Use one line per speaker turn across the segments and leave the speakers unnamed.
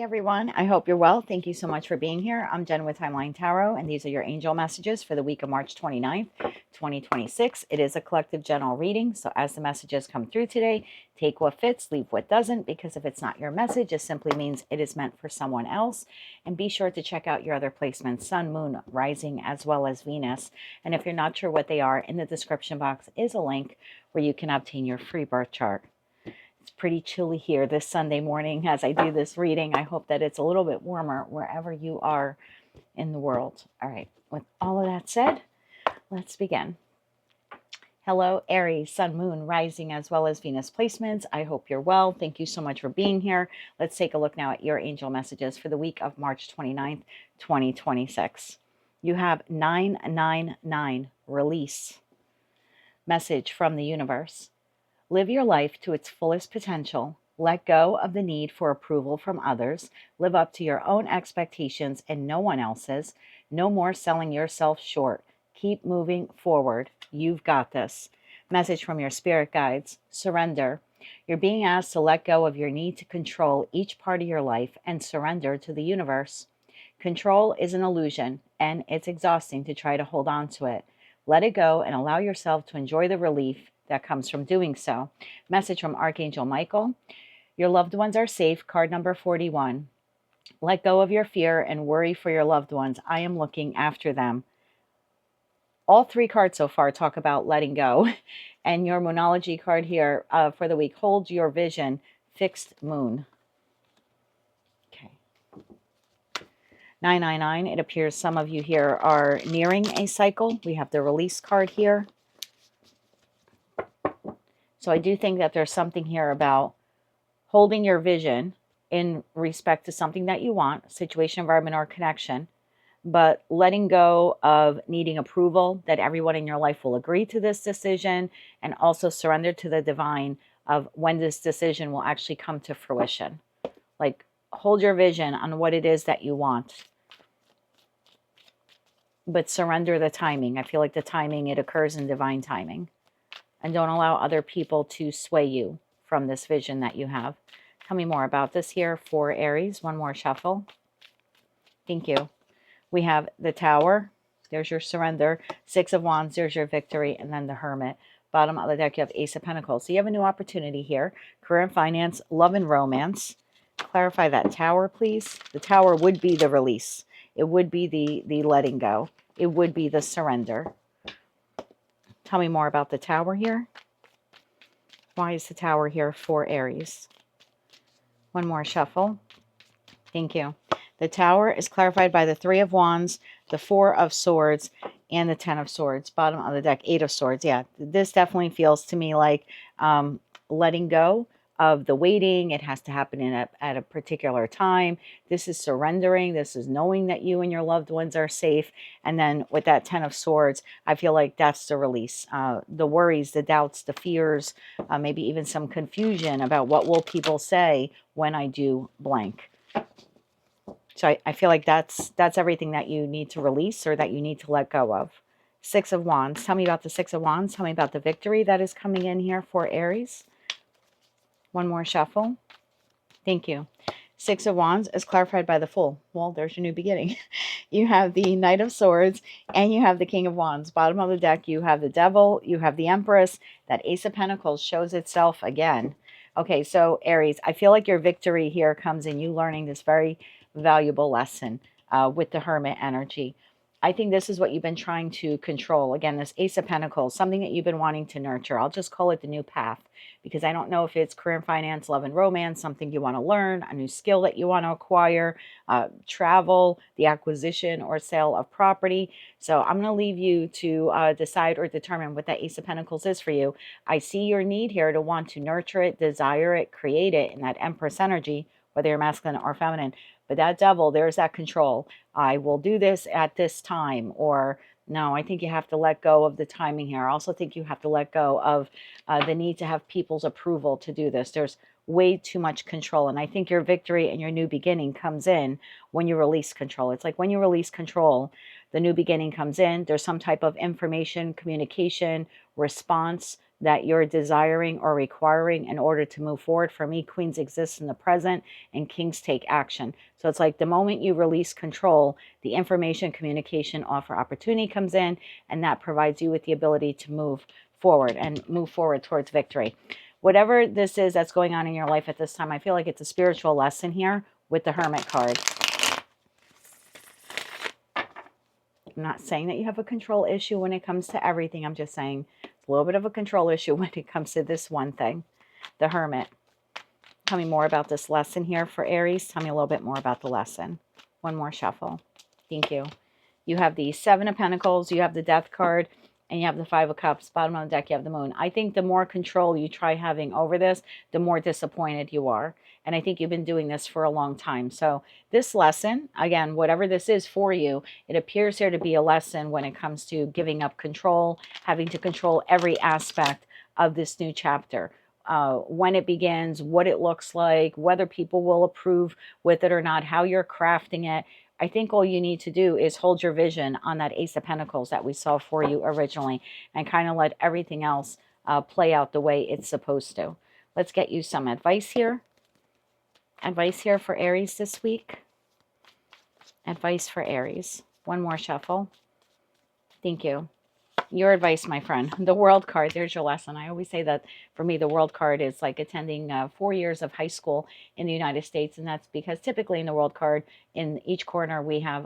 everyone. I hope you're well. Thank you so much for being here. I'm Jen with Timeline Tarot, and these are your angel messages for the week of March 29th, 2026. It is a collective general reading, so as the messages come through today, take what fits, leave what doesn't, because if it's not your message, it simply means it is meant for someone else. And be sure to check out your other placements, Sun, Moon, Rising, as well as Venus. And if you're not sure what they are, in the description box is a link where you can obtain your free birth chart. It's pretty chilly here this Sunday morning as I do this reading. I hope that it's a little bit warmer wherever you are in the world. All right, with all of that said, let's begin. Hello, Aries, Sun, Moon, Rising, as well as Venus placements. I hope you're well. Thank you so much for being here. Let's take a look now at your angel messages for the week of March 29th, 2026. You have 999, release. Message from the universe. Live your life to its fullest potential. Let go of the need for approval from others. Live up to your own expectations and no one else's. No more selling yourself short. Keep moving forward. You've got this. Message from your spirit guides. Surrender. You're being asked to let go of your need to control each part of your life and surrender to the universe. Control is an illusion, and it's exhausting to try to hold on to it. Let it go and allow yourself to enjoy the relief that comes from doing so. Message from Archangel Michael. Your loved ones are safe. Card number 41. Let go of your fear and worry for your loved ones. I am looking after them. All three cards so far talk about letting go. And your Moonology card here for the week, hold your vision, fixed moon. Okay. 999, it appears some of you here are nearing a cycle. We have the release card here. So I do think that there's something here about holding your vision in respect to something that you want, situation, environment, or connection, but letting go of needing approval that everyone in your life will agree to this decision, and also surrender to the divine of when this decision will actually come to fruition. Like, hold your vision on what it is that you want, but surrender the timing. I feel like the timing, it occurs in divine timing. And don't allow other people to sway you from this vision that you have. Tell me more about this here for Aries. One more shuffle. Thank you. We have the Tower. There's your surrender. Six of Wands. There's your victory. And then the Hermit. Bottom of the deck, you have Ace of Pentacles. So you have a new opportunity here. Career and finance, love and romance. Clarify that Tower, please. The Tower would be the release. It would be the letting go. It would be the surrender. Tell me more about the Tower here. Why is the Tower here for Aries? One more shuffle. Thank you. The Tower is clarified by the Three of Wands, the Four of Swords, and the Ten of Swords. Bottom of the deck, Eight of Swords. Yeah, this definitely feels to me like letting go of the waiting. It has to happen at a particular time. This is surrendering. This is knowing that you and your loved ones are safe. And then with that Ten of Swords, I feel like that's the release. The worries, the doubts, the fears, maybe even some confusion about what will people say when I do blank. So I feel like that's everything that you need to release or that you need to let go of. Six of Wands. Tell me about the Six of Wands. Tell me about the victory that is coming in here for Aries. One more shuffle. Thank you. Six of Wands is clarified by the Fool. Well, there's your new beginning. You have the Knight of Swords and you have the King of Wands. Bottom of the deck, you have the Devil, you have the Empress. That Ace of Pentacles shows itself again. Okay, so Aries, I feel like your victory here comes in you learning this very valuable lesson with the Hermit energy. I think this is what you've been trying to control. Again, this Ace of Pentacles, something that you've been wanting to nurture. I'll just call it the new path because I don't know if it's career and finance, love and romance, something you want to learn, a new skill that you want to acquire, travel, the acquisition or sale of property. So I'm going to leave you to decide or determine what that Ace of Pentacles is for you. I see your need here to want to nurture it, desire it, create it in that Empress energy, whether you're masculine or feminine. But that Devil, there's that control. I will do this at this time. Or no, I think you have to let go of the timing here. I also think you have to let go of the need to have people's approval to do this. There's way too much control. And I think your victory and your new beginning comes in when you release control. It's like when you release control, the new beginning comes in. There's some type of information, communication, response that you're desiring or requiring in order to move forward. For me, queens exist in the present and kings take action. So it's like the moment you release control, the information, communication, offer, opportunity comes in, and that provides you with the ability to move forward and move forward towards victory. Whatever this is that's going on in your life at this time, I feel like it's a spiritual lesson here with the Hermit card. I'm not saying that you have a control issue when it comes to everything. I'm just saying it's a little bit of a control issue when it comes to this one thing, the Hermit. Tell me more about this lesson here for Aries. Tell me a little bit more about the lesson. One more shuffle. Thank you. You have the Seven of Pentacles, you have the Death card, and you have the Five of Cups. Bottom of the deck, you have the Moon. I think the more control you try having over this, the more disappointed you are. And I think you've been doing this for a long time. So this lesson, again, whatever this is for you, it appears here to be a lesson when it comes to giving up control, having to control every aspect of this new chapter. When it begins, what it looks like, whether people will approve with it or not, how you're crafting it. I think all you need to do is hold your vision on that Ace of Pentacles that we saw for you originally and kind of let everything else play out the way it's supposed to. Let's get you some advice here. Advice here for Aries this week. Advice for Aries. One more shuffle. Thank you. Your advice, my friend. The World card, there's your lesson. I always say that for me, the World card is like attending 4 years of high school in the United States. And that's because typically in the World card, in each corner, we have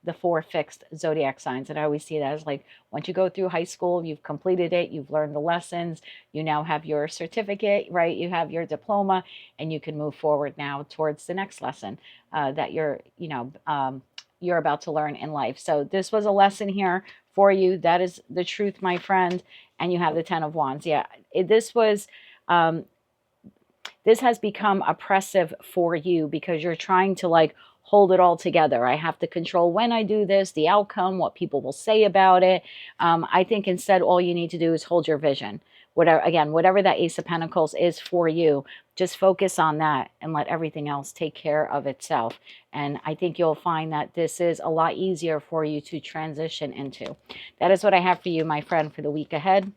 the 4 fixed zodiac signs. And I always see that as like, once you go through high school, you've completed it, you've learned the lessons, you now have your certificate, right? You have your diploma, and you can move forward now towards the next lesson that you're about to learn in life. So this was a lesson here for you. That is the truth, my friend. And you have the Ten of Wands. Yeah, this has become oppressive for you because you're trying to like hold it all together. I have to control when I do this, the outcome, what people will say about it. I think instead all you need to do is hold your vision. Whatever that Ace of Pentacles is for you, just focus on that and let everything else take care of itself. And I think you'll find that this is a lot easier for you to transition into. That is what I have for you, my friend, for the week ahead.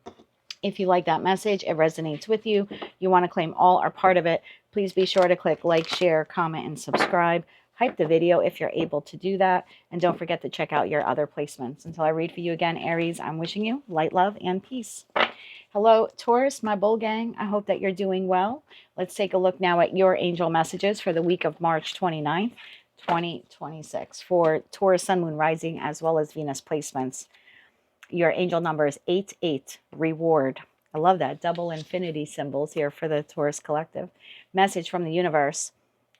If you like that message, it resonates with you, you want to claim all or part of it, please be sure to click like, share, comment, and subscribe. Hype the video if you're able to do that. And don't forget to check out your other placements. Until I read for you again, Aries, I'm wishing you light, love, and peace. Hello, Taurus, my bull gang. I hope that you're doing well. Let's take a look now at your angel messages for the week of March 29th, 2026 for Taurus, Sun, Moon, Rising, as well as Venus placements. Your angel number is 88, reward. I love that. Double infinity symbols here for the Taurus collective. Message from the universe.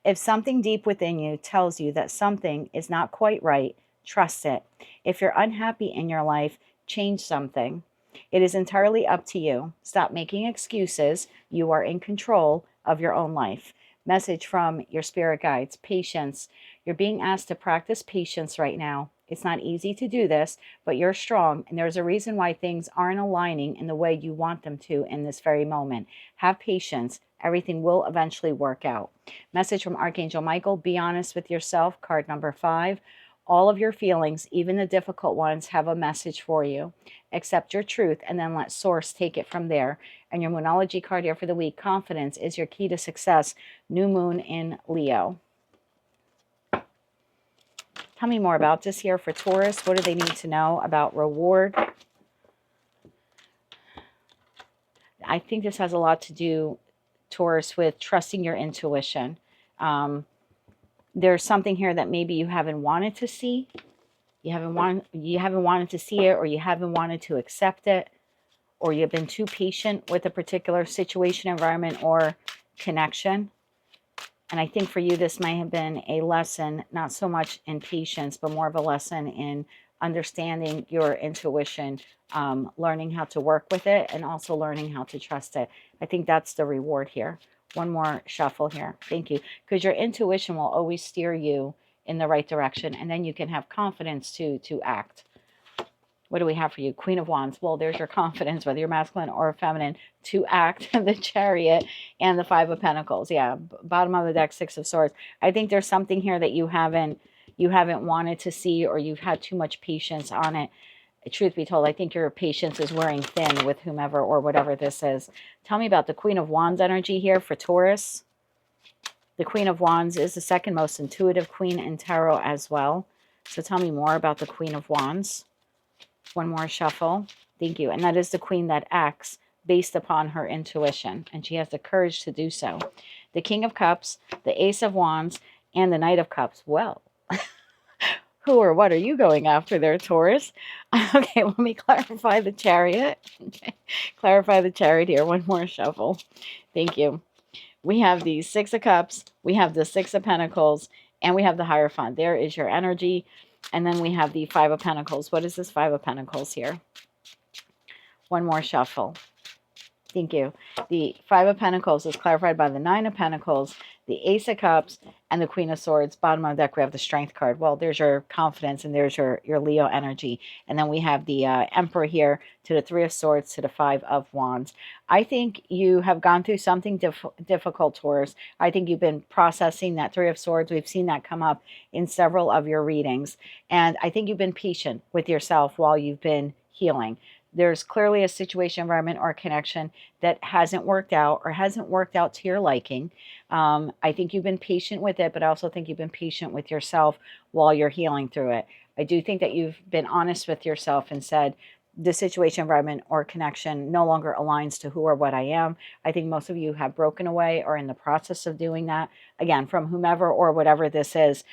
If something deep within you tells you that something is not quite right, trust it. If you're unhappy in your life, change something. It is entirely up to you. Stop making excuses. You are in control of your own life. Message from your spirit guides. Patience. You're being asked to practice patience right now. It's not easy to do this, but you're strong, and there's a reason why things aren't aligning in the way you want them to in this very moment. Have patience. Everything will eventually work out. Message from Archangel Michael. Be honest with yourself. Card number 5. All of your feelings, even the difficult ones, have a message for you. Accept your truth and then let source take it from there. And your Moonology card here for the week. Confidence is your key to success. New moon in Leo. Tell me more about this here for Taurus. What do they need to know about reward? I think this has a lot to do, Taurus, with trusting your intuition. There's something here that maybe you haven't wanted to see. You haven't wanted to see it, or you haven't wanted to accept it, or you've been too patient with a particular situation, environment, or connection. And I think for you, this might have been a lesson, not so much in patience, but more of a lesson in understanding your intuition, learning how to work with it, and also learning how to trust it. I think that's the reward here. One more shuffle here. Thank you. Because your intuition will always steer you in the right direction, and then you can have confidence to act. What do we have for you? Queen of Wands. Well, there's your confidence, whether you're masculine or feminine, to act. The Chariot and the Five of Pentacles. Yeah, bottom of the deck, Six of Swords. I think there's something here that you haven't wanted to see, or you've had too much patience on it. Truth be told, I think your patience is wearing thin with whomever or whatever this is. Tell me about the Queen of Wands energy here for Taurus. The Queen of Wands is the second most intuitive queen in tarot as well. So tell me more about the Queen of Wands. One more shuffle. Thank you. And that is the queen that acts based upon her intuition. And she has the courage to do so. The King of Cups, the Ace of Wands, and the Knight of Cups. Well, who or what are you going after there, Taurus? Okay, let me clarify the Chariot. Okay. Clarify the Chariot here. One more shuffle. Thank you. We have the Six of Cups, we have the Six of Pentacles, and we have the Hierophant. There is your energy. And then we have the Five of Pentacles. What is this Five of Pentacles here? One more shuffle. Thank you. The Five of Pentacles is clarified by the Nine of Pentacles, the Ace of Cups, and the Queen of Swords. Bottom of the deck, we have the Strength card. Well, there's your confidence, and there's your Leo energy. And then we have the Emperor here, to the Three of Swords, to the Five of Wands. I think you have gone through something difficult, Taurus. I think you've been processing that Three of Swords. We've seen that come up in several of your readings. And I think you've been patient with yourself while you've been healing. There's clearly a situation, environment, or connection that hasn't worked out or hasn't worked out to your liking. I think you've been patient with it, but I also think you've been patient with yourself while you're healing through it. I do think that you've been honest with yourself and said, the situation, environment, or connection no longer aligns to who or what I am. I think most of you have broken away or in the process of doing that, again, from whomever or whatever this is.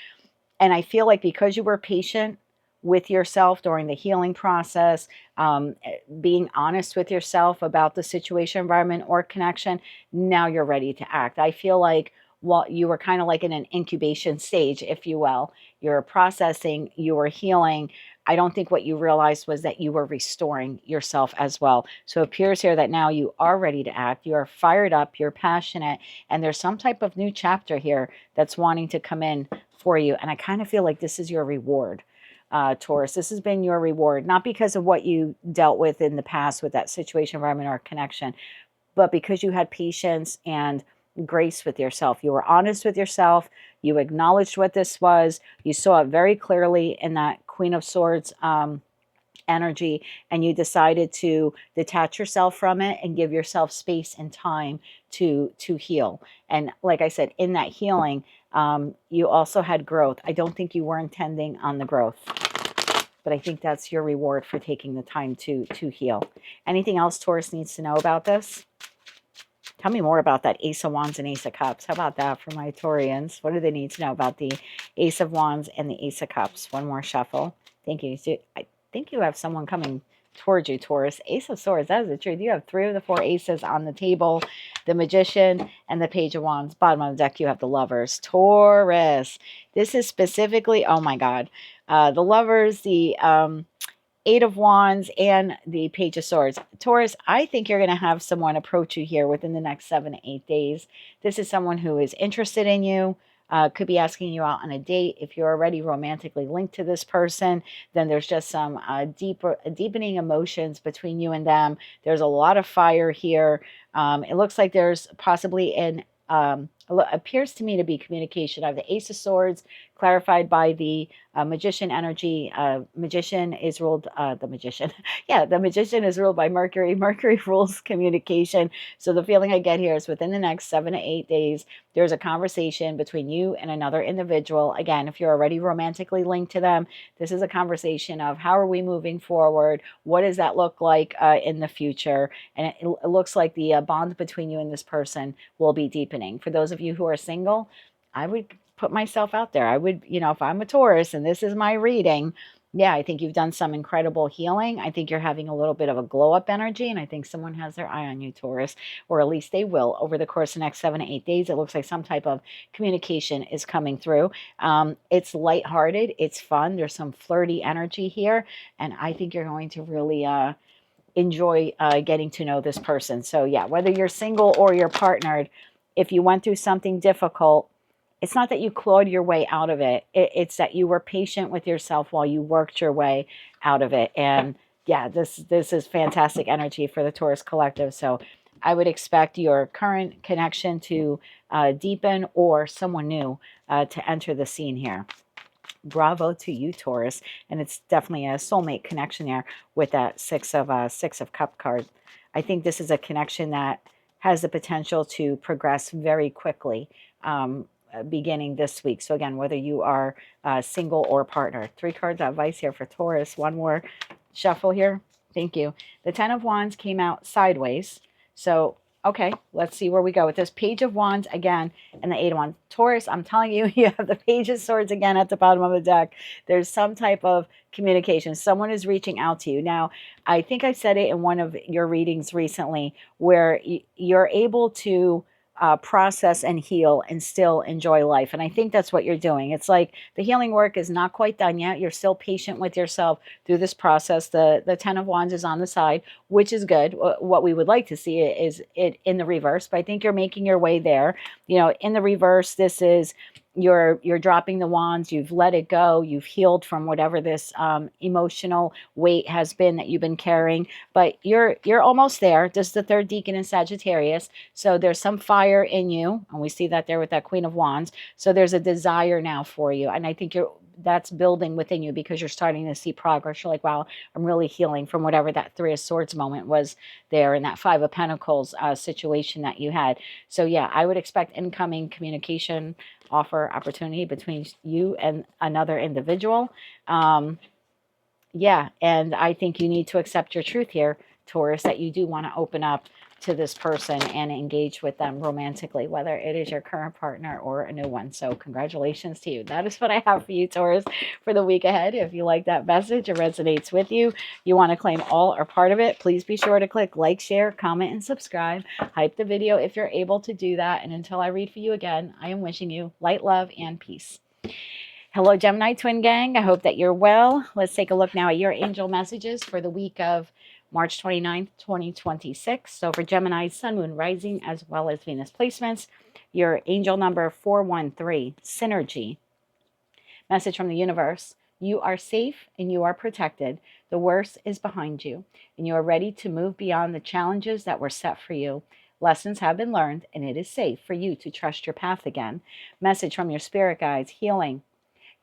And I feel like because you were patient with yourself during the healing process, being honest with yourself about the situation, environment, or connection, now you're ready to act. I feel like you were kind of like in an incubation stage, if you will. You're processing, you were healing. I don't think what you realized was that you were restoring yourself as well. So it appears here that now you are ready to act. You are fired up, you're passionate, and there's some type of new chapter here that's wanting to come in for you. And I kind of feel like this is your reward. Taurus, this has been your reward, not because of what you dealt with in the past with that situation, environment, or connection, but because you had patience and grace with yourself. You were honest with yourself. You acknowledged what this was. You saw it very clearly in that Queen of Swords energy, and you decided to detach yourself from it and give yourself space and time to heal. And like I said, in that healing, you also had growth. I don't think you were intending on the growth, but I think that's your reward for taking the time to heal. Anything else Taurus needs to know about this? Tell me more about that Ace of Wands and Ace of Cups. How about that for my Taurians? What do they need to know about the Ace of Wands and the Ace of Cups? One more shuffle. Thank you. I think you have someone coming towards you, Taurus. Ace of Swords, that is the truth. You have 3 of the 4 aces on the table, the Magician and the Page of Wands. Bottom of the deck, you have the Lovers. Taurus, this is specifically, oh my God, the Lovers, the Eight of Wands, and the Page of Swords. Taurus, I think you're going to have someone approach you here within the next 7 to 8 days. This is someone who is interested in you, could be asking you out on a date. If you're already romantically linked to this person, then there's just some deepening emotions between you and them. There's a lot of fire here. It looks like there's possibly appears to me to be communication. I have the Ace of Swords clarified by the Magician energy. Magician is ruled, the Magician is ruled by Mercury. Mercury rules communication. So the feeling I get here is within the next 7 to 8 days, there's a conversation between you and another individual. Again, if you're already romantically linked to them, this is a conversation of how are we moving forward? What does that look like in the future? And it looks like the bond between you and this person will be deepening. For those of you who are single, I would put myself out there. I would, if I'm a Taurus and this is my reading, yeah, I think you've done some incredible healing. I think you're having a little bit of a glow up energy, and I think someone has their eye on you, Taurus, or at least they will over the course of the next 7 to 8 days. It looks like some type of communication is coming through. It's lighthearted. It's fun. There's some flirty energy here, and I think you're going to really enjoy getting to know this person. So yeah, whether you're single or you're partnered, if you went through something difficult, it's not that you clawed your way out of it. It's that you were patient with yourself while you worked your way out of it. And yeah, this is fantastic energy for the Taurus collective. So I would expect your current connection to deepen or someone new to enter the scene here. Bravo to you, Taurus. And it's definitely a soulmate connection there with that Six of Cup card. I think this is a connection that has the potential to progress very quickly, beginning this week. So again, whether you are single or partner. 3 cards of advice here for Taurus. One more shuffle here. Thank you. The 10 of Wands came out sideways. So okay, let's see where we go with this. Page of Wands again, and the 8 of Wands. Taurus, I'm telling you, you have the Page of Swords again at the bottom of the deck. There's some type of communication. Someone is reaching out to you. Now, I think I said it in one of your readings recently, where you're able to process and heal and still enjoy life. And I think that's what you're doing. It's like the healing work is not quite done yet. You're still patient with yourself through this process. The 10 of Wands is on the side, which is good. What we would like to see is it in the reverse, but I think you're making your way there. You know, in the reverse, this is you're dropping the wands, you've let it go, you've healed from whatever this emotional weight has been that you've been carrying, but you're almost there. This is the 3rd decan in Sagittarius, so there's some fire in you, and we see that there with that Queen of Wands. So there's a desire now for you, and I think that's building within you because you're starting to see progress. You're like, wow, I'm really healing from whatever that 3 of Swords moment was there in that 5 of Pentacles situation that you had. So yeah, I would expect incoming communication, offer, opportunity between you and another individual. Yeah, and I think you need to accept your truth here, Taurus, that you do want to open up to this person and engage with them romantically, whether it is your current partner or a new one. So congratulations to you. That is what I have for you, Taurus, for the week ahead. If you like that message, it resonates with you, you want to claim all or part of it, please be sure to click like, share, comment, and subscribe. Hype the video if you're able to do that. And until I read for you again, I am wishing you light, love, and peace. Hello, Gemini Twin Gang. I hope that you're well. Let's take a look now at your angel messages for the week of March 29th, 2026. So for Gemini, Sun, Moon, Rising, as well as Venus placements, your angel number 413, Synergy. Message from the universe. You are safe and you are protected. The worst is behind you, and you are ready to move beyond the challenges that were set for you. Lessons have been learned, and it is safe for you to trust your path again. Message from your spirit guides. Healing.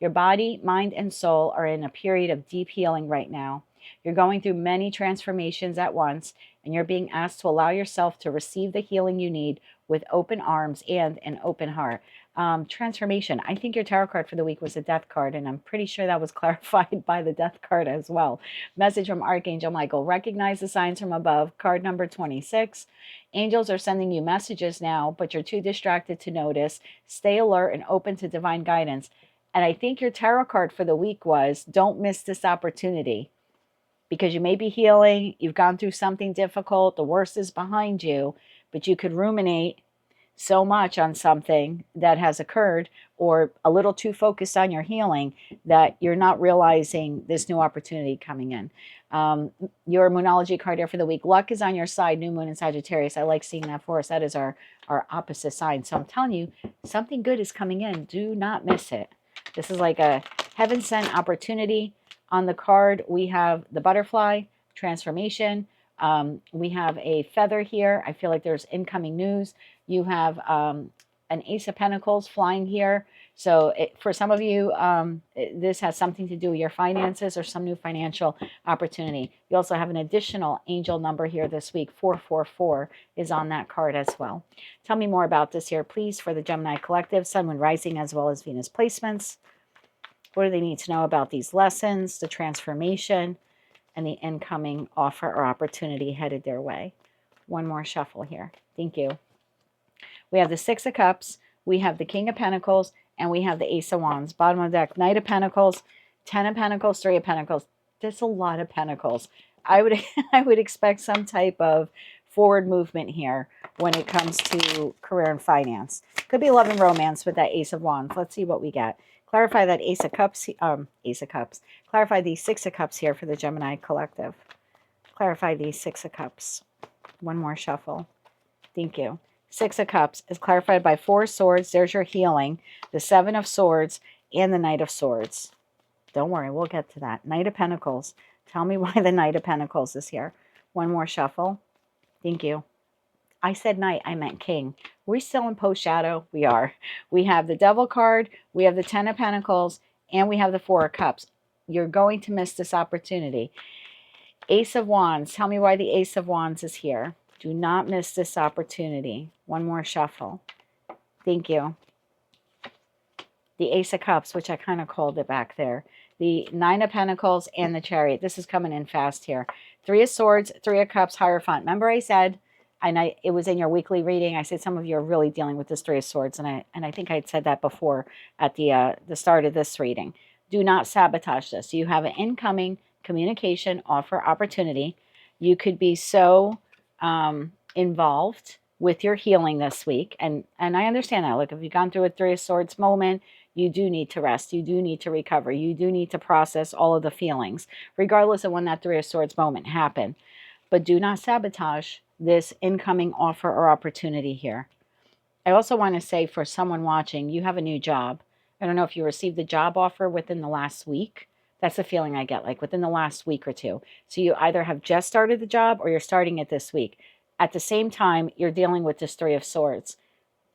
Your body, mind, and soul are in a period of deep healing right now. You're going through many transformations at once, and you're being asked to allow yourself to receive the healing you need with open arms and an open heart. Transformation. I think your tarot card for the week was a death card, and I'm pretty sure that was clarified by the death card as well. Message from Archangel Michael. Recognize the signs from above. Card number 26. Angels are sending you messages now, but you're too distracted to notice. Stay alert and open to divine guidance. And I think your tarot card for the week was, don't miss this opportunity, because you may be healing. You've gone through something difficult. The worst is behind you, but you could ruminate so much on something that has occurred, or a little too focused on your healing, that you're not realizing this new opportunity coming in. Your Moonology card here for the week. Luck is on your side. New moon in Sagittarius. I like seeing that for us. That is our opposite sign. So I'm telling you, something good is coming in. Do not miss it. This is like a heaven-sent opportunity. On the card, we have the butterfly, transformation. We have a feather here. I feel like there's incoming news. You have an Ace of Pentacles flying here. So for some of you, this has something to do with your finances or some new financial opportunity. You also have an additional angel number here this week. 444 is on that card as well. Tell me more about this here, please, for the Gemini Collective, Sun, Moon, Rising, as well as Venus placements. What do they need to know about these lessons, the transformation, and the incoming offer or opportunity headed their way? One more shuffle here. Thank you. We have the 6 of Cups, we have the King of Pentacles, and we have the Ace of Wands. Bottom of the deck, Knight of Pentacles, 10 of Pentacles, 3 of Pentacles. There's a lot of Pentacles. I would expect some type of forward movement here when it comes to career and finance. Could be love and romance with that Ace of Wands. Let's see what we get. Clarify that Ace of Cups, Ace of Cups. Clarify the 6 of Cups here for the Gemini Collective. Clarify the 6 of Cups. One more shuffle. Thank you. 6 of Cups is clarified by 4 swords. There's your healing. The 7 of Swords and the Knight of Swords. Don't worry, we'll get to that. Knight of Pentacles. Tell me why the Knight of Pentacles is here. One more shuffle. Thank you. I said knight, I meant king. We're still in post shadow. We are. We have the Devil card. We have the 10 of Pentacles and we have the Four of Cups. You're going to miss this opportunity. Ace of Wands. Tell me why the Ace of Wands is here. Do not miss this opportunity. One more shuffle. Thank you. The Ace of Cups, which I kind of called it back there. The Nine of Pentacles and the Chariot. This is coming in fast here. Three of Swords, Three of Cups, Hierophant. Remember I said, and it was in your weekly reading, I said some of you are really dealing with this Three of Swords, and I think I had said that before at the start of this reading. Do not sabotage this. You have an incoming communication offer opportunity. You could be so involved with your healing this week, and I understand that. Look, if you've gone through a Three of Swords moment, you do need to rest. You do need to recover. You do need to process all of the feelings, regardless of when that Three of Swords moment happened. But do not sabotage this incoming offer or opportunity here. I also want to say for someone watching, you have a new job. I don't know if you received the job offer within the last week. That's the feeling I get, like within the last week or two. So you either have just started the job or you're starting it this week. At the same time, you're dealing with this Three of Swords.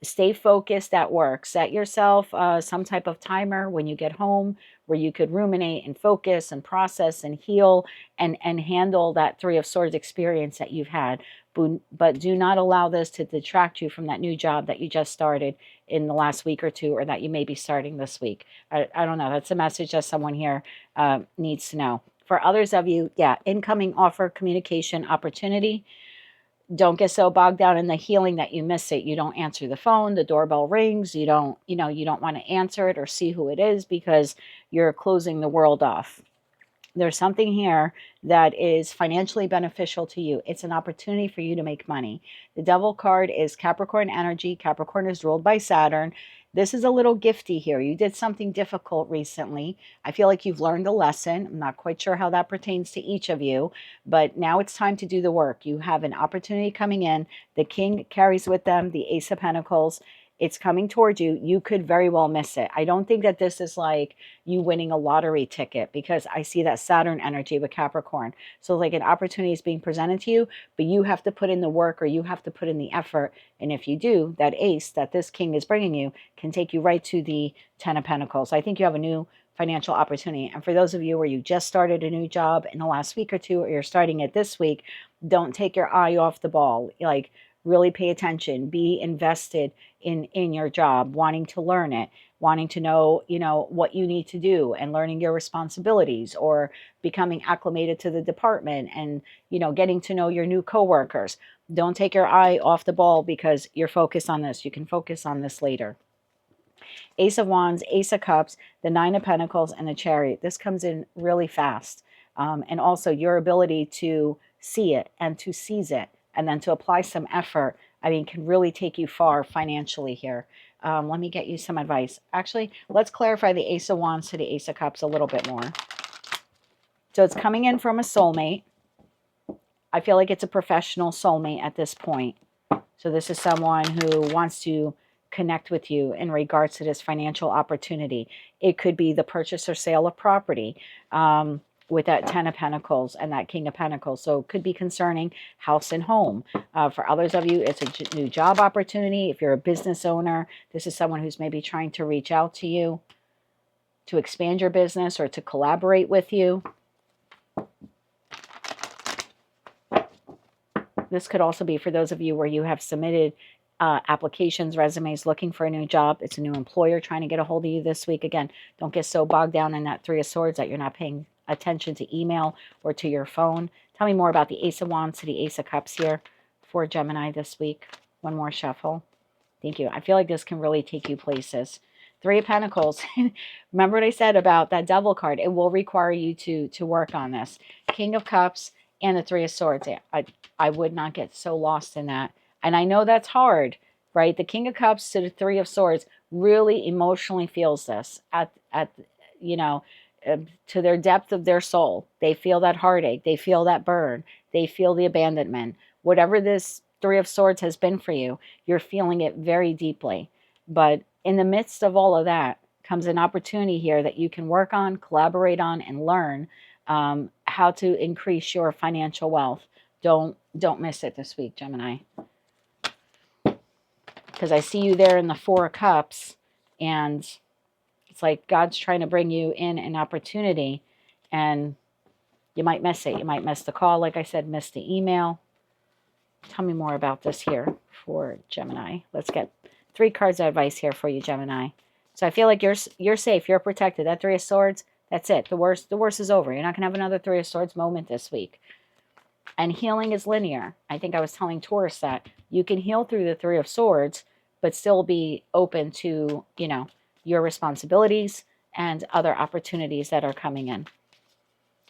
Stay focused at work. Set yourself some type of timer when you get home where you could ruminate and focus and process and heal and handle that Three of Swords experience that you've had. But do not allow this to detract you from that new job that you just started in the last week or two, or that you may be starting this week. I don't know. That's a message that someone here needs to know. For others of you, yeah, incoming offer, communication, opportunity. Don't get so bogged down in the healing that you miss it. You don't answer the phone, the doorbell rings, you don't want to answer it or see who it is because you're closing the world off. There's something here that is financially beneficial to you. It's an opportunity for you to make money. The Devil card is Capricorn energy. Capricorn is ruled by Saturn. This is a little gifty here. You did something difficult recently. I feel like you've learned a lesson. I'm not quite sure how that pertains to each of you, but now it's time to do the work. You have an opportunity coming in. The King carries with them the Ace of Pentacles. It's coming towards you. You could very well miss it. I don't think that this is like you winning a lottery ticket, because I see that Saturn energy with Capricorn. So like an opportunity is being presented to you, but you have to put in the work, or you have to put in the effort. And if you do, that ace that this King is bringing you can take you right to the Ten of Pentacles. I think you have a new financial opportunity. And for those of you where you just started a new job in the last week or two, or you're starting it this week, don't take your eye off the ball. Like, really pay attention, be invested in your job, wanting to learn it, wanting to know, what you need to do, and learning your responsibilities, or becoming acclimated to the department, and, getting to know your new coworkers. Don't take your eye off the ball because you're focused on this. You can focus on this later. Ace of Wands, Ace of Cups, the Nine of Pentacles, and the Chariot. This comes in really fast. And also your ability to see it and to seize it, and then to apply some effort, can really take you far financially here. Let me get you some advice. Actually, let's clarify the Ace of Wands to the Ace of Cups a little bit more. So it's coming in from a soulmate. I feel like it's a professional soulmate at this point. So this is someone who wants to connect with you in regards to this financial opportunity. It could be the purchase or sale of property. With that Ten of Pentacles and that King of Pentacles. So it could be concerning house and home. For others of you, it's a new job opportunity. If you're a business owner, this is someone who's maybe trying to reach out to you to expand your business or to collaborate with you. This could also be for those of you where you have submitted applications, resumes, looking for a new job. It's a new employer trying to get a hold of you this week. Again, don't get so bogged down in that Three of Swords that you're not paying attention to email or to your phone. Tell me more about the Ace of Wands to the Ace of Cups here for Gemini this week. One more shuffle. Thank you. I feel like this can really take you places. Three of Pentacles. Remember what I said about that Devil card? It will require you to work on this. King of Cups and the Three of Swords. I would not get so lost in that. And I know that's hard, right? The King of Cups to the Three of Swords really emotionally feels this at to their depth of their soul. They feel that heartache. They feel that burn. They feel the abandonment. Whatever this Three of Swords has been for you, you're feeling it very deeply. But in the midst of all of that comes an opportunity here that you can work on, collaborate on, and learn how to increase your financial wealth. Don't miss it this week, Gemini. Because I see you there in the Four of Cups, and It's like God's trying to bring you in an opportunity, and you might miss it. You might miss the call, like I said, miss the email. Tell me more about this here for Gemini. Let's get 3 cards of advice here for you, Gemini. So I feel like you're safe. You're protected. That 3 of Swords, that's it. The worst is over. You're not going to have another 3 of Swords moment this week. And healing is linear. I think I was telling Taurus that you can heal through the 3 of Swords, but still be open to, you know, your responsibilities and other opportunities that are coming in.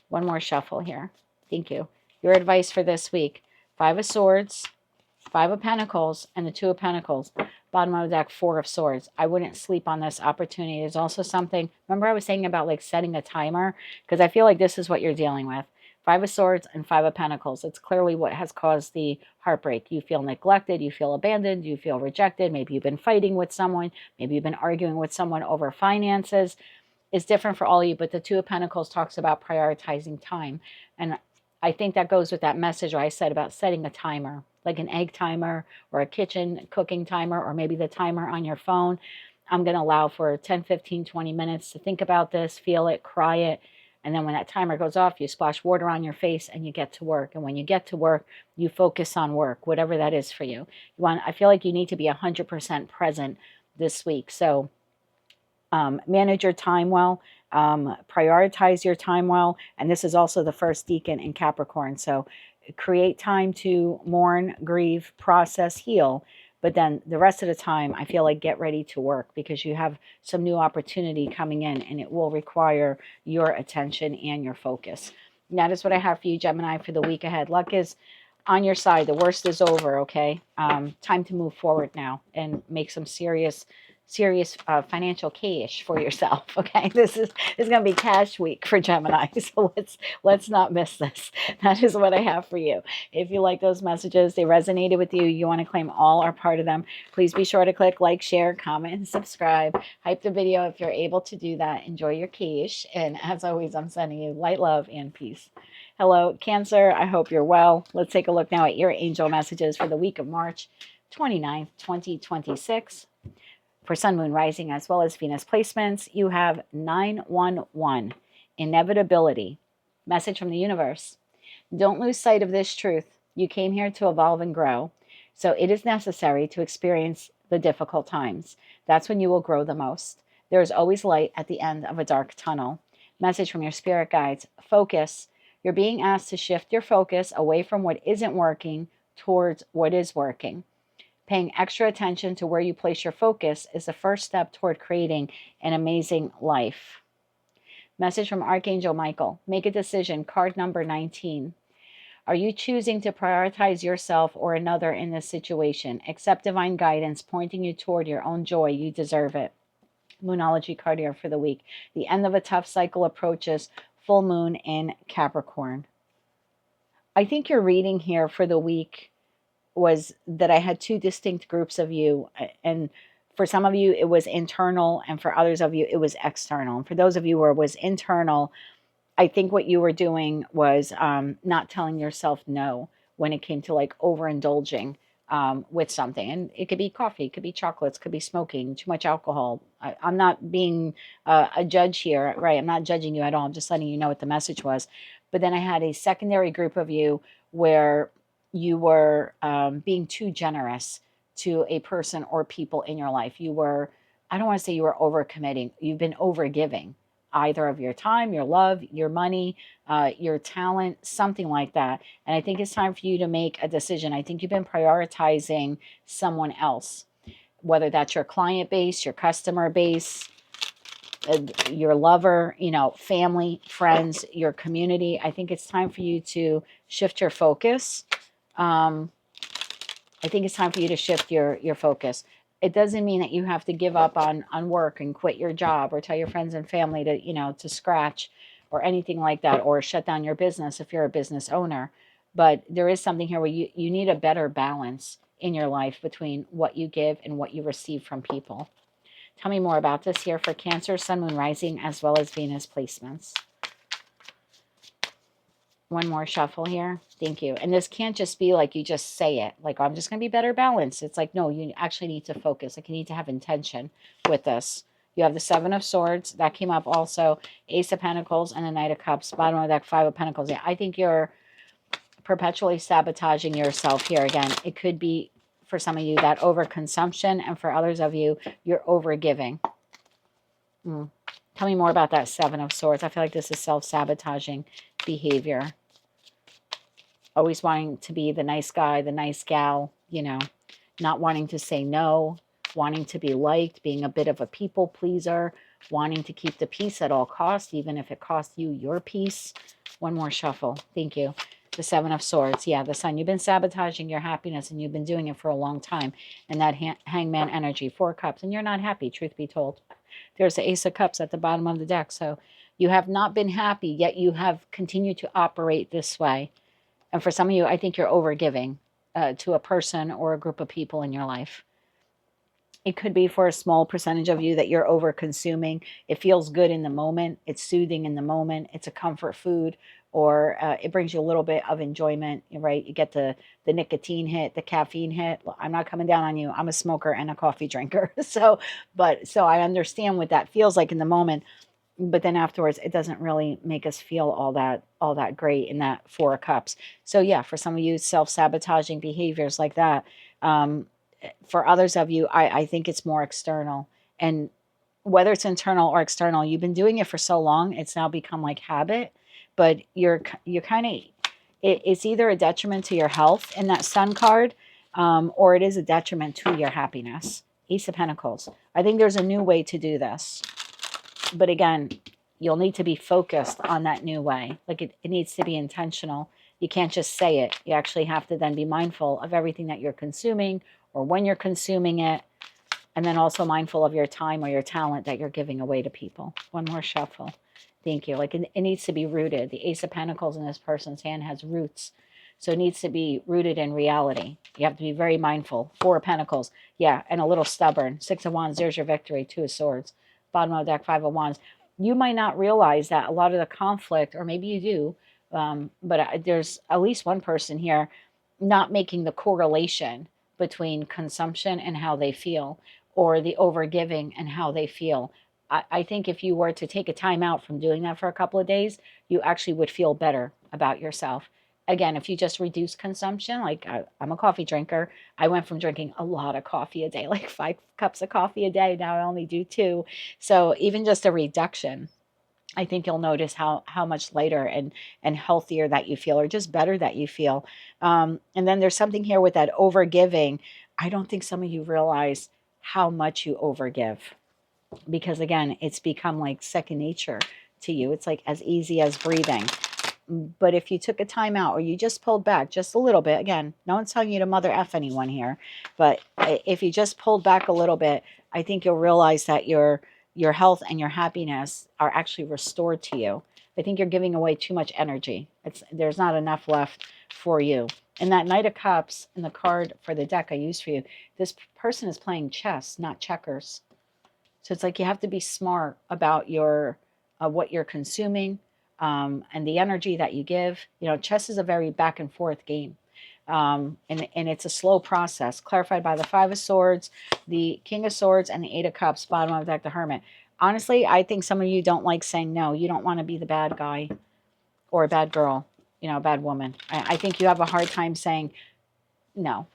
One more shuffle here. Thank you. Your advice for this week. 5 of Swords, 5 of Pentacles, and the 2 of Pentacles. Bottom of the deck, 4 of Swords. I wouldn't sleep on this opportunity. There's also something, remember I was saying about like setting a timer? Because I feel like this is what you're dealing with. 5 of Swords and 5 of Pentacles. It's clearly what has caused the heartbreak. You feel neglected. You feel abandoned. You feel rejected. Maybe you've been fighting with someone. Maybe you've been arguing with someone over finances. It's different for all of you, but the 2 of Pentacles talks about prioritizing time. And I think that goes with that message I said about setting a timer, like an egg timer or a kitchen cooking timer, or maybe the timer on your phone. I'm going to allow for 10, 15, 20 minutes to think about this, feel it, cry it. And then when that timer goes off, you splash water on your face and you get to work. And when you get to work, you focus on work, whatever that is for you. I feel like you need to be 100% present this week. So manage your time well, prioritize your time well. And this is also the first decan in Capricorn. So create time to mourn, grieve, process, heal. But then the rest of the time, I feel like get ready to work, because you have some new opportunity coming in and it will require your attention and your focus. And that is what I have for you, Gemini, for the week ahead. Luck is on your side. The worst is over, okay? Time to move forward now and make some serious financial cash for yourself. Okay, this is going to be cash week for Gemini, so let's not miss this. That is what I have for you. If you like those messages, they resonated with you, you want to claim all or part of them, please be sure to click like, share, comment, and subscribe. Hype the video if you're able to do that. Enjoy your cash, and as always, I'm sending you light, love, and peace. Hello, Cancer. I hope you're well. Let's take a look now at your angel messages for the week of March 29th, 2026. For Sun, Moon, Rising, as well as Venus placements, you have 911, inevitability. Message from the universe. Don't lose sight of this truth. You came here to evolve and grow. So it is necessary to experience the difficult times. That's when you will grow the most. There is always light at the end of a dark tunnel. Message from your spirit guides. Focus. You're being asked to shift your focus away from what isn't working towards what is working. Paying extra attention to where you place your focus is the first step toward creating an amazing life. Message from Archangel Michael. Make a decision. Card number 19. Are you choosing to prioritize yourself or another in this situation? Accept divine guidance pointing you toward your own joy. You deserve it. Moonology card here for the week. The end of a tough cycle approaches. Full moon in Capricorn. I think your reading here for the week was that I had 2 distinct groups of you, and for some of you it was internal, and for others of you it was external. And for those of you where it was internal, I think what you were doing was not telling yourself no when it came to like overindulging with something. And it could be coffee, it could be chocolates, it could be smoking, too much alcohol. I'm not being a judge here, right? I'm not judging you at all. I'm just letting you know what the message was. But then I had a secondary group of you where you were being too generous to a person or people in your life. You were, I don't want to say you were overcommitting. You've been overgiving, either of your time, your love, your money, your talent, something like that. And I think it's time for you to make a decision. I think you've been prioritizing someone else, whether that's your client base, your customer base, your lover, family, friends, your community. I think it's time for you to shift your focus. I think it's time for you to shift your focus. It doesn't mean that you have to give up on work and quit your job or tell your friends and family to scratch or anything like that, or shut down your business if you're a business owner. But there is something here where you need a better balance in your life between what you give and what you receive from people. Tell me more about this here for Cancer, Sun, Moon, Rising, as well as Venus placements. One more shuffle here. Thank you. And this can't just be like you just say it, like, oh, I'm just going to be better balanced. It's like, no, you actually need to focus. Like, you need to have intention with this. You have the Seven of Swords. That came up also. Ace of Pentacles and the Knight of Cups. Bottom of the deck, Five of Pentacles. Yeah, I think you're perpetually sabotaging yourself here again. It could be for some of you that overconsumption, and for others of you, you're overgiving. Tell me more about that Seven of Swords. I feel like this is self-sabotaging behavior. Always wanting to be the nice guy, the nice gal, you know, not wanting to say no, wanting to be liked, being a bit of a people pleaser, wanting to keep the peace at all costs, even if it costs you your peace. One more shuffle. Thank you. The Seven of Swords. Yeah, the Sun. You've been sabotaging your happiness, and you've been doing it for a long time. And that Hangman energy, Four Cups. And you're not happy, truth be told. There's the Ace of Cups at the bottom of the deck. So you have not been happy, yet you have continued to operate this way. And for some of you, I think you're overgiving to a person or a group of people in your life. It could be for a small percentage of you that you're over consuming. It feels good in the moment. It's soothing in the moment. It's a comfort food, or it brings you a little bit of enjoyment, right? You get the nicotine hit, the caffeine hit. Well, I'm not coming down on you. I'm a smoker and a coffee drinker. So I understand what that feels like in the moment. But then afterwards, it doesn't really make us feel all that great in that Four of Cups. So yeah, for some of you, self-sabotaging behaviors like that. For others of you, I think it's more external. And whether it's internal or external, you've been doing it for so long, it's now become like habit. But you're kind of, it's either a detriment to your health in that Sun card, or it is a detriment to your happiness. Ace of Pentacles. I think there's a new way to do this. But again, you'll need to be focused on that new way. Like it needs to be intentional. You can't just say it. You actually have to then be mindful of everything that you're consuming or when you're consuming it. And then also mindful of your time or your talent that you're giving away to people. One more shuffle. Thank you. Like it needs to be rooted. The Ace of Pentacles in this person's hand has roots. So it needs to be rooted in reality. You have to be very mindful. Four of Pentacles. Yeah, and a little stubborn. Six of Wands, there's your victory. Two of Swords. Bottom of the deck, Five of Wands. You might not realize that a lot of the conflict, or maybe you do, but there's at least one person here not making the correlation between consumption and how they feel, or the overgiving and how they feel. I think if you were to take a time out from doing that for a couple of days, you actually would feel better about yourself. Again, if you just reduce consumption, like I'm a coffee drinker. I went from drinking a lot of coffee a day, like 5 cups of coffee a day. Now I only do 2. So even just a reduction, I think you'll notice how much lighter and healthier that you feel, or just better that you feel. And then there's something here with that overgiving. I don't think some of you realize how much you overgive, because again, it's become like second nature to you. It's like as easy as breathing. But if you took a time out, or you just pulled back just a little bit, again, no one's telling you to mother F anyone here, but if you just pulled back a little bit, I think you'll realize that your health and your happiness are actually restored to you. I think you're giving away too much energy. There's not enough left for you. And that Knight of Cups in the card for the deck I used for you, this person is playing chess, not checkers. So it's like you have to be smart about your what you're consuming, and the energy that you give. You know, chess is a very back and forth game. And it's a slow process, clarified by the Five of Swords, the King of Swords, and the Eight of Cups, bottom of the deck, the Hermit. Honestly, I think some of you don't like saying no. You don't want to be the bad guy or a bad girl, you know, a bad woman. I think you have a hard time saying no.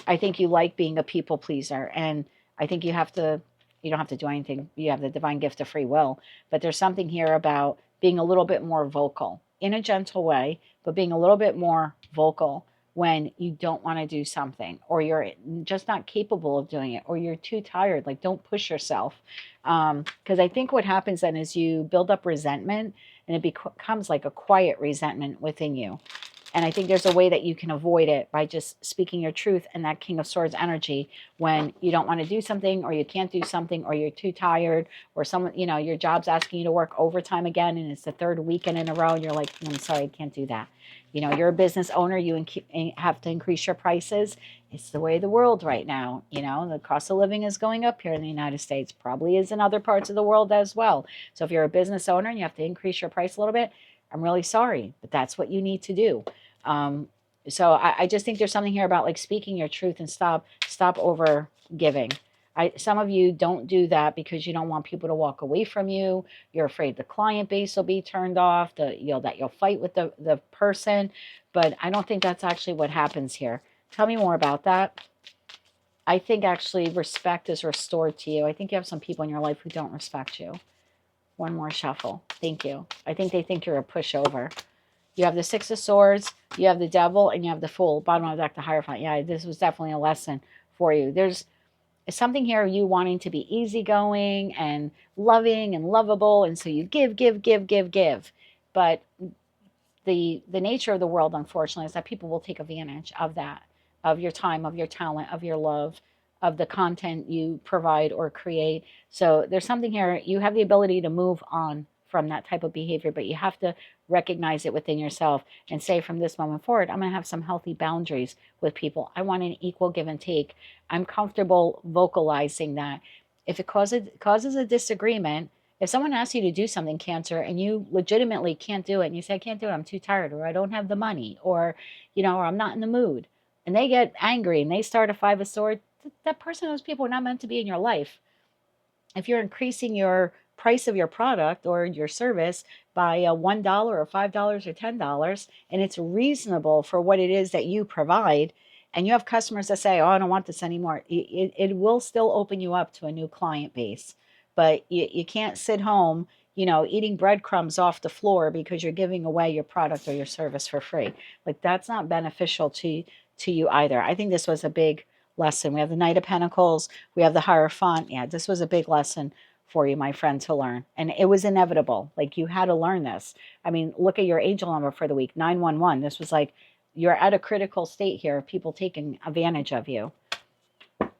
I think you like being a people pleaser, and I think you don't have to do anything. You have the divine gift of free will, but there's something here about being a little bit more vocal in a gentle way, but being a little bit more vocal when you don't want to do something, or you're just not capable of doing it, or you're too tired. Like, don't push yourself. Because I think what happens then is you build up resentment, and it becomes like a quiet resentment within you. And I think there's a way that you can avoid it by just speaking your truth and that King of Swords energy when you don't want to do something, or you can't do something, or you're too tired, or someone, you know, your job's asking you to work overtime again, and it's the 3rd weekend in a row, and you're like, I'm sorry, I can't do that. You know, you're a business owner, you have to increase your prices. It's the way of the world right now. You know, the cost of living is going up here in the United States, probably is in other parts of the world as well. So if you're a business owner and you have to increase your price a little bit, I'm really sorry, but that's what you need to do. So I just think there's something here about like speaking your truth and stop over giving. Some of you don't do that because you don't want people to walk away from you. You're afraid the client base will be turned off, that you'll fight with the person. But I don't think that's actually what happens here. Tell me more about that. I think actually respect is restored to you. I think you have some people in your life who don't respect you. One more shuffle. Thank you. I think they think you're a pushover. You have the Six of Swords, you have the Devil, and you have the Fool. Bottom of the deck, the Hierophant. Yeah, this was definitely a lesson for you. There's something here of you wanting to be easygoing and loving and lovable, and so you give, give, give, give, give. But the nature of the world, unfortunately, is that people will take advantage of that, of your time, of your talent, of your love, of the content you provide or create. So there's something here. You have the ability to move on from that type of behavior, but you have to recognize it within yourself and say, from this moment forward, I'm going to have some healthy boundaries with people. I want an equal give and take. I'm comfortable vocalizing that. If it causes a disagreement, if someone asks you to do something, Cancer, and you legitimately can't do it, and you say, I can't do it, I'm too tired, or I don't have the money, or, or I'm not in the mood, and they get angry and they start a Five of Swords, that person, those people are not meant to be in your life. If you're increasing your price of your product or your service by $1 or $5 or $10, and it's reasonable for what it is that you provide, and you have customers that say, oh, I don't want this anymore, it will still open you up to a new client base. But you can't sit home, eating breadcrumbs off the floor because you're giving away your product or your service for free. Like, that's not beneficial to you either. I think this was a big lesson. We have the Knight of Pentacles. We have the Hierophant. Yeah, this was a big lesson for you, my friend, to learn. And it was inevitable. Like, you had to learn this. I mean, look at your angel number for the week, 911. This was like, you're at a critical state here of people taking advantage of you.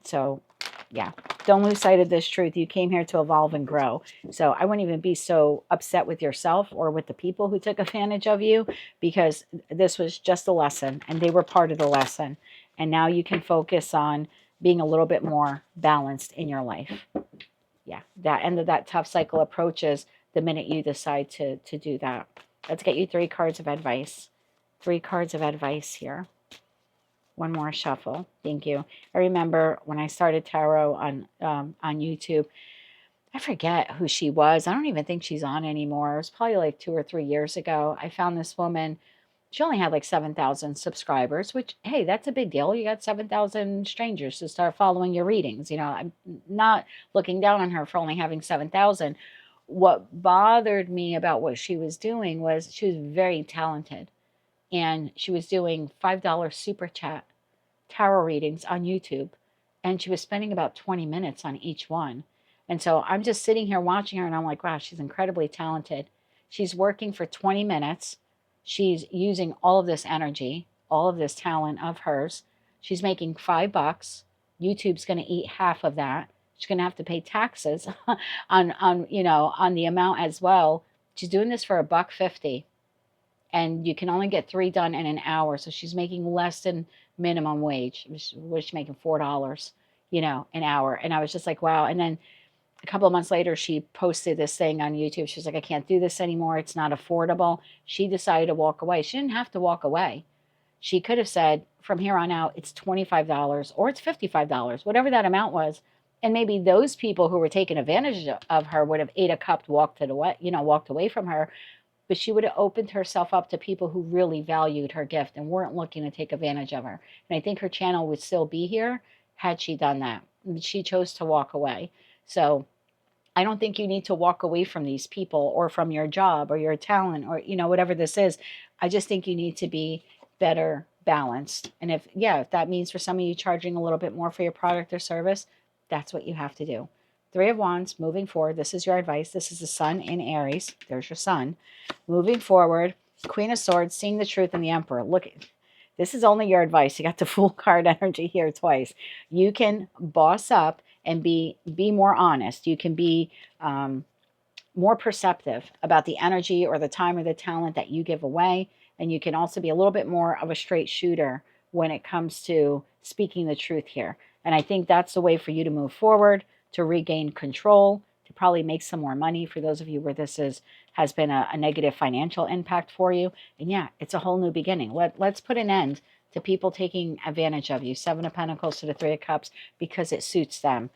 So, yeah, don't lose sight of this truth. You came here to evolve and grow. So I wouldn't even be so upset with yourself or with the people who took advantage of you, because this was just a lesson and they were part of the lesson. And now you can focus on being a little bit more balanced in your life. Yeah, that end of that tough cycle approaches the minute you decide to do that. Let's get you 3 cards of advice. 3 cards of advice here. One more shuffle. Thank you. I remember when I started tarot on YouTube, I forget who she was. I don't even think she's on anymore. It was probably like 2 or 3 years ago. I found this woman. She only had like 7,000 subscribers, which, hey, that's a big deal. You got 7,000 strangers to start following your readings. I'm not looking down on her for only having 7,000. What bothered me about what she was doing was she was very talented. And she was doing $5 super chat tarot readings on YouTube. And she was spending about 20 minutes on each one. And so I'm just sitting here watching her and I'm like, wow, she's incredibly talented. She's working for 20 minutes. She's using all of this energy, all of this talent of hers. She's making $5. YouTube's going to eat half of that. She's going to have to pay taxes on the amount as well. She's doing this for $1.50. And you can only get 3 done in an hour. So she's making less than minimum wage. She's making $4, an hour. And I was just like, wow. And then a couple of months later, she posted this thing on YouTube. She was like, I can't do this anymore. It's not affordable. She decided to walk away. She didn't have to walk away. She could have said, from here on out, it's $25 or it's $55, whatever that amount was. And maybe those people who were taking advantage of her would have ate a cup, walked away from her. But she would have opened herself up to people who really valued her gift and weren't looking to take advantage of her. And I think her channel would still be here had she done that. She chose to walk away. So I don't think you need to walk away from these people or from your job or your talent or, whatever this is. I just think you need to be better balanced. And if that means for some of you charging a little bit more for your product or service, that's what you have to do. 3 of Wands, moving forward. This is your advice. This is the Sun in Aries. There's your Sun. Moving forward, Queen of Swords, seeing the truth, and the Emperor. Look, this is only your advice. You got the Fool card energy here twice. You can boss up and be more honest. You can be more perceptive about the energy or the time or the talent that you give away. And you can also be a little bit more of a straight shooter when it comes to speaking the truth here. And I think that's the way for you to move forward, to regain control, to probably make some more money for those of you where this has been a negative financial impact for you. And yeah, it's a whole new beginning. Let's put an end to people taking advantage of you. 7 of Pentacles to the 3 of Cups because it suits them.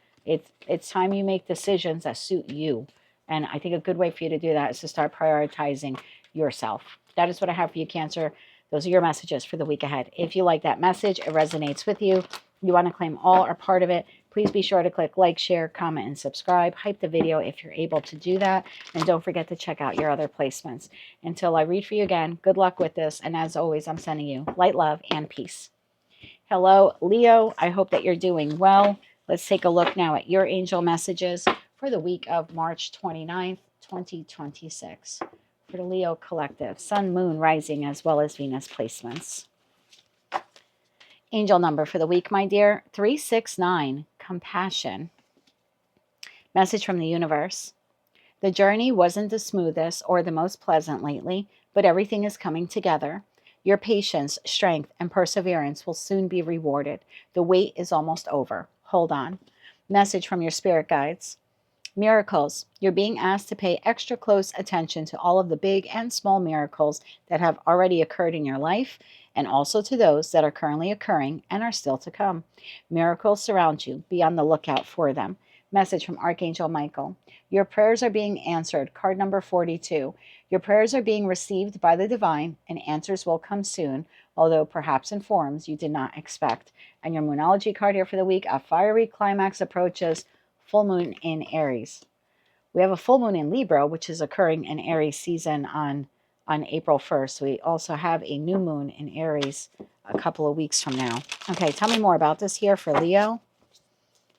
It's time you make decisions that suit you. And I think a good way for you to do that is to start prioritizing yourself. That is what I have for you, Cancer. Those are your messages for the week ahead. If you like that message, it resonates with you, you want to claim all or part of it, please be sure to click like, share, comment, and subscribe. Hype the video if you're able to do that. And don't forget to check out your other placements. Until I read for you again, good luck with this. And as always, I'm sending you light, love, and peace. Hello, Leo. I hope that you're doing well. Let's take a look now at your angel messages for the week of March 29th, 2026. For the Leo Collective, Sun, Moon, Rising, as well as Venus placements. Angel number for the week, my dear, 369, Compassion. Message from the universe. The journey wasn't the smoothest or the most pleasant lately, but everything is coming together. Your patience, strength, and perseverance will soon be rewarded. The wait is almost over. Hold on. Message from your spirit guides. Miracles. You're being asked to pay extra close attention to all of the big and small miracles that have already occurred in your life, and also to those that are currently occurring and are still to come. Miracles surround you. Be on the lookout for them. Message from Archangel Michael. Your prayers are being answered. Card number 42. Your prayers are being received by the divine, and answers will come soon, although perhaps in forms you did not expect. And your Moonology card here for the week, a fiery climax approaches. Full moon in Aries. We have a full moon in Libra, which is occurring in Aries season on April 1st. We also have a new moon in Aries a couple of weeks from now. Okay, tell me more about this here for Leo.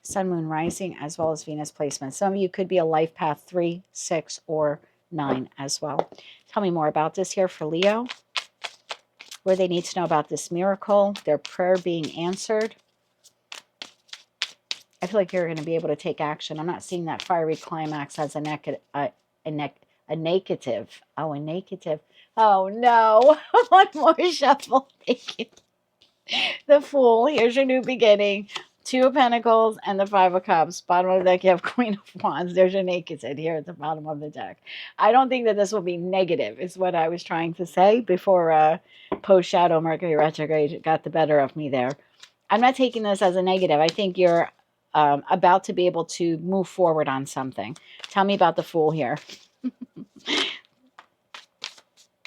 Sun, Moon, Rising, as well as Venus placement. Some of you could be a life path 3, 6, or 9 as well. Tell me more about this here for Leo. Where they need to know about this miracle, their prayer being answered. I feel like you're going to be able to take action. I'm not seeing that fiery climax as a negative. Oh, a negative. Oh, no. One more shuffle. Thank you. The Fool. Here's your new beginning. 2 of Pentacles and the 5 of Cups. Bottom of the deck, you have Queen of Wands. There's your negative here at the bottom of the deck. I don't think that this will be negative, is what I was trying to say before post-shadow Mercury retrograde got the better of me there. I'm not taking this as a negative. I think you're about to be able to move forward on something. Tell me about the Fool here.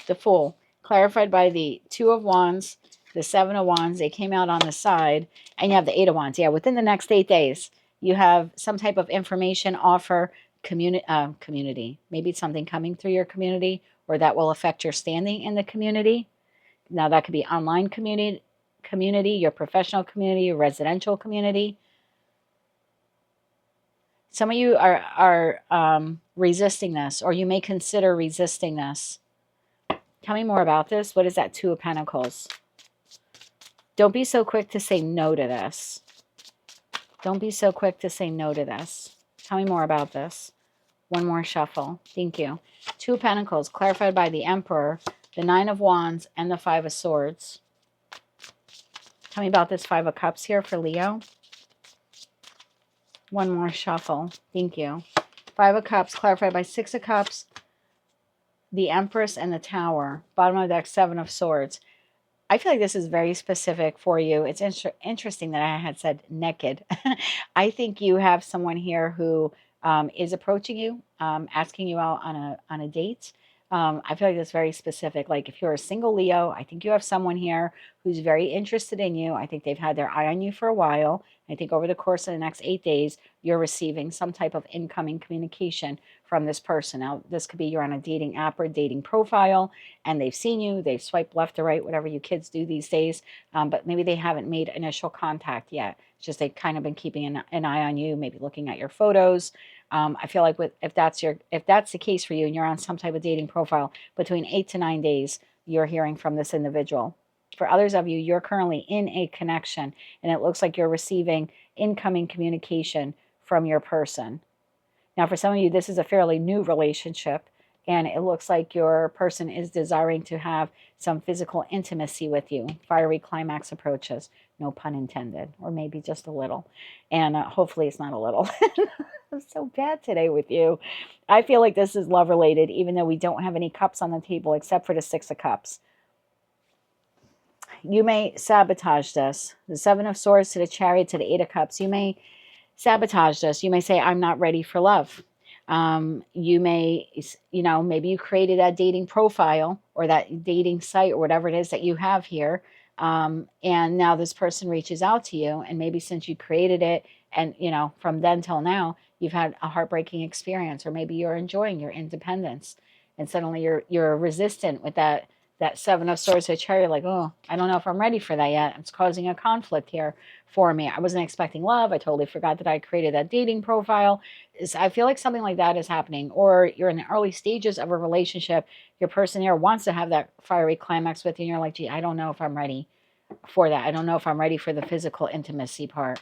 The Fool, clarified by the 2 of Wands, the 7 of Wands. They came out on the side, and you have the 8 of Wands. Yeah, within the next 8 days, you have some type of information, offer, community. Maybe it's something coming through your community, or that will affect your standing in the community. Now, that could be online community, your professional community, your residential community. Some of you are resisting this, or you may consider resisting this. Tell me more about this. What is that 2 of Pentacles? Don't be so quick to say no to this. Don't be so quick to say no to this. Tell me more about this. One more shuffle. Thank you. 2 of Pentacles, clarified by the Emperor, the 9 of Wands, and the 5 of Swords. Tell me about this 5 of Cups here for Leo. One more shuffle. Thank you. 5 of Cups, clarified by 6 of Cups, the Empress, and the Tower. Bottom of the deck, 7 of Swords. I feel like this is very specific for you. It's interesting that I had said naked. I think you have someone here who is approaching you, asking you out on a date. I feel like that's very specific. Like if you're a single Leo, I think you have someone here who's very interested in you. I think they've had their eye on you for a while. I think over the course of the next 8 days, you're receiving some type of incoming communication from this person. Now, this could be you're on a dating app or dating profile, and they've seen you, they've swiped left or right, whatever you kids do these days, but maybe they haven't made initial contact yet. It's just they've kind of been keeping an eye on you, maybe looking at your photos. I feel like if that's the case for you and you're on some type of dating profile, between 8 to 9 days, you're hearing from this individual. For others of you, you're currently in a connection, and it looks like you're receiving incoming communication from your person. Now, for some of you, this is a fairly new relationship, and it looks like your person is desiring to have some physical intimacy with you. Fiery climax approaches, no pun intended, or maybe just a little. And hopefully it's not a little. I'm so bad today with you. I feel like this is love related, even though we don't have any cups on the table except for the 6 of Cups. You may sabotage this. The 7 of Swords to the Chariot to the 8 of Cups. You may sabotage this. You may say, I'm not ready for love. You may, maybe you created that dating profile or that dating site or whatever it is that you have here. And now this person reaches out to you, and maybe since you created it and, from then till now, you've had a heartbreaking experience, or maybe you're enjoying your independence and suddenly you're resistant with that Seven of Swords at Chariot, like, oh, I don't know if I'm ready for that yet. It's causing a conflict here for me. I wasn't expecting love. I totally forgot that I created that dating profile. I feel like something like that is happening. Or you're in the early stages of a relationship. Your person here wants to have that fiery climax with you, and you're like, gee, I don't know if I'm ready for that. I don't know if I'm ready for the physical intimacy part.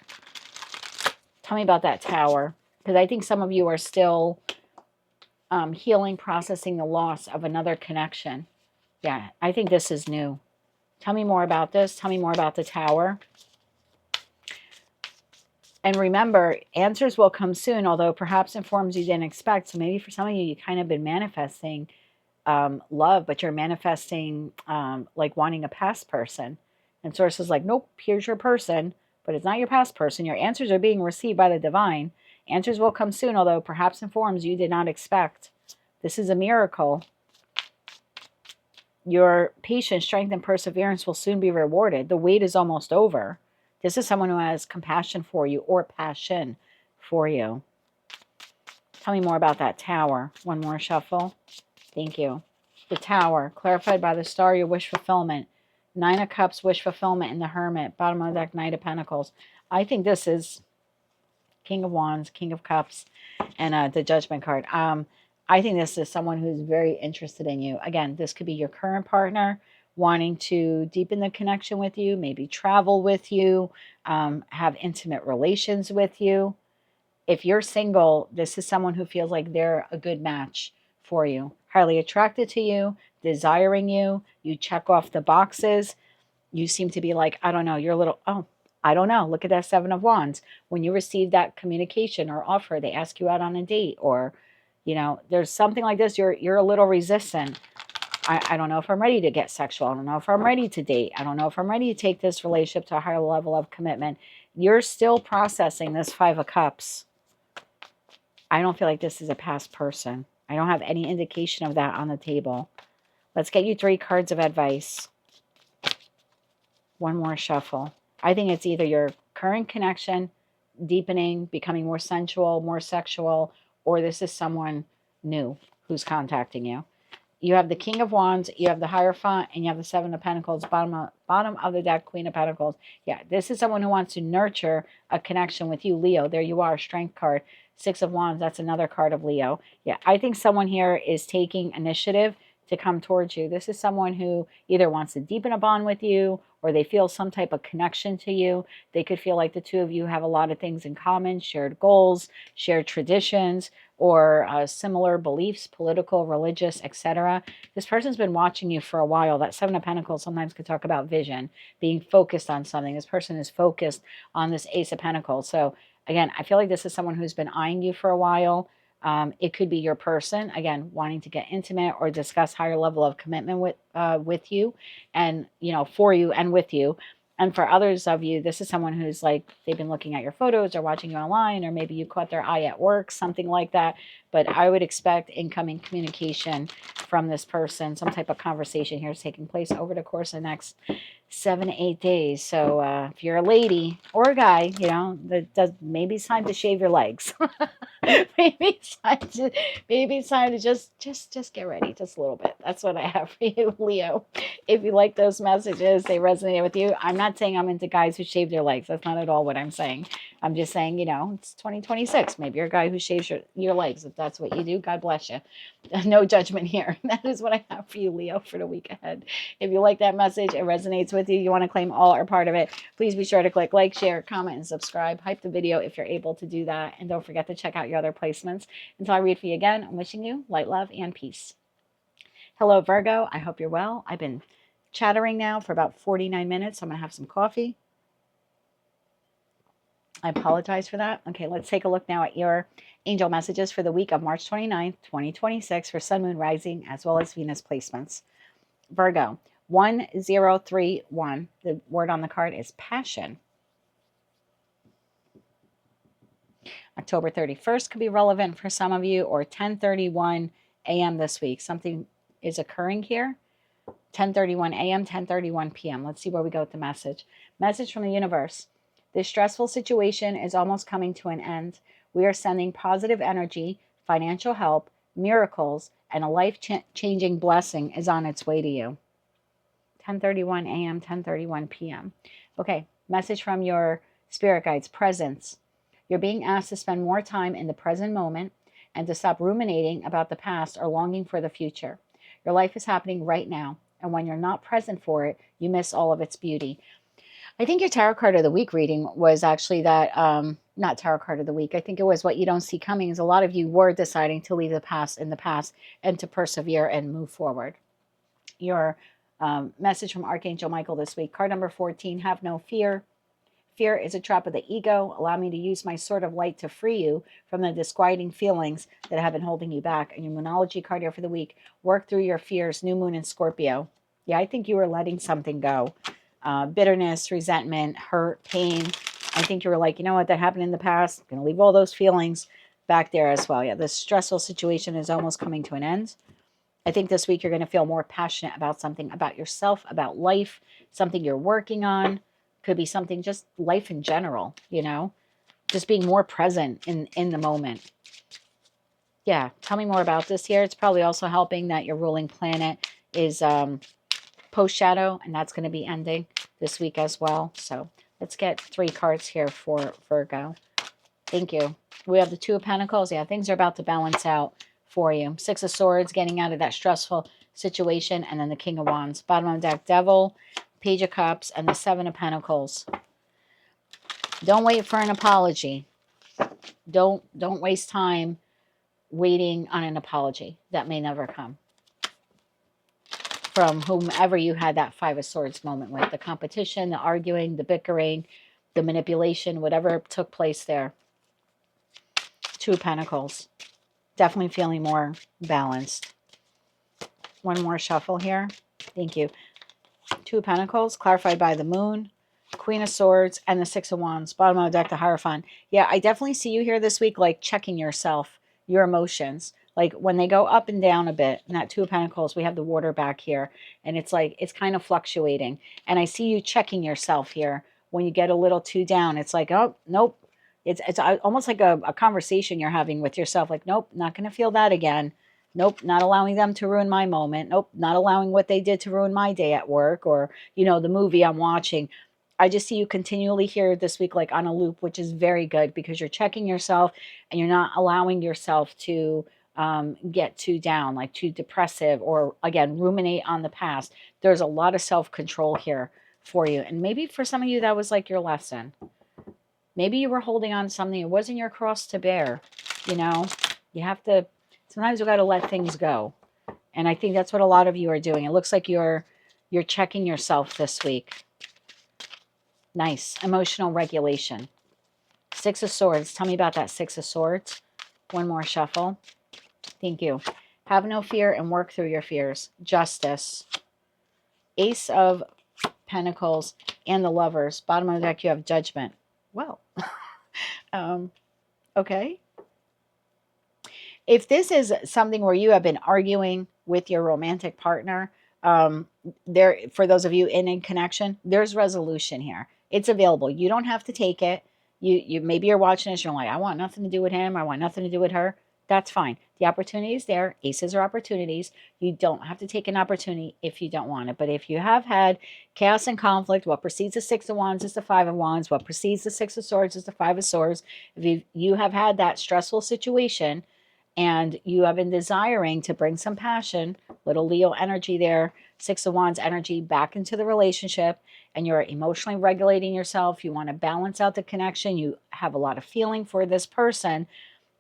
Tell me about that Tower, because I think some of you are still healing, processing the loss of another connection. Yeah, I think this is new. Tell me more about this. Tell me more about the Tower. And remember, answers will come soon, although perhaps in forms you didn't expect. So maybe for some of you, you kind of been manifesting love, but you're manifesting like wanting a past person. And Source is like, nope, here's your person, but it's not your past person. Your answers are being received by the divine. Answers will come soon, although perhaps in forms you did not expect. This is a miracle. Your patience, strength, and perseverance will soon be rewarded. The wait is almost over. This is someone who has compassion for you or passion for you. Tell me more about that Tower. One more shuffle. Thank you. The Tower, clarified by the star, your wish fulfillment. Nine of Cups, wish fulfillment, and the Hermit. Bottom of the deck, Knight of Pentacles. I think this is King of Wands, King of Cups, and the Judgment card. I think this is someone who's very interested in you. Again, this could be your current partner wanting to deepen the connection with you, maybe travel with you, have intimate relations with you. If you're single, this is someone who feels like they're a good match for you. Highly attracted to you, desiring you. You check off the boxes. You seem to be like, I don't know, you're a little, oh, I don't know. Look at that Seven of Wands. When you receive that communication or offer, they ask you out on a date, or, there's something like this. You're a little resistant. I don't know if I'm ready to get sexual. I don't know if I'm ready to date. I don't know if I'm ready to take this relationship to a higher level of commitment. You're still processing this Five of Cups. I don't feel like this is a past person. I don't have any indication of that on the table. Let's get you 3 cards of advice. One more shuffle. I think it's either your current connection deepening, becoming more sensual, more sexual, or this is someone new who's contacting you. You have the King of Wands, you have the Hierophant, and you have the Seven of Pentacles, bottom of the deck, Queen of Pentacles. Yeah, this is someone who wants to nurture a connection with you, Leo. There you are, Strength card. Six of Wands, that's another card of Leo. Yeah, I think someone here is taking initiative to come towards you. This is someone who either wants to deepen a bond with you, or they feel some type of connection to you. They could feel like the two of you have a lot of things in common, shared goals, shared traditions, or similar beliefs, political, religious, etc. This person's been watching you for a while. That Seven of Pentacles sometimes could talk about vision, being focused on something. This person is focused on this Ace of Pentacles. So again, I feel like this is someone who's been eyeing you for a while. It could be your person, again, wanting to get intimate or discuss higher level of commitment with you and, for you and with you. And for others of you, this is someone who's like, they've been looking at your photos or watching you online, or maybe you caught their eye at work, something like that. But I would expect incoming communication from this person. Some type of conversation here is taking place over the course of the next 7 to 8 days. So if you're a lady or a guy, maybe it's time to shave your legs. maybe it's time to just get ready just a little bit. That's what I have for you, Leo. If you like those messages, they resonate with you. I'm not saying I'm into guys who shave their legs. That's not at all what I'm saying. I'm just saying, it's 2026. Maybe you're a guy who shaves your legs. If that's what you do, God bless you. No judgment here. That is what I have for you, Leo, for the week ahead. If you like that message, it resonates with you, you want to claim all or part of it, please be sure to click like, share, comment, and subscribe. Hype the video if you're able to do that. And don't forget to check out your other placements. Until I read for you again, I'm wishing you light, love, and peace. Hello, Virgo. I hope you're well. I've been chattering now for about 49 minutes. So I'm going to have some coffee. I apologize for that. Okay, let's take a look now at your angel messages for the week of March 29th, 2026 for Sun, Moon, Rising, as well as Venus placements. Virgo, 1031. The word on the card is passion. October 31st could be relevant for some of you, or 10:31 a.m. this week. Something is occurring here. 10:31 a.m., 10:31 p.m. Let's see where we go with the message. Message from the universe. This stressful situation is almost coming to an end. We are sending positive energy, financial help, miracles, and a life-changing blessing is on its way to you. 10:31 a.m., 10:31 p.m. Okay, message from your spirit guides. Presence. You're being asked to spend more time in the present moment and to stop ruminating about the past or longing for the future. Your life is happening right now, and when you're not present for it, you miss all of its beauty. I think your tarot card of the week reading was actually that, not tarot card of the week. I think it was what you don't see coming, is a lot of you were deciding to leave the past in the past and to persevere and move forward. Your message from Archangel Michael this week, card number 14, have no fear. Fear is a trap of the ego. Allow me to use my sword of light to free you from the disquieting feelings that have been holding you back. And your Moonology card here for the week, work through your fears, new moon in Scorpio. Yeah, I think you were letting something go. Bitterness, resentment, hurt, pain. I think you were like, you know what, that happened in the past. I'm going to leave all those feelings back there as well. Yeah, this stressful situation is almost coming to an end. I think this week you're going to feel more passionate about something, about yourself, about life, something you're working on. Could be something, just life in general, you know, just being more present in the moment. Yeah, tell me more about this here. It's probably also helping that your ruling planet is post-shadow, and that's going to be ending this week as well. So let's get 3 cards here for Virgo. Thank you. We have the 2 of Pentacles. Yeah, things are about to balance out for you. 6 of Swords, getting out of that stressful situation, and then the King of Wands. Bottom of the deck, Devil, Page of Cups, and the 7 of Pentacles. Don't wait for an apology. Don't waste time waiting on an apology. That may never come from whomever you had that 5 of Swords moment with. The competition, the arguing, the bickering, the manipulation, whatever took place there. 2 of Pentacles. Definitely feeling more balanced. One more shuffle here. Thank you. 2 of Pentacles, clarified by the Moon, Queen of Swords, and the 6 of Wands. Bottom of the deck, the Hierophant. Yeah, I definitely see you here this week, like checking yourself, your emotions. Like when they go up and down a bit, and that 2 of Pentacles, we have the water back here, and it's like, it's kind of fluctuating. And I see you checking yourself here. When you get a little too down, it's like, oh, nope. It's almost like a conversation you're having with yourself. Like, nope, not going to feel that again. Nope, not allowing them to ruin my moment. Nope, not allowing what they did to ruin my day at work, or, you know, the movie I'm watching. I just see you continually here this week, like on a loop, which is very good because you're checking yourself and you're not allowing yourself to get too down, like too depressive, or again, ruminate on the past. There's a lot of self-control here for you. And maybe for some of you, that was like your lesson. Maybe you were holding on to something. It wasn't your cross to bear. You know, you have to, sometimes we got to let things go. And I think that's what a lot of you are doing. It looks like you're checking yourself this week. Nice. Emotional regulation. 6 of Swords. Tell me about that 6 of Swords. One more shuffle. Thank you. Have no fear and work through your fears. Justice. Ace of Pentacles and the Lovers. Bottom of the deck, you have Judgment. Well, okay. If this is something where you have been arguing with your romantic partner, there, for those of you in a connection, there's resolution here. It's available. You don't have to take it. You maybe you're watching this, you're like, I want nothing to do with him. I want nothing to do with her. That's fine. The opportunity is there. Aces are opportunities. You don't have to take an opportunity if you don't want it. But if you have had chaos and conflict, what precedes the 6 of Wands is the 5 of Wands. What precedes the 6 of Swords is the 5 of Swords. If you have had that stressful situation and you have been desiring to bring some passion, little Leo energy there, 6 of Wands energy back into the relationship, and you're emotionally regulating yourself, you want to balance out the connection, you have a lot of feeling for this person,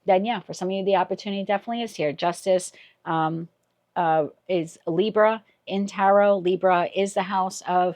then yeah, for some of you, the opportunity definitely is here. Justice is Libra in tarot. Libra is the house of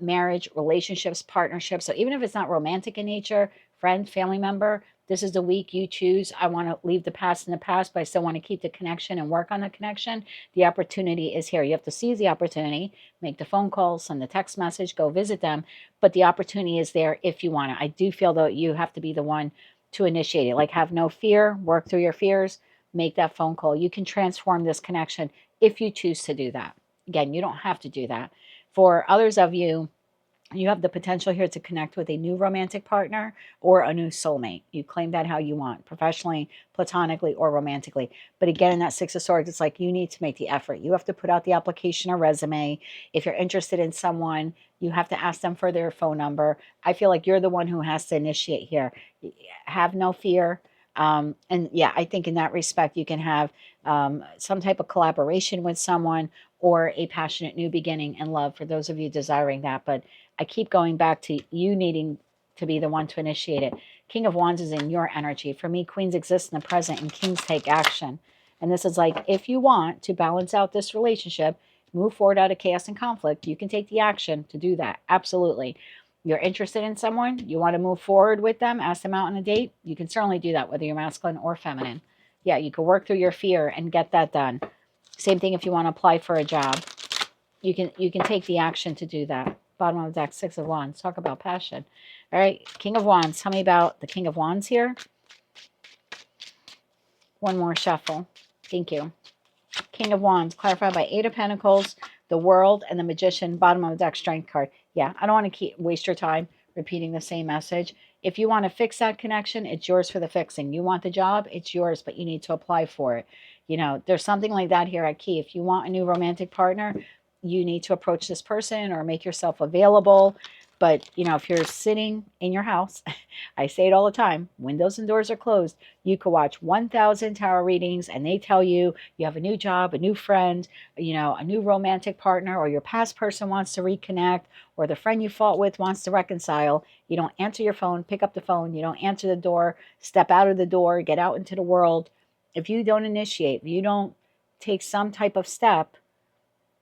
marriage, relationships, partnerships. So even if it's not romantic in nature, friend, family member, this is the week you choose. I want to leave the past in the past, but I still want to keep the connection and work on the connection. The opportunity is here. You have to seize the opportunity, make the phone call, send the text message, go visit them. But the opportunity is there if you want it. I do feel though you have to be the one to initiate it. Like, have no fear, work through your fears, make that phone call. You can transform this connection if you choose to do that. Again, you don't have to do that. For others of you, you have the potential here to connect with a new romantic partner or a new soulmate. You claim that how you want, professionally, platonically, or romantically. But again, in that Six of Swords, it's like you need to make the effort. You have to put out the application or resume. If you're interested in someone, you have to ask them for their phone number. I feel like you're the one who has to initiate here. Have no fear. And yeah, I think in that respect, you can have some type of collaboration with someone or a passionate new beginning and love for those of you desiring that. But I keep going back to you needing to be the one to initiate it. King of Wands is in your energy. For me, queens exist in the present and kings take action. And this is like, if you want to balance out this relationship, move forward out of chaos and conflict, you can take the action to do that. Absolutely. You're interested in someone, you want to move forward with them, ask them out on a date, you can certainly do that, whether you're masculine or feminine. Yeah, you can work through your fear and get that done. Same thing if you want to apply for a job. You can take the action to do that. Bottom of the deck, Six of Wands. Talk about passion. All right, King of Wands. Tell me about the King of Wands here. One more shuffle. Thank you. King of Wands, clarified by Eight of Pentacles, the World, and the Magician. Bottom of the deck, Strength card. Yeah, I don't want to waste your time repeating the same message. If you want to fix that connection, it's yours for the fixing. You want the job, it's yours, but you need to apply for it. You know, there's something like that here at Key. If you want a new romantic partner, you need to approach this person or make yourself available. But, you know, if you're sitting in your house, I say it all the time, windows and doors are closed. You could watch 1,000 tarot readings and they tell you you have a new job, a new friend, you know, a new romantic partner, or your past person wants to reconnect, or the friend you fought with wants to reconcile. You don't answer your phone, pick up the phone. You don't answer the door, step out of the door, get out into the world. If you don't initiate, if you don't take some type of step,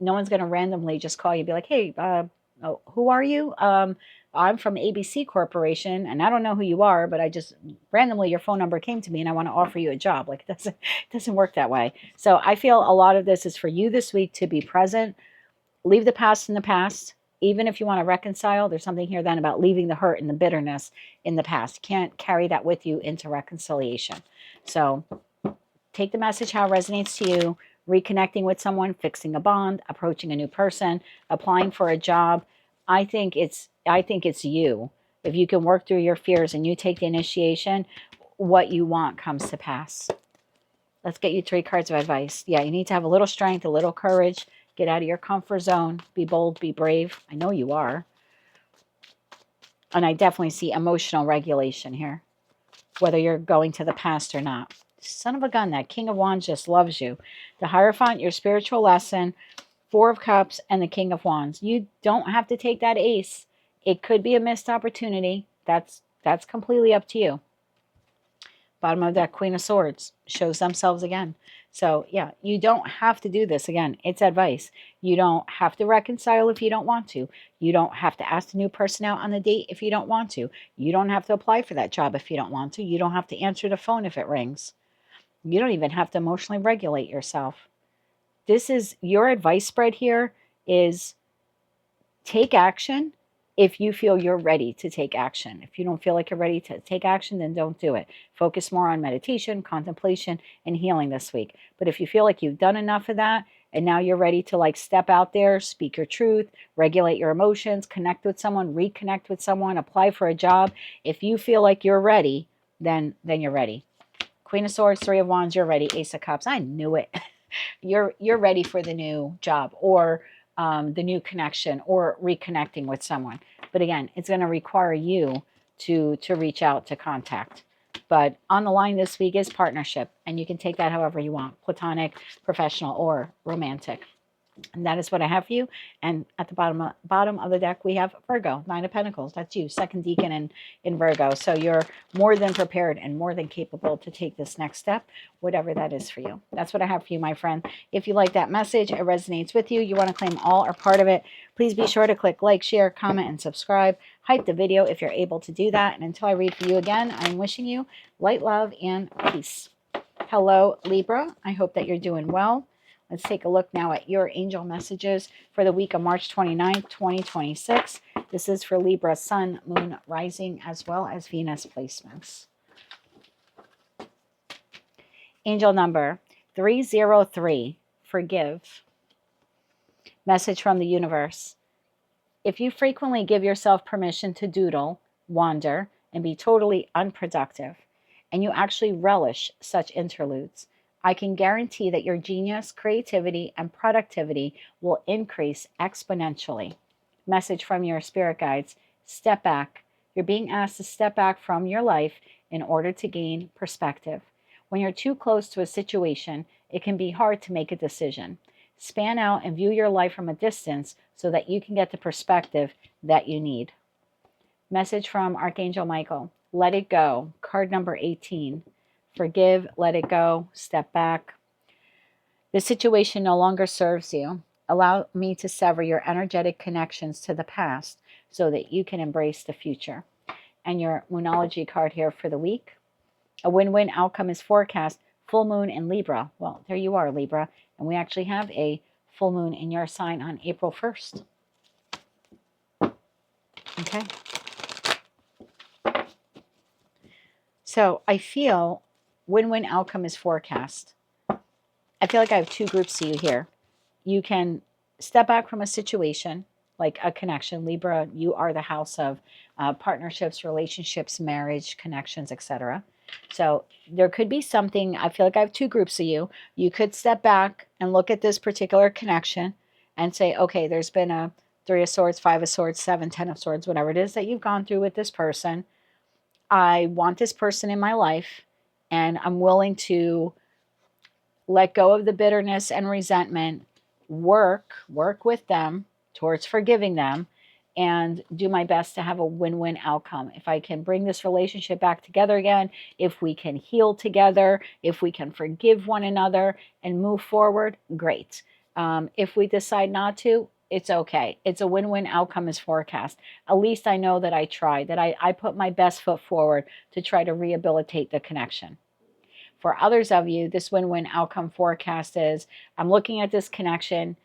no one's going to randomly just call you and be like, hey, who are you? I'm from ABC Corporation, and I don't know who you are, but I just randomly your phone number came to me, and I want to offer you a job. Like, it doesn't work that way. So I feel a lot of this is for you this week to be present. Leave the past in the past. Even if you want to reconcile, there's something here then about leaving the hurt and the bitterness in the past. You can't carry that with you into reconciliation. So take the message how it resonates to you. Reconnecting with someone, fixing a bond, approaching a new person, applying for a job. I think it's you. If you can work through your fears and you take the initiation, what you want comes to pass. Let's get you 3 cards of advice. Yeah, you need to have a little strength, a little courage. Get out of your comfort zone. Be bold, be brave. I know you are. And I definitely see emotional regulation here, whether you're going to the past or not. Son of a gun, that King of Wands just loves you. The Hierophant, your spiritual lesson, 4 of Cups, and the King of Wands. You don't have to take that ace. It could be a missed opportunity. That's completely up to you. Bottom of that Queen of Swords shows themselves again. So yeah, you don't have to do this. Again, it's advice. You don't have to reconcile if you don't want to. You don't have to ask the new person out on the date if you don't want to. You don't have to apply for that job if you don't want to. You don't have to answer the phone if it rings. You don't even have to emotionally regulate yourself. This is your advice spread here is take action if you feel you're ready to take action. If you don't feel like you're ready to take action, then don't do it. Focus more on meditation, contemplation, and healing this week. But if you feel like you've done enough of that and now you're ready to like step out there, speak your truth, regulate your emotions, connect with someone, reconnect with someone, apply for a job, if you feel like you're ready, then you're ready. Queen of Swords, 3 of Wands, you're ready. Ace of Cups, I knew it. You're ready for the new job or the new connection or reconnecting with someone. But again, it's going to require you to reach out, to contact. But on the line this week is partnership, and you can take that however you want, platonic, professional, or romantic. And that is what I have for you. And at the bottom of the deck, we have Virgo, 9 of Pentacles. That's you, second deacon in Virgo. So you're more than prepared and more than capable to take this next step, whatever that is for you. That's what I have for you, my friend. If you like that message, it resonates with you, you want to claim all or part of it, please be sure to click like, share, comment, and subscribe. Hype the video if you're able to do that. And until I read for you again, I'm wishing you light, love, and peace. Hello, Libra. I hope that you're doing well. Let's take a look now at your angel messages for the week of March 29th, 2026. This is for Libra, Sun, Moon, Rising, as well as Venus placements. Angel number 303, forgive. Message from the universe. If you frequently give yourself permission to doodle, wander, and be totally unproductive, and you actually relish such interludes, I can guarantee that your genius, creativity, and productivity will increase exponentially. Message from your spirit guides. Step back. You're being asked to step back from your life in order to gain perspective. When you're too close to a situation, it can be hard to make a decision. Span out and view your life from a distance so that you can get the perspective that you need. Message from Archangel Michael. Let it go. Card number 18. Forgive, let it go, step back. This situation no longer serves you. Allow me to sever your energetic connections to the past so that you can embrace the future. And your Moonology card here for the week. A win-win outcome is forecast. Full moon in Libra. Well, there you are, Libra. And we actually have a full moon in your sign on April 1st. Okay. So I feel win-win outcome is forecast. I feel like I have two groups to you here. You can step back from a situation, like a connection. Libra, you are the house of partnerships, relationships, marriage, connections, etc. So there could be something, I feel like I have two groups of you. You could step back and look at this particular connection and say, okay, there's been a 3 of Swords, 5 of Swords, 7, 10 of Swords, whatever it is that you've gone through with this person. I want this person in my life, and I'm willing to let go of the bitterness and resentment, work with them towards forgiving them, and do my best to have a win-win outcome. If I can bring this relationship back together again, if we can heal together, if we can forgive one another and move forward, great. If we decide not to, it's okay. It's a win-win outcome is forecast. At least I know that I tried, that I put my best foot forward to try to rehabilitate the connection. For others of you, this win-win outcome forecast is, I'm looking at this connection,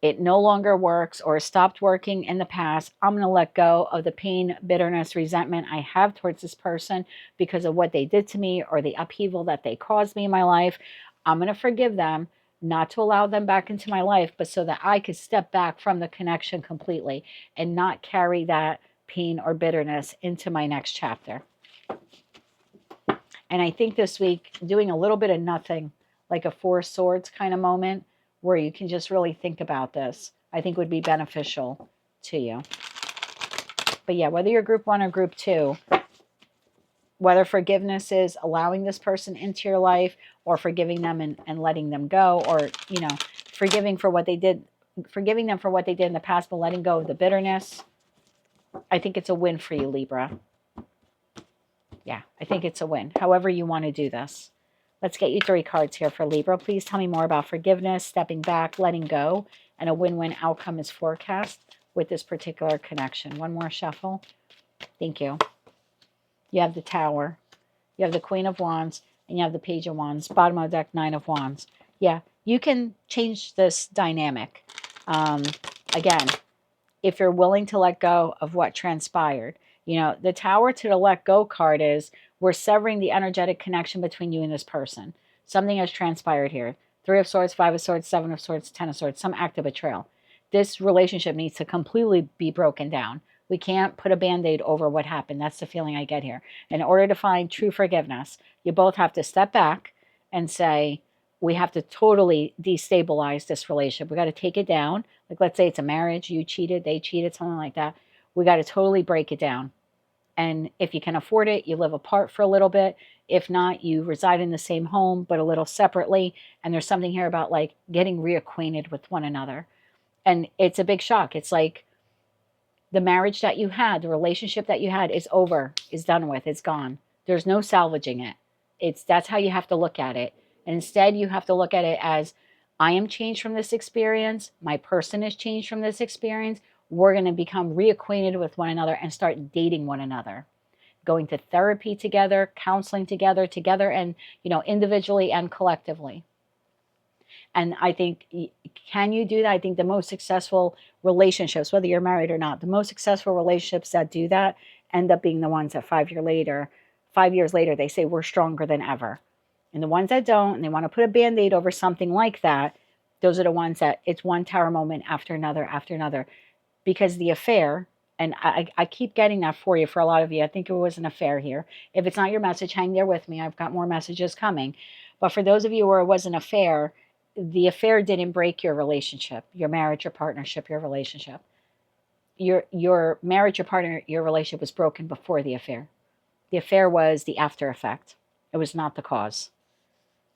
it no longer works or stopped working in the past. I'm going to let go of the pain, bitterness, resentment I have towards this person because of what they did to me or the upheaval that they caused me in my life. I'm going to forgive them, not to allow them back into my life, but so that I could step back from the connection completely and not carry that pain or bitterness into my next chapter. And I think this week, doing a little bit of nothing, like a 4 of Swords kind of moment, where you can just really think about this, I think would be beneficial to you. But yeah, whether you're group 1 or group 2, whether forgiveness is allowing this person into your life or forgiving them and letting them go, or, you know, forgiving them for what they did in the past, but letting go of the bitterness, I think it's a win for you, Libra. Yeah, I think it's a win. However you want to do this. Let's get you 3 cards here for Libra. Please tell me more about forgiveness, stepping back, letting go, and a win-win outcome is forecast with this particular connection. One more shuffle. Thank you. You have the Tower. You have the Queen of Wands, and you have the Page of Wands. Bottom of the deck, 9 of Wands. Yeah, you can change this dynamic. Again, if you're willing to let go of what transpired. You know, the Tower to the let go card is, we're severing the energetic connection between you and this person. Something has transpired here. 3 of Swords, 5 of Swords, 7 of Swords, 10 of Swords, some act of betrayal. This relationship needs to completely be broken down. We can't put a Band-Aid over what happened. That's the feeling I get here. In order to find true forgiveness, you both have to step back and say, we have to totally destabilize this relationship. We got to take it down. Like, let's say it's a marriage. You cheated, they cheated, something like that. We got to totally break it down. And if you can afford it, you live apart for a little bit. If not, you reside in the same home, but a little separately. And there's something here about like getting reacquainted with one another. And it's a big shock. It's like the marriage that you had, the relationship that you had is over, is done with, it's gone. There's no salvaging it. That's how you have to look at it. And instead, you have to look at it as, I am changed from this experience. My person is changed from this experience. We're going to become reacquainted with one another and start dating one another. Going to therapy together, counseling together, and, you know, individually and collectively. And I think, can you do that? I think the most successful relationships, whether you're married or not, the most successful relationships that do that end up being the ones that 5 years later, they say we're stronger than ever. And the ones that don't, and they want to put a Band-Aid over something like that, those are the ones that it's one tower moment after another. Because the affair, and I keep getting that for you for a lot of you. I think it was an affair here. If it's not your message, hang there with me. I've got more messages coming. But for those of you where it was an affair, the affair didn't break your relationship, your marriage, your partnership, your relationship. Your marriage, your partner, your relationship was broken before the affair. The affair was the after effect. It was not the cause.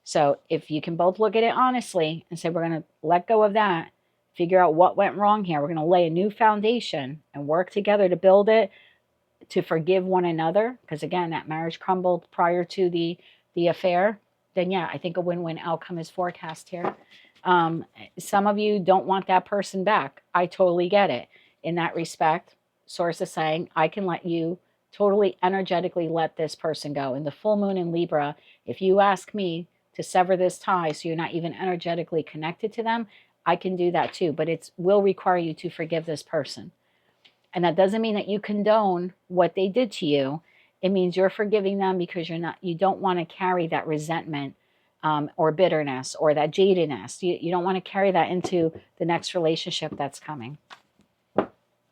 So if you can both look at it honestly and say, we're going to let go of that, figure out what went wrong here. We're going to lay a new foundation and work together to build it, to forgive one another. Because again, that marriage crumbled prior to the affair. Then yeah, I think a win-win outcome is forecast here. Some of you don't want that person back. I totally get it. In that respect, Source is saying, I can let you totally energetically let this person go. In the full moon in Libra, if you ask me to sever this tie so you're not even energetically connected to them, I can do that too. But it will require you to forgive this person. And that doesn't mean that you condone what they did to you. It means you're forgiving them because you don't want to carry that resentment or bitterness or that jadedness. You don't want to carry that into the next relationship that's coming.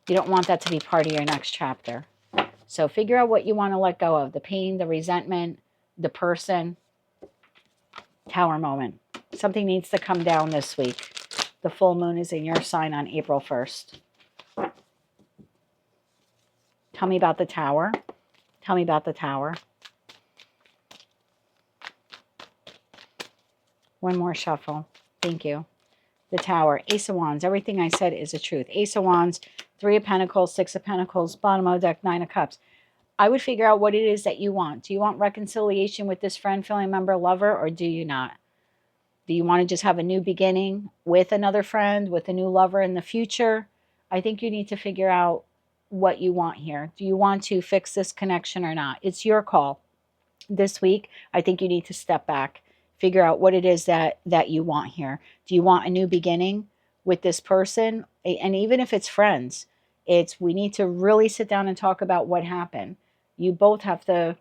You don't want that to be part of your next chapter. So figure out what you want to let go of. The pain, the resentment, the person. Tower moment. Something needs to come down this week. The full moon is in your sign on April 1st. Tell me about the Tower. Tell me about the Tower. One more shuffle. Thank you. The Tower. Ace of Wands. Everything I said is the truth. Ace of Wands, 3 of Pentacles, 6 of Pentacles, bottom of the deck, 9 of Cups. I would figure out what it is that you want. Do you want reconciliation with this friend, family member, lover, or do you not? Do you want to just have a new beginning with another friend, with a new lover in the future? I think you need to figure out what you want here. Do you want to fix this connection or not? It's your call. This week, I think you need to step back, figure out what it is that you want here. Do you want a new beginning with this person? And even if it's friends, we need to really sit down and talk about what happened. You both have to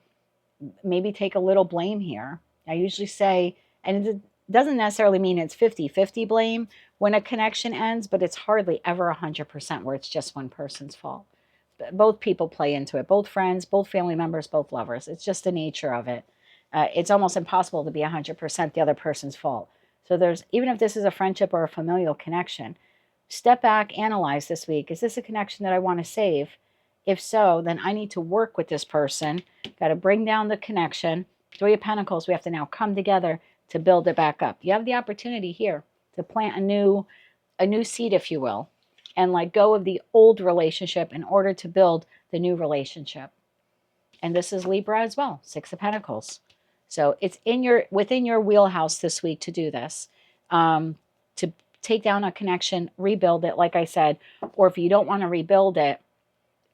maybe take a little blame here. I usually say, and it doesn't necessarily mean it's 50-50 blame when a connection ends, but it's hardly ever 100% where it's just one person's fault. Both people play into it, both friends, both family members, both lovers. It's just the nature of it. It's almost impossible to be 100% the other person's fault. So even if this is a friendship or a familial connection, step back, analyze this week. Is this a connection that I want to save? If so, then I need to work with this person. Got to bring down the connection. 3 of Pentacles, we have to now come together to build it back up. You have the opportunity here to plant a new seed, if you will, and let go of the old relationship in order to build the new relationship. And this is Libra as well, 6 of Pentacles. So it's within your wheelhouse this week to do this, to take down a connection, rebuild it, like I said, or if you don't want to rebuild it,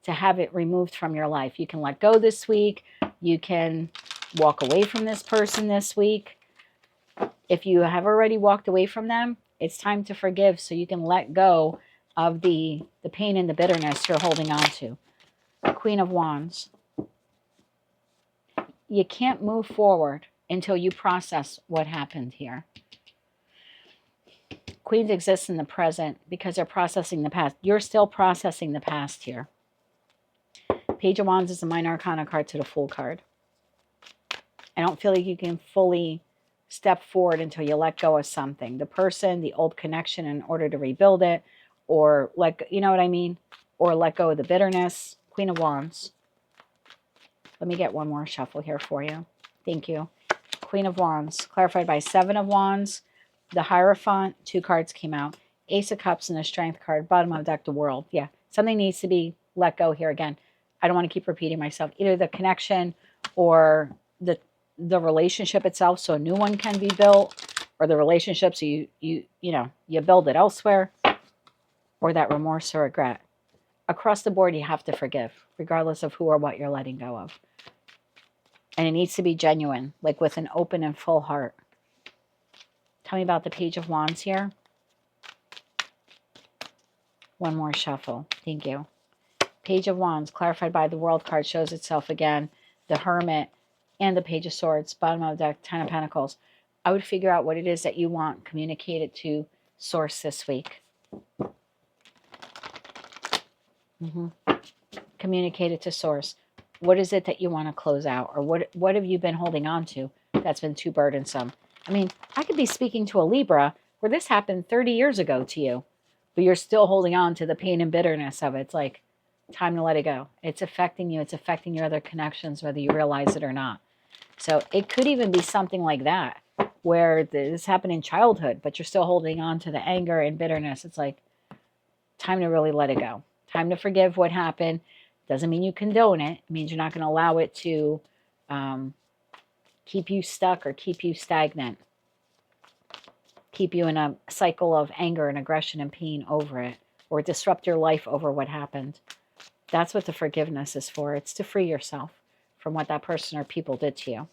to have it removed from your life. You can let go this week. You can walk away from this person this week. If you have already walked away from them, it's time to forgive so you can let go of the pain and the bitterness you're holding on to. Queen of Wands. You can't move forward until you process what happened here. Queens exist in the present because they're processing the past. You're still processing the past here. Page of Wands is a minor arcana card to the Fool card. I don't feel like you can fully step forward until you let go of something. The person, the old connection in order to rebuild it, or you know what I mean? Or let go of the bitterness. Queen of Wands. Let me get one more shuffle here for you. Thank you. Queen of Wands, clarified by 7 of Wands. The Hierophant, 2 cards came out. Ace of Cups and the Strength card. Bottom of the deck, the World. Yeah, something needs to be let go here again. I don't want to keep repeating myself. Either the connection or the relationship itself, so a new one can be built, or the relationship, so you build it elsewhere, or that remorse or regret. Across the board, you have to forgive, regardless of who or what you're letting go of. And it needs to be genuine, like with an open and full heart. Tell me about the Page of Wands here. One more shuffle. Thank you. Page of Wands, clarified by the World card, shows itself again. The Hermit and the Page of Swords, bottom of the deck, Ten of Pentacles. I would figure out what it is that you want. Communicate it to Source this week. Communicate it to Source. What is it that you want to close out? Or what have you been holding on to that's been too burdensome? I mean, I could be speaking to a Libra where this happened 30 years ago to you, but you're still holding on to the pain and bitterness of it. It's like, time to let it go. It's affecting you. It's affecting your other connections, whether you realize it or not. So it could even be something like that, where this happened in childhood, but you're still holding on to the anger and bitterness. It's like, time to really let it go. Time to forgive what happened. Doesn't mean you condone it. It means you're not going to allow it to keep you stuck or keep you stagnant. Keep you in a cycle of anger and aggression and pain over it, or disrupt your life over what happened. That's what the forgiveness is for. It's to free yourself from what that person or people did to you.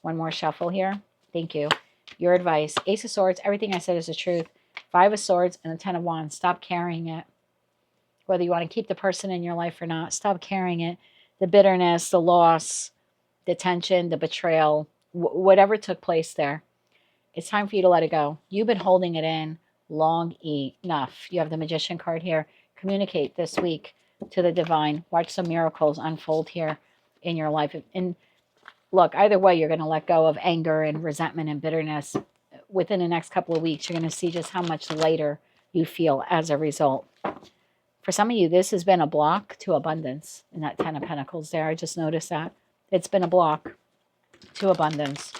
One more shuffle here. Thank you. Your advice. Ace of Swords. Everything I said is the truth. Five of Swords and the Ten of Wands. Stop carrying it. Whether you want to keep the person in your life or not, stop carrying it. The bitterness, the loss, the tension, the betrayal, whatever took place there. It's time for you to let it go. You've been holding it in long enough. You have the Magician card here. Communicate this week to the divine. Watch some miracles unfold here in your life. And look, either way, you're going to let go of anger and resentment and bitterness. Within the next couple of weeks, you're going to see just how much lighter you feel as a result. For some of you, this has been a block to abundance in that Ten of Pentacles there. I just noticed that. It's been a block to abundance.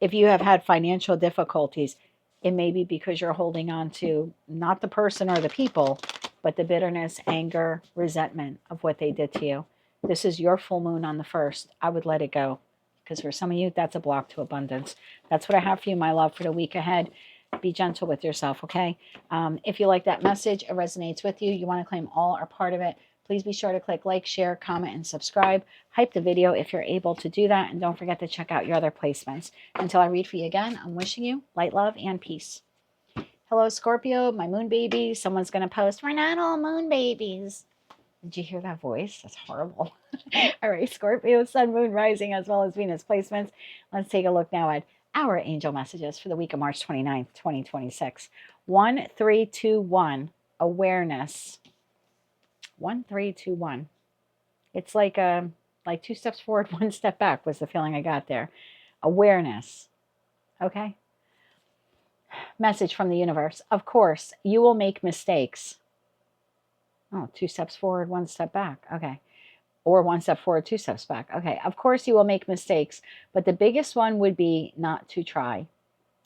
If you have had financial difficulties, it may be because you're holding on to not the person or the people, but the bitterness, anger, resentment of what they did to you. This is your full moon on the 1st. I would let it go, because for some of you, that's a block to abundance. That's what I have for you, my love, for the week ahead. Be gentle with yourself, okay? If you like that message, it resonates with you, you want to claim all or part of it, please be sure to click like, share, comment, and subscribe. Hype the video if you're able to do that, and don't forget to check out your other placements. Until I read for you again, I'm wishing you light, love, and peace. Hello, Scorpio, my moon baby. Someone's going to post, we're not all moon babies. Did you hear that voice? That's horrible. All right, Scorpio, Sun, Moon, Rising, as well as Venus placements. Let's take a look now at our angel messages for the week of March 29th, 2026. 1321, awareness. 1321. It's like 2 steps forward, 1 step back was the feeling I got there. Awareness. Okay. Message from the universe. Of course, you will make mistakes. Oh, 2 steps forward, 1 step back. Okay. Or 1 step forward, 2 steps back. Okay. Of course, you will make mistakes, but the biggest one would be not to try.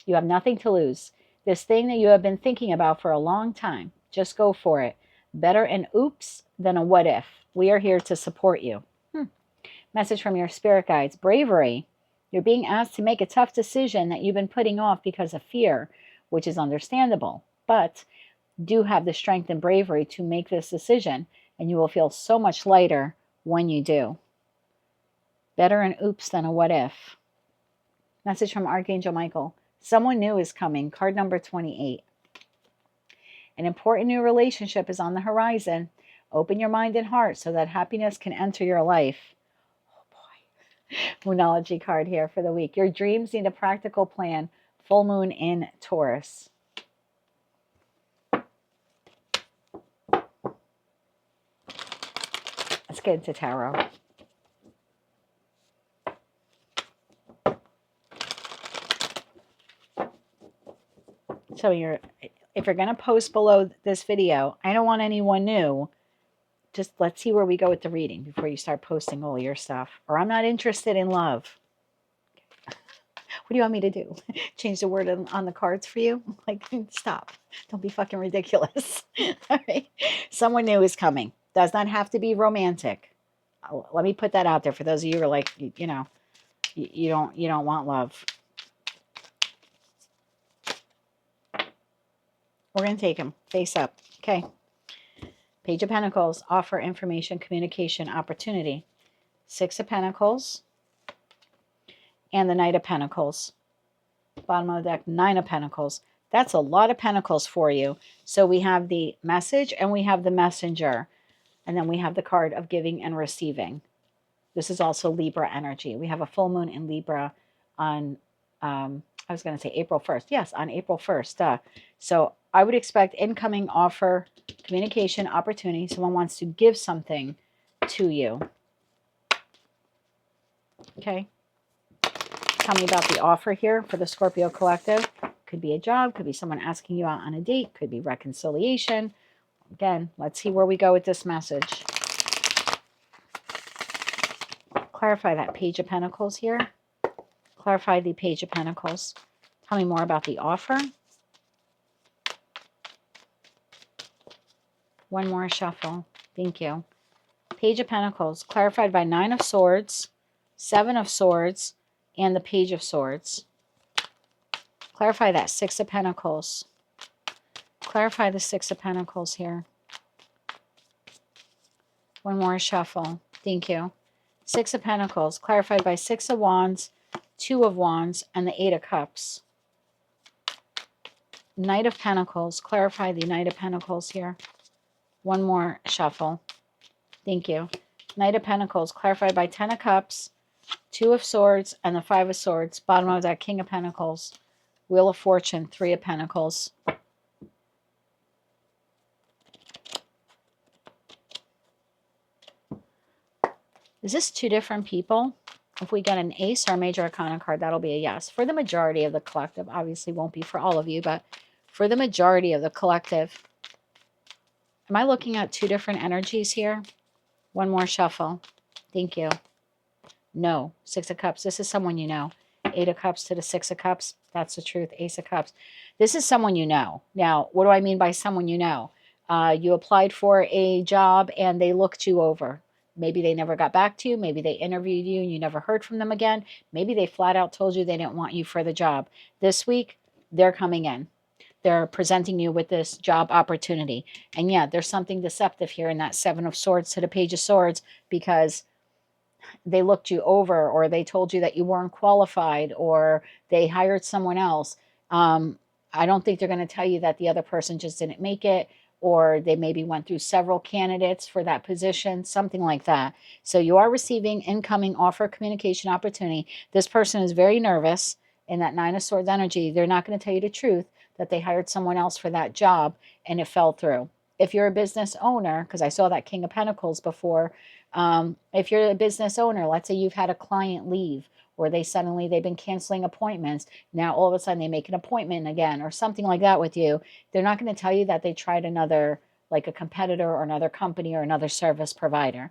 You have nothing to lose. This thing that you have been thinking about for a long time, just go for it. Better an oops than a what if. We are here to support you. Message from your spirit guides. Bravery. You're being asked to make a tough decision that you've been putting off because of fear, which is understandable. But do have the strength and bravery to make this decision, and you will feel so much lighter when you do. Better an oops than a what if. Message from Archangel Michael. Someone new is coming. Card number 28. An important new relationship is on the horizon. Open your mind and heart so that happiness can enter your life. Oh boy. Moonology card here for the week. Your dreams need a practical plan. Full moon in Taurus. Let's get into tarot. So if you're going to post below this video, I don't want anyone new. Just let's see where we go with the reading before you start posting all your stuff. Or I'm not interested in love. What do you want me to do? Change the word on the cards for you? Like, stop. Don't be fucking ridiculous. All right. Someone new is coming. Does not have to be romantic. Let me put that out there for those of you who are like, you know, you don't want love. We're going to take them face up. Okay. Page of Pentacles, offer, information, communication, opportunity. 6 of Pentacles. And the Knight of Pentacles. Bottom of the deck, 9 of Pentacles. That's a lot of Pentacles for you. So we have the message and we have the messenger. And then we have the card of giving and receiving. This is also Libra energy. We have a full moon in Libra on, I was going to say April 1st. Yes, on April 1st. So I would expect incoming offer, communication, opportunity. Someone wants to give something to you. Okay. Tell me about the offer here for the Scorpio collective. Could be a job, could be someone asking you out on a date, could be reconciliation. Again, let's see where we go with this message. Clarify that Page of Pentacles here. Clarify the Page of Pentacles. Tell me more about the offer. One more shuffle. Thank you. Page of Pentacles, clarified by 9 of Swords, 7 of Swords, and the Page of Swords. Clarify that 6 of Pentacles. Clarify the 6 of Pentacles here. One more shuffle. Thank you. 6 of Pentacles, clarified by 6 of Wands, 2 of Wands, and the 8 of Cups. Knight of Pentacles, clarify the Knight of Pentacles here. One more shuffle. Thank you. Knight of Pentacles, clarified by 10 of Cups, 2 of Swords, and the 5 of Swords. Bottom of that, King of Pentacles. Wheel of Fortune, 3 of Pentacles. Is this 2 different people? If we get an ace or a major arcana card, that'll be a yes. For the majority of the collective, obviously won't be for all of you, but for the majority of the collective. Am I looking at 2 different energies here? One more shuffle. Thank you. No. 6 of Cups. This is someone you know. 8 of Cups to the 6 of Cups. That's the truth. Ace of Cups. This is someone you know. Now, what do I mean by someone you know? You applied for a job and they looked you over. Maybe they never got back to you. Maybe they interviewed you and you never heard from them again. Maybe they flat out told you they didn't want you for the job. This week, they're coming in. They're presenting you with this job opportunity. And yeah, there's something deceptive here in that 7 of Swords to the Page of Swords, because they looked you over, or they told you that you weren't qualified, or they hired someone else. I don't think they're going to tell you that the other person just didn't make it, or they maybe went through several candidates for that position, something like that. So you are receiving incoming offer, communication, opportunity. This person is very nervous in that 9 of Swords energy. They're not going to tell you the truth that they hired someone else for that job and it fell through. If you're a business owner, because I saw that King of Pentacles before, if you're a business owner, let's say you've had a client leave, or they've been canceling appointments. Now all of a sudden they make an appointment again or something like that with you. They're not going to tell you that they tried another, like a competitor or another company or another service provider.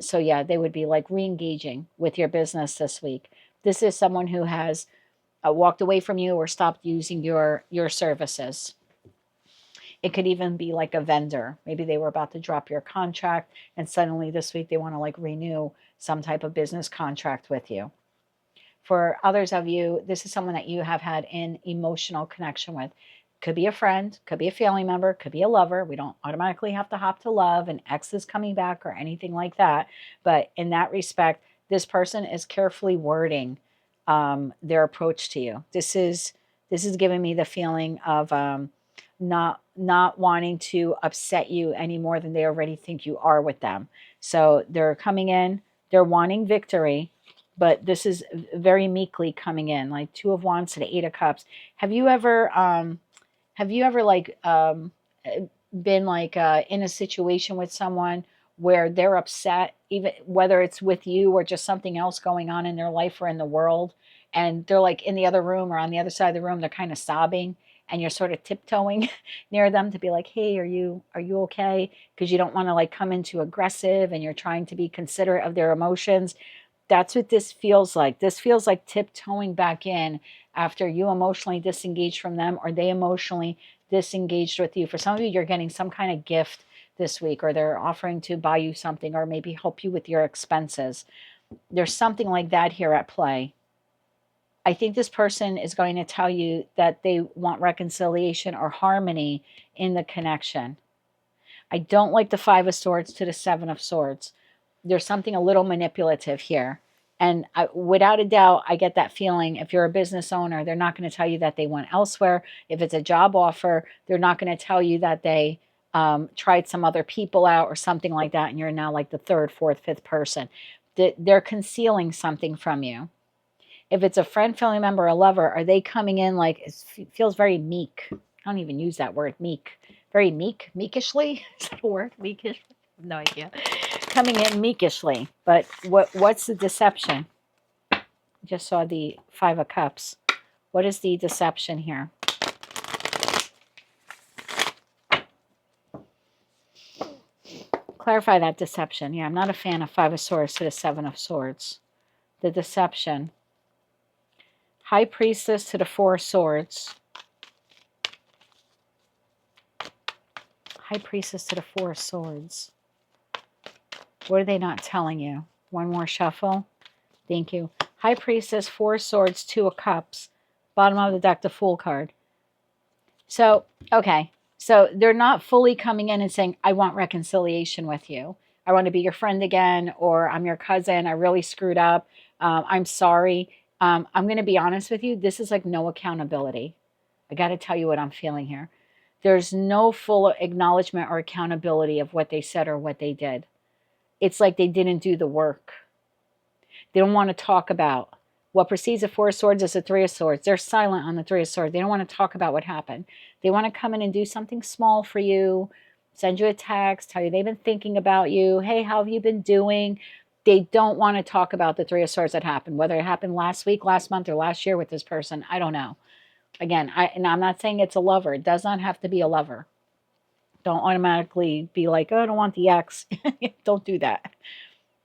So yeah, they would be like re-engaging with your business this week. This is someone who has walked away from you or stopped using your services. It could even be like a vendor. Maybe they were about to drop your contract and suddenly this week they want to like renew some type of business contract with you. For others of you, this is someone that you have had an emotional connection with. Could be a friend, could be a family member, could be a lover. We don't automatically have to hop to love and X is coming back or anything like that. But in that respect, this person is carefully wording their approach to you. This is giving me the feeling of not wanting to upset you any more than they already think you are with them. So they're coming in, they're wanting victory, but this is very meekly coming in, like 2 of Wands to the 8 of Cups. Have you ever like been like in a situation with someone where they're upset, even whether it's with you or just something else going on in their life or in the world, and they're like in the other room or on the other side of the room, they're kind of sobbing, and you're sort of tiptoeing near them to be like, hey, are you okay? Because you don't want to like come in too aggressive and you're trying to be considerate of their emotions. That's what this feels like. This feels like tiptoeing back in after you emotionally disengaged from them or they emotionally disengaged with you. For some of you, you're getting some kind of gift this week, or they're offering to buy you something or maybe help you with your expenses. There's something like that here at play. I think this person is going to tell you that they want reconciliation or harmony in the connection. I don't like the 5 of Swords to the 7 of Swords. There's something a little manipulative here. And without a doubt, I get that feeling. If you're a business owner, they're not going to tell you that they went elsewhere. If it's a job offer, they're not going to tell you that they tried some other people out or something like that, and you're now like the 3rd, 4th, 5th person. they're concealing something from you. If it's a friend, family member, a lover, are they coming in like, it feels very meek. I don't even use that word, meek. Very meek, meekishly. Is that a word? Meekish? No idea. Coming in meekishly. But what's the deception? Just saw the 5 of Cups. What is the deception here? Clarify that deception. Yeah, I'm not a fan of 5 of Swords to the 7 of Swords. The deception. High Priestess to the 4 of Swords. High Priestess to the 4 of Swords. What are they not telling you? One more shuffle. Thank you. High Priestess, 4 of Swords, 2 of Cups. Bottom of the deck, the Fool card. So, okay. So they're not fully coming in and saying, I want reconciliation with you. I want to be your friend again, or I'm your cousin. I really screwed up. I'm sorry. I'm going to be honest with you. This is like no accountability. I got to tell you what I'm feeling here. There's no full acknowledgement or accountability of what they said or what they did. It's like they didn't do the work. They don't want to talk about what precedes the 4 of Swords is the 3 of Swords. They're silent on the 3 of Swords. They don't want to talk about what happened. They want to come in and do something small for you, send you a text, tell you they've been thinking about you. Hey, how have you been doing? They don't want to talk about the 3 of Swords that happened, whether it happened last week, last month, or last year with this person. I don't know. Again, I'm not saying it's a lover. It does not have to be a lover. Don't automatically be like, oh, I don't want the ex. Don't do that.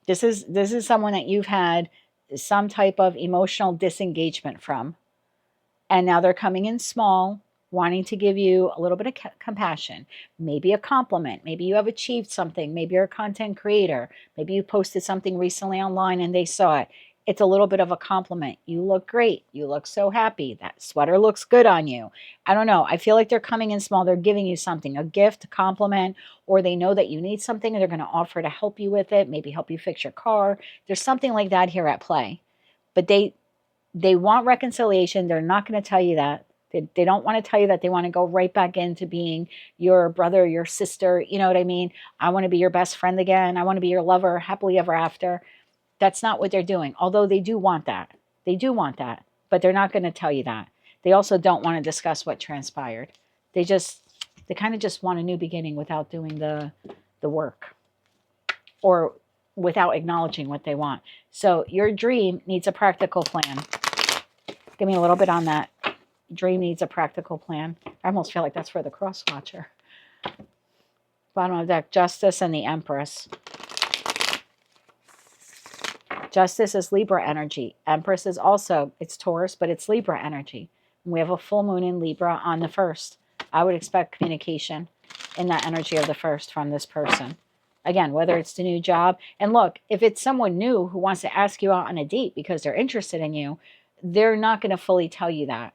This is someone that you've had some type of emotional disengagement from. And now they're coming in small, wanting to give you a little bit of compassion, maybe a compliment. Maybe you have achieved something. Maybe you're a content creator. Maybe you posted something recently online and they saw it. It's a little bit of a compliment. You look great. You look so happy. That sweater looks good on you. I don't know. I feel like they're coming in small. They're giving you something, a gift, a compliment, or they know that you need something and they're going to offer to help you with it, maybe help you fix your car. There's something like that here at play. But they want reconciliation. They're not going to tell you that. They don't want to tell you that. They want to go right back into being your brother, your sister. You know what I mean? I want to be your best friend again. I want to be your lover, happily ever after. That's not what they're doing. Although they do want that. They do want that. But they're not going to tell you that. They also don't want to discuss what transpired. They kind of just want a new beginning without doing the work. Or without acknowledging what they want. So your dream needs a practical plan. Give me a little bit on that. Dream needs a practical plan. I almost feel like that's for the cross watcher. Bottom of the deck, Justice and the Empress. Justice is Libra energy. Empress is also, it's Taurus, but it's Libra energy. We have a full moon in Libra on the 1st. I would expect communication in that energy of the 1st from this person. Again, whether it's the new job. And look, if it's someone new who wants to ask you out on a date because they're interested in you, they're not going to fully tell you that.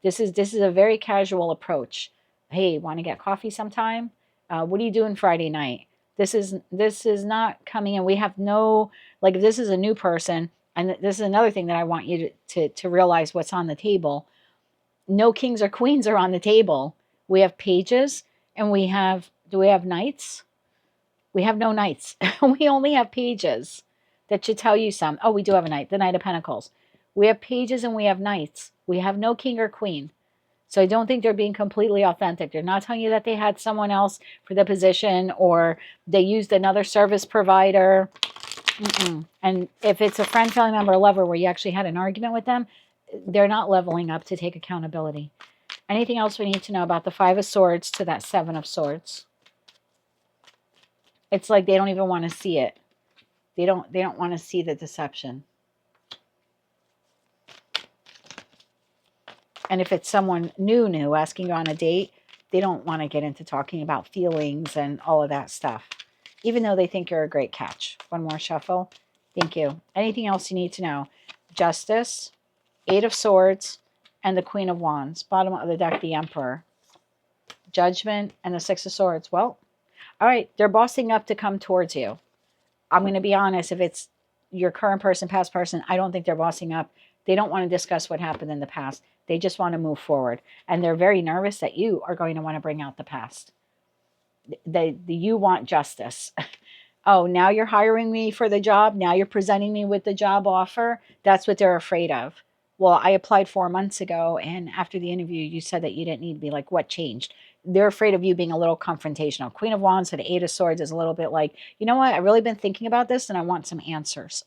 This is a very casual approach. Hey, want to get coffee sometime? What are you doing Friday night? This is not coming in. We have no, like, if this is a new person, and this is another thing that I want you to realize what's on the table. No kings or queens are on the table. We have pages, and do we have knights? We have no knights. We only have pages that should tell you some. Oh, we do have a knight, the Knight of Pentacles. We have pages and we have knights. We have no king or queen. So I don't think they're being completely authentic. They're not telling you that they had someone else for the position or they used another service provider. And if it's a friend, family member, or lover where you actually had an argument with them, they're not leveling up to take accountability. Anything else we need to know about the 5 of Swords to that 7 of Swords? It's like they don't even want to see it. They don't want to see the deception. And if it's someone new asking you on a date, they don't want to get into talking about feelings and all of that stuff, even though they think you're a great catch. One more shuffle. Thank you. Anything else you need to know? Justice, 8 of Swords, and the Queen of Wands. Bottom of the deck, the Emperor. Judgment and the 6 of Swords. Well, all right, they're bossing up to come towards you. I'm going to be honest, if it's your current person, past person, I don't think they're bossing up. They don't want to discuss what happened in the past. They just want to move forward. And they're very nervous that you are going to want to bring out the past. You want justice.
Oh, now you're hiring me for the job. Now you're presenting me with the job offer. That's what they're afraid of. Well, I applied 4 months ago, and after the interview, you said that you didn't need me. Like, what changed? They're afraid of you being a little confrontational. Queen of Wands to the Eight of Swords is a little bit like, you know what? I've really been thinking about this, and I want some answers.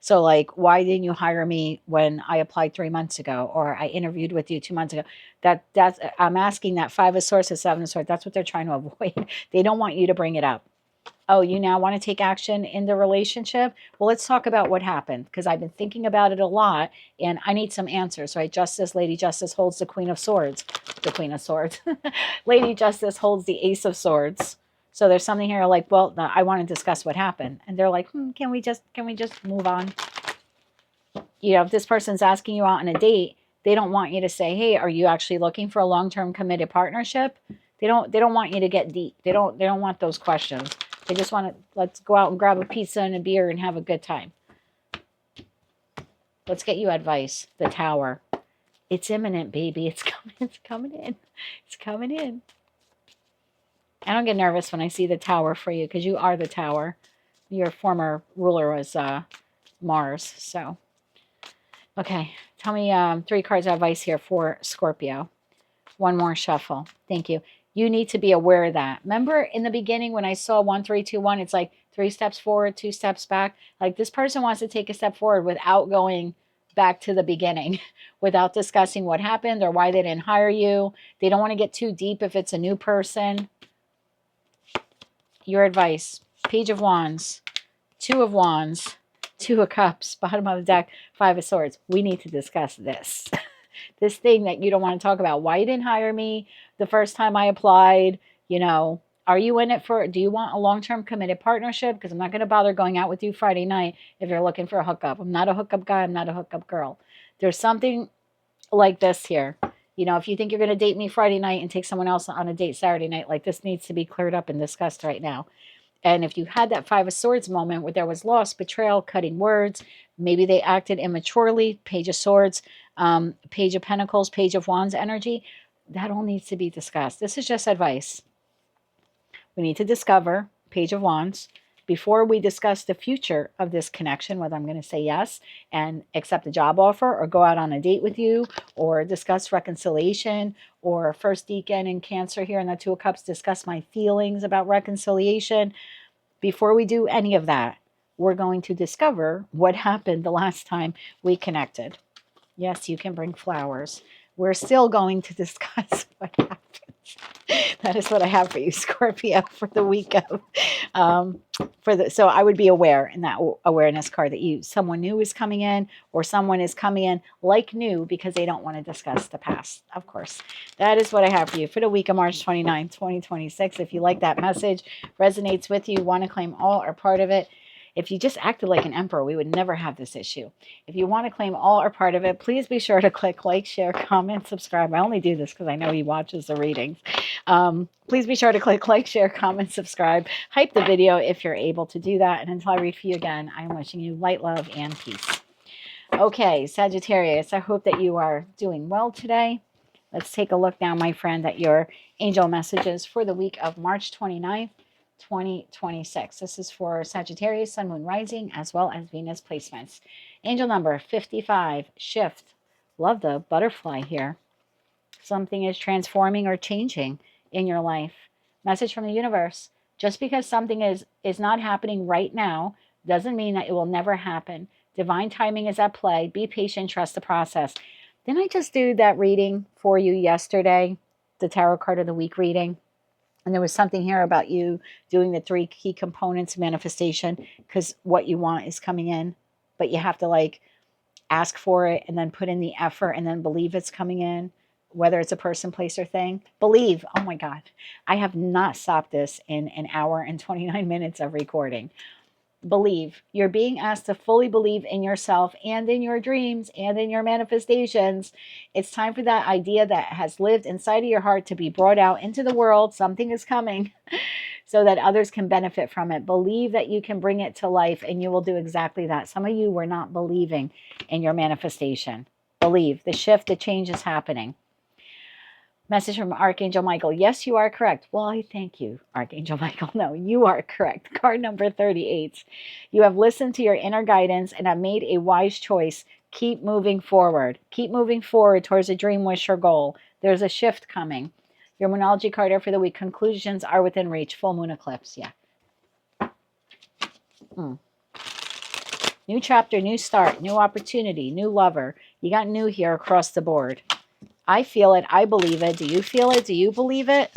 So, like, why didn't you hire me when I applied 3 months ago, or I interviewed with you 2 months ago? That's I'm asking that Five of Swords to Seven of Swords. That's what they're trying to avoid. They don't want you to bring it up. Oh, you now want to take action in the relationship? Well, let's talk about what happened, because I've been thinking about it a lot and I need some answers, right? Justice, Lady Justice holds the Queen of Swords. The Queen of Swords. Lady Justice holds the Ace of Swords. So there's something here like, well, I want to discuss what happened. And they're like, can we just move on? You know, if this person's asking you out on a date, they don't want you to say, hey, are you actually looking for a long-term committed partnership? They don't want you to get deep. They don't want those questions. They just want to, let's go out and grab a pizza and a beer and have a good time. Let's get you advice. The Tower. It's imminent, baby. It's coming. It's coming in. It's coming in. I don't get nervous when I see the Tower for you, because you are the Tower. Your former ruler was Mars. So, okay. Tell me 3 cards of advice here for Scorpio. One more shuffle. Thank you. You need to be aware of that. Remember in the beginning when I saw 1, 3, 2, 1, it's like 3 steps forward, 2 steps back. Like, this person wants to take a step forward without going back to the beginning, without discussing what happened or why they didn't hire you. They don't want to get too deep if it's a new person. Your advice. Page of Wands, 2 of Wands, 2 of Cups, bottom of the deck, 5 of Swords. We need to discuss this. This thing that you don't want to talk about. Why you didn't hire me the first time I applied. You know, are you in it for, do you want a long-term committed partnership? Because I'm not going to bother going out with you Friday night if you're looking for a hookup. I'm not a hookup guy. I'm not a hookup girl. There's something like this here. You know, if you think you're going to date me Friday night and take someone else on a date Saturday night, like, this needs to be cleared up and discussed right now. And if you had that 5 of Swords moment where there was loss, betrayal, cutting words, maybe they acted immaturely, Page of Swords, Page of Pentacles, Page of Wands energy, that all needs to be discussed. This is just advice. We need to discover, Page of Wands, before we discuss the future of this connection, whether I'm going to say yes and accept a job offer or go out on a date with you or discuss reconciliation, or first deacon in Cancer here in the 2 of Cups, discuss my feelings about reconciliation. Before we do any of that, we're going to discover what happened the last time we connected. Yes, you can bring flowers. We're still going to discuss what happened. That is what I have for you, Scorpio, for the week of, so I would be aware in that awareness card that someone new is coming in, or someone is coming in like new because they don't want to discuss the past. Of course, that is what I have for you for the week of March 29, 2026. If you like that message, resonates with you, want to claim all or part of it, if you just acted like an emperor, we would never have this issue. If you want to claim all or part of it, please be sure to click like, share, comment, subscribe. I only do this because I know he watches the readings. Please be sure to click like, share, comment, subscribe. Hype the video if you're able to do that. And until I read for you again, I am wishing you light, love, and peace. Okay, Sagittarius, I hope that you are doing well today. Let's take a look now, my friend, at your angel messages for the week of March 29th. 2026. This is for Sagittarius, Sun, Moon, Rising, as well as Venus placements. Angel number 55, shift. Love the butterfly here. Something is transforming or changing in your life. Message from the universe. Just because something is not happening right now doesn't mean that it will never happen. Divine timing is at play. Be patient, trust the process. Didn't I just do that reading for you yesterday? The tarot card of the week reading. And there was something here about you doing the 3 key components of manifestation, because what you want is coming in, but you have to like ask for it and then put in the effort and then believe it's coming in, whether it's a person, place, or thing. Believe. Oh my God. I have not stopped this in an hour and 29 minutes of recording. Believe. You're being asked to fully believe in yourself and in your dreams and in your manifestations. It's time for that idea that has lived inside of your heart to be brought out into the world. Something is coming so that others can benefit from it. Believe that you can bring it to life, and you will do exactly that. Some of you were not believing in your manifestation. Believe. The shift, the change is happening. Message from Archangel Michael. Yes, you are correct. Well, I thank you, Archangel Michael. No, you are correct. Card number 38. You have listened to your inner guidance and have made a wise choice. Keep moving forward. Keep moving forward towards a dream, wish, or goal. There's a shift coming. Your Moonology card for the week. Conclusions are within reach. Full moon eclipse. Yeah. New chapter, new start, new opportunity, new lover. You got new here across the board. I feel it. I believe it. Do you feel it? Do you believe it?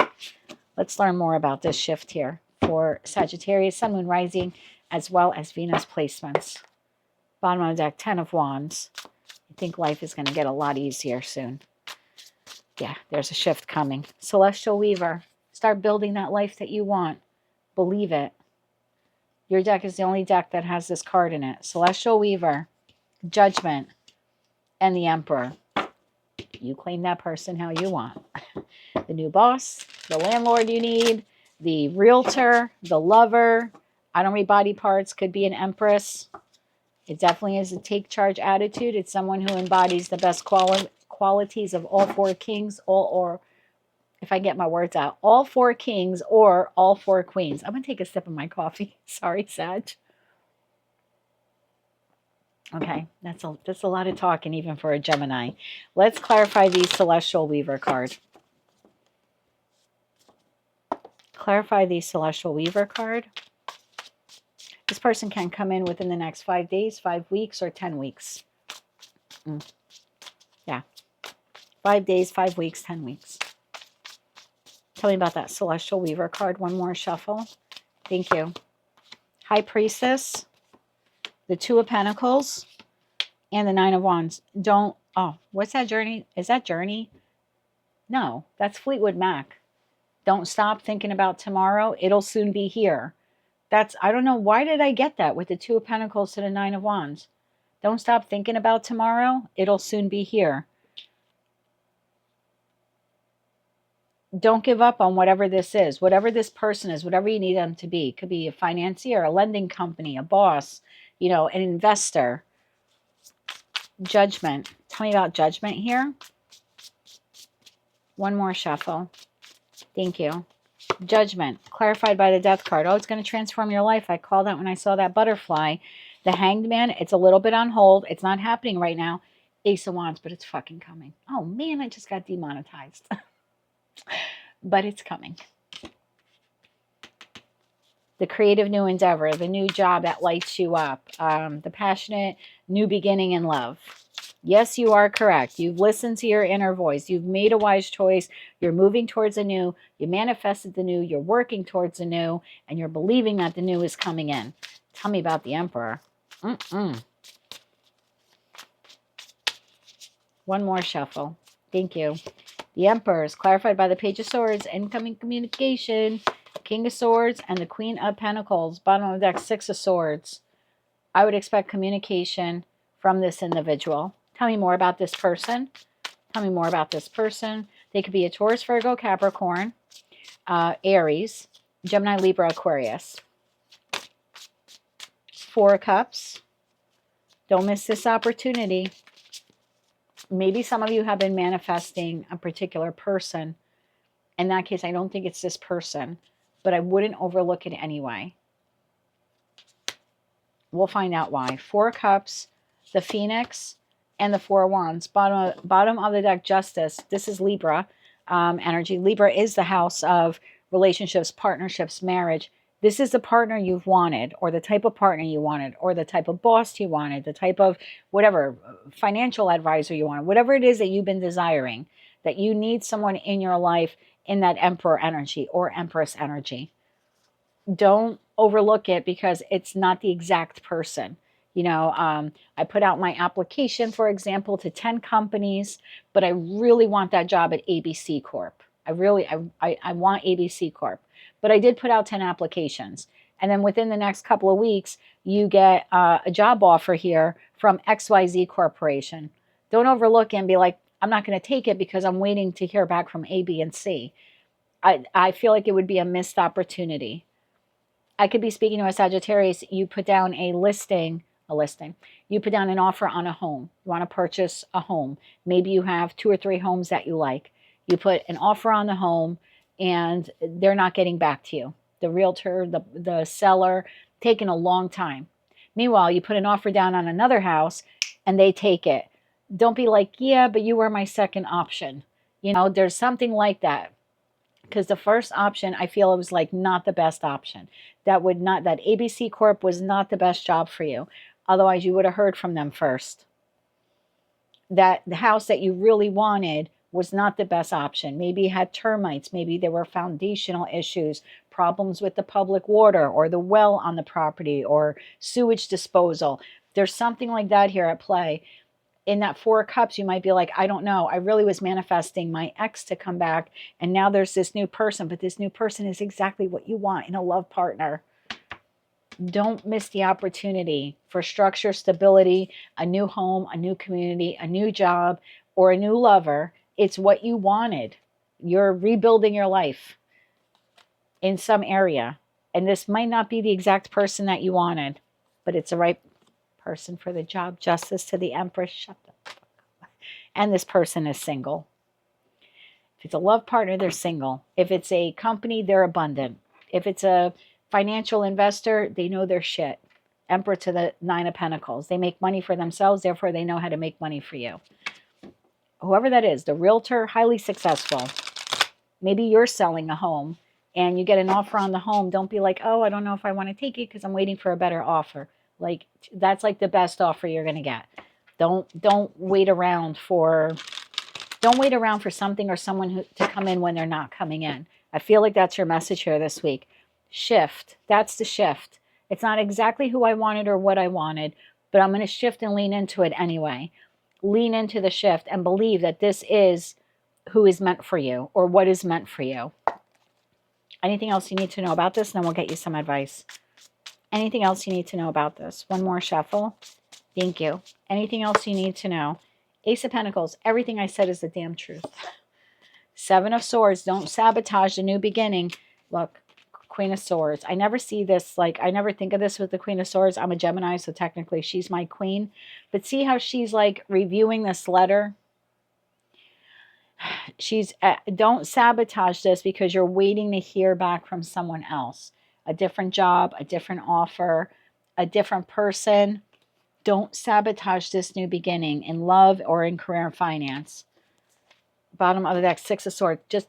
Let's learn more about this shift here for Sagittarius, Sun, Moon, Rising, as well as Venus placements. Bottom of the deck, 10 of Wands. I think life is going to get a lot easier soon. Yeah, there's a shift coming. Celestial Weaver. Start building that life that you want. Believe it. Your deck is the only deck that has this card in it. Celestial Weaver, Judgment, and the Emperor. You claim that person how you want. The new boss, the landlord you need, the realtor, the lover. I don't read body parts. Could be an Empress. It definitely is a take charge attitude. It's someone who embodies the best qualities of all four kings, or if I get my words out, all four kings or all four queens. I'm going to take a sip of my coffee. Sorry, Sag. Okay, that's a lot of talking even for a Gemini. Let's clarify the Celestial Weaver card. Clarify the Celestial Weaver card. This person can come in within the next 5 days, 5 weeks, or 10 weeks. Yeah. 5 days, 5 weeks, 10 weeks. Tell me about that Celestial Weaver card. One more shuffle. Thank you. High Priestess, the Two of Pentacles, and the Nine of Wands. What's that journey? Is that Journey? No, that's Fleetwood Mac. Don't stop thinking about tomorrow. It'll soon be here. I don't know, why did I get that with the Two of Pentacles to the Nine of Wands? Don't stop thinking about tomorrow. It'll soon be here. Don't give up on whatever this is, whatever this person is, whatever you need them to be. It could be a financier, a lending company, a boss, an investor. Judgment. Tell me about Judgment here. One more shuffle. Thank you. Judgment. Clarified by the Death card. Oh, it's going to transform your life. I called that when I saw that butterfly. The Hanged Man, it's a little bit on hold. It's not happening right now. Ace of Wands, but it's fucking coming. Oh, man, I just got demonetized. But it's coming. The creative new endeavor, the new job that lights you up, the passionate new beginning in love. Yes, you are correct. You've listened to your inner voice. You've made a wise choice. You're moving towards a new. You manifested the new. You're working towards the new. And you're believing that the new is coming in. Tell me about the Emperor. One more shuffle. Thank you. The Emperor is clarified by the Page of Swords. Incoming communication. King of Swords and the Queen of Pentacles. Bottom of the deck, Six of Swords. I would expect communication from this individual. Tell me more about this person. Tell me more about this person. They could be a Taurus, Virgo, Capricorn, Aries, Gemini, Libra, Aquarius. Four of Cups. Don't miss this opportunity. Maybe some of you have been manifesting a particular person. In that case, I don't think it's this person, but I wouldn't overlook it anyway. We'll find out why. Four of Cups, the Phoenix, and the Four of Wands. Bottom of the deck, Justice. This is Libra energy. Libra is the house of relationships, partnerships, marriage. This is the partner you've wanted, or the type of partner you wanted, or the type of boss you wanted, the type of whatever, financial advisor you wanted, whatever it is that you've been desiring, that you need someone in your life in that Emperor energy or Empress energy. Don't overlook it because it's not the exact person. I put out my application, for example, to 10 companies, but I really want that job at ABC Corp. I want ABC Corp. But I did put out 10 applications. And then within the next couple of weeks, you get a job offer here from XYZ Corporation. Don't overlook it and be like, I'm not going to take it because I'm waiting to hear back from A, B, and C. I feel like it would be a missed opportunity. I could be speaking to a Sagittarius. You put down a listing. You put down an offer on a home. You want to purchase a home. Maybe you have 2 or 3 homes that you like. You put an offer on the home and they're not getting back to you. The realtor, the seller, taking a long time. Meanwhile, you put an offer down on another house and they take it. Don't be like, yeah, but you were my second option. You know, there's something like that. Because the first option, I feel it was like not the best option. That ABC Corp was not the best job for you. Otherwise, you would have heard from them first. That the house that you really wanted was not the best option. Maybe it had termites. Maybe there were foundational issues, problems with the public water or the well on the property or sewage disposal. There's something like that here at play. In that Four of Cups, you might be like, I don't know. I really was manifesting my ex to come back. And now there's this new person, but this new person is exactly what you want in a love partner. Don't miss the opportunity for structure, stability, a new home, a new community, a new job, or a new lover. It's what you wanted. You're rebuilding your life in some area. And this might not be the exact person that you wanted, but it's the right person for the job. Justice to the Empress. Shut the fuck up. And this person is single. If it's a love partner, they're single. If it's a company, they're abundant. If it's a financial investor, they know their shit. Emperor to the Nine of Pentacles. They make money for themselves, therefore they know how to make money for you. Whoever that is, the realtor, highly successful. Maybe you're selling a home and you get an offer on the home. Don't be like, oh, I don't know if I want to take it because I'm waiting for a better offer. Like, that's like the best offer you're going to get. Don't wait around for something or someone to come in when they're not coming in. I feel like that's your message here this week. Shift. That's the shift. It's not exactly who I wanted or what I wanted, but I'm going to shift and lean into it anyway. Lean into the shift and believe that this is who is meant for you or what is meant for you. Anything else you need to know about this? And then we'll get you some advice. Anything else you need to know about this? One more shuffle. Thank you. Anything else you need to know? Ace of Pentacles. Everything I said is the damn truth. Seven of Swords. Don't sabotage the new beginning. Look, Queen of Swords. I never see this, like, I never think of this with the Queen of Swords. I'm a Gemini, so technically she's my queen. But see how she's, like, reviewing this letter? She's, don't sabotage this because you're waiting to hear back from someone else. A different job, a different offer, a different person. Don't sabotage this new beginning in love or in career and finance. Bottom of the deck, Six of Swords. Just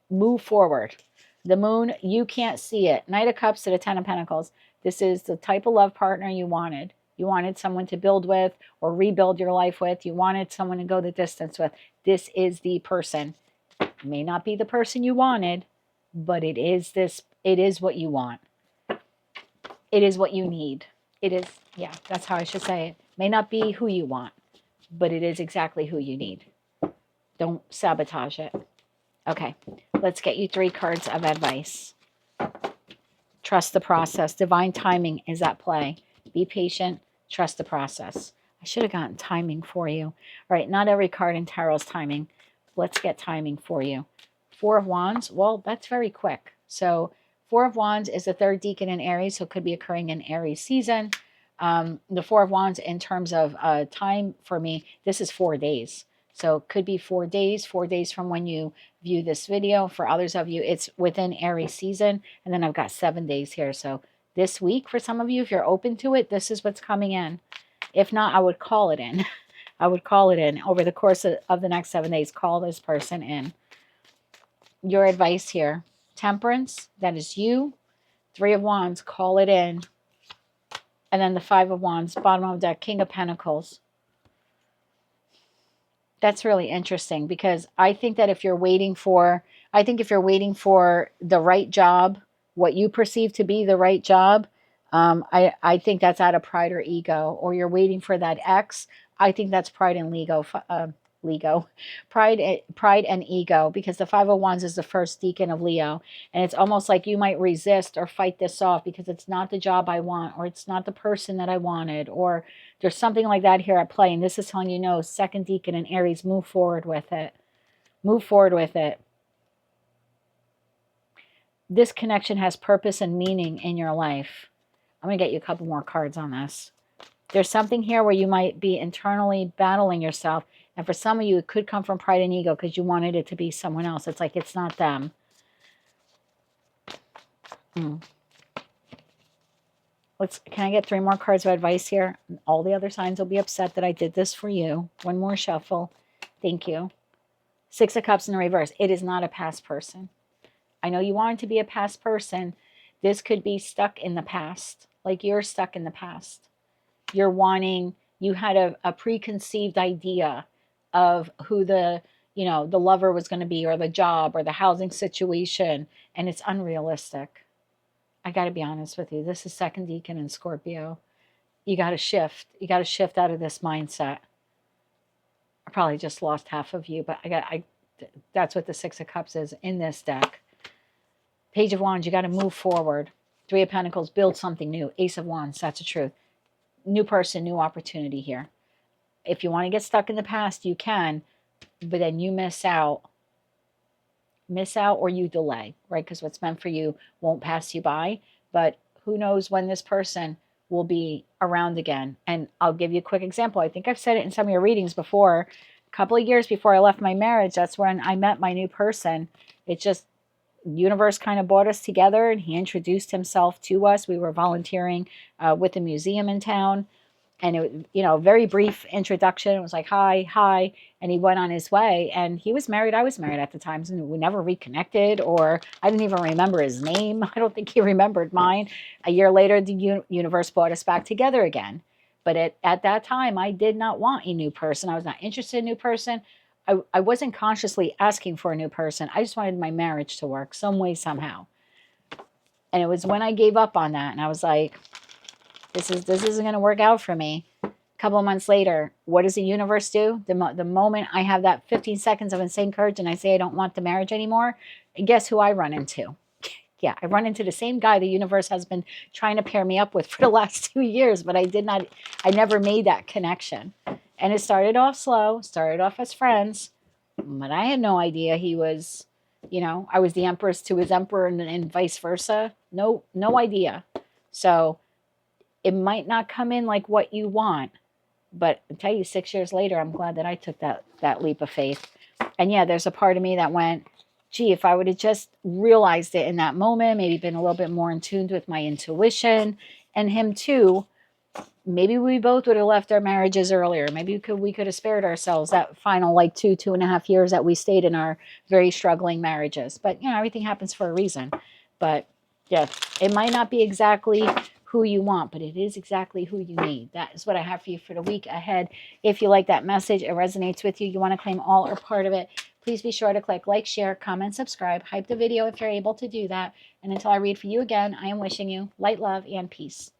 move forward. The moon, you can't see it. Knight of Cups to the Ten of Pentacles. This is the type of love partner you wanted. You wanted someone to build with or rebuild your life with. You wanted someone to go the distance with. This is the person. It may not be the person you wanted, but it is what you want. It is what you need. It is, yeah, that's how I should say it. May not be who you want, but it is exactly who you need. Don't sabotage it. Okay, let's get you 3 cards of advice. Trust the process. Divine timing is at play. Be patient. Trust the process. I should have gotten timing for you. All right, not every card in tarot is timing. Let's get timing for you. 4 of Wands. Well, that's very quick. So 4 of Wands is the 3rd decan in Aries, so it could be occurring in Aries season. The 4 of Wands in terms of time for me, this is 4 days. So it could be 4 days from when you view this video. For others of you, it's within Aries season. And then I've got 7 days here. So this week, for some of you, if you're open to it, this is what's coming in. If not, I would call it in. I would call it in. Over the course of the next 7 days, call this person in. Your advice here. Temperance, that is you. 3 of Wands, call it in. And then the 5 of Wands, bottom of the deck, King of Pentacles. That's really interesting because I think that if you're waiting for the right job, what you perceive to be the right job, I think that's out of pride or ego. Or you're waiting for that ex. I think that's pride and pride and ego, because the 5 of Wands is the 1st decan of Leo, and it's almost like you might resist or fight this off because it's not the job I want, or it's not the person that I wanted, or there's something like that here at play. And this is telling you, no, 2nd decan in Aries, move forward with it. Move forward with it. This connection has purpose and meaning in your life. I'm going to get you a couple more cards on this. There's something here where you might be internally battling yourself. And for some of you, it could come from pride and ego because you wanted it to be someone else. It's like it's not them. Can I get 3 more cards of advice here? All the other signs will be upset that I did this for you. One more shuffle. Thank you. 6 of Cups in the reverse. It is not a past person. I know you want it to be a past person. This could be stuck in the past. Like you're stuck in the past. You're wanting, you had a preconceived idea of who the lover was going to be, or the job, or the housing situation, and it's unrealistic. I got to be honest with you. This is second deacon in Scorpio. You got to shift. You got to shift out of this mindset. I probably just lost half of you, but that's what the 6 of Cups is in this deck. Page of Wands, you got to move forward. 3 of Pentacles, build something new. Ace of Wands, that's the truth. New person, new opportunity here. If you want to get stuck in the past, you can, but then you miss out. Miss out, or you delay, right? Because what's meant for you won't pass you by. But who knows when this person will be around again. And I'll give you a quick example. I think I've said it in some of your readings before. A couple of years before I left my marriage, that's when I met my new person. It just, universe kind of brought us together, and he introduced himself to us. We were volunteering with a museum in town. And it, very brief introduction. It was like, hi. And he went on his way, and he was married. I was married at the time. And we never reconnected, or I didn't even remember his name. I don't think he remembered mine. A year later, the universe brought us back together again. But at that time, I did not want a new person. I was not interested in a new person. I wasn't consciously asking for a new person. I just wanted my marriage to work some way, somehow. And it was when I gave up on that, and I was like, this isn't going to work out for me. A couple of months later, what does the universe do? The moment I have that 15 seconds of insane courage and I say I don't want the marriage anymore, guess who I run into? Yeah, I run into the same guy the universe has been trying to pair me up with for the last 2 years, but I never made that connection. And it started off slow, started off as friends, but I had no idea he was, I was the empress to his emperor, and vice versa. No idea. So it might not come in like what you want, but I'll tell you, 6 years later, I'm glad that I took that leap of faith. And yeah, there's a part of me that went, gee, if I would have just realized it in that moment, maybe been a little bit more in tune with my intuition, and him too, maybe we both would have left our marriages earlier. Maybe we could have spared ourselves that final 2.5 years that we stayed in our very struggling marriages. But everything happens for a reason. But yeah, it might not be exactly who you want, but it is exactly who you need. That is what I have for you for the week ahead. If you like that message, it resonates with you, you want to claim all or part of it, please be sure to click like, share, comment, subscribe, hype the video if you're able to do that. And until I read for you again, I am wishing you light, love, and peace.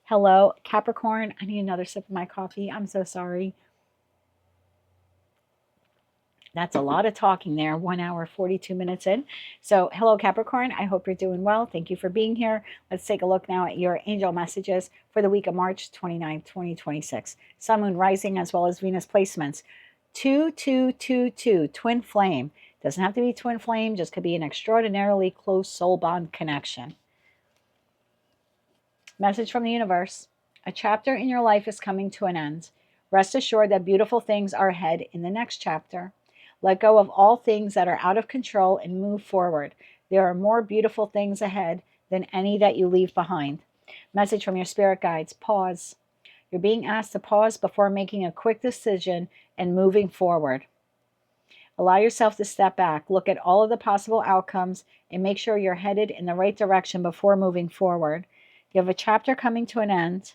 Hello, Capricorn. I need another sip of my coffee. I'm so sorry. That's a lot of talking there. 1 hour, 42 minutes in. So hello, Capricorn. I hope you're doing well. Thank you for being here. Let's take a look now at your angel messages for the week of March 29, 2026. Sun, Moon, Rising, as well as Venus placements. 2222, twin flame. Doesn't have to be twin flame. Just could be an extraordinarily close soul bond connection. Message from the universe. A chapter in your life is coming to an end. Rest assured that beautiful things are ahead in the next chapter. Let go of all things that are out of control and move forward. There are more beautiful things ahead than any that you leave behind. Message from your spirit guides. Pause. You're being asked to pause before making a quick decision and moving forward. Allow yourself to step back, look at all of the possible outcomes, and make sure you're headed in the right direction before moving forward. You have a chapter coming to an end.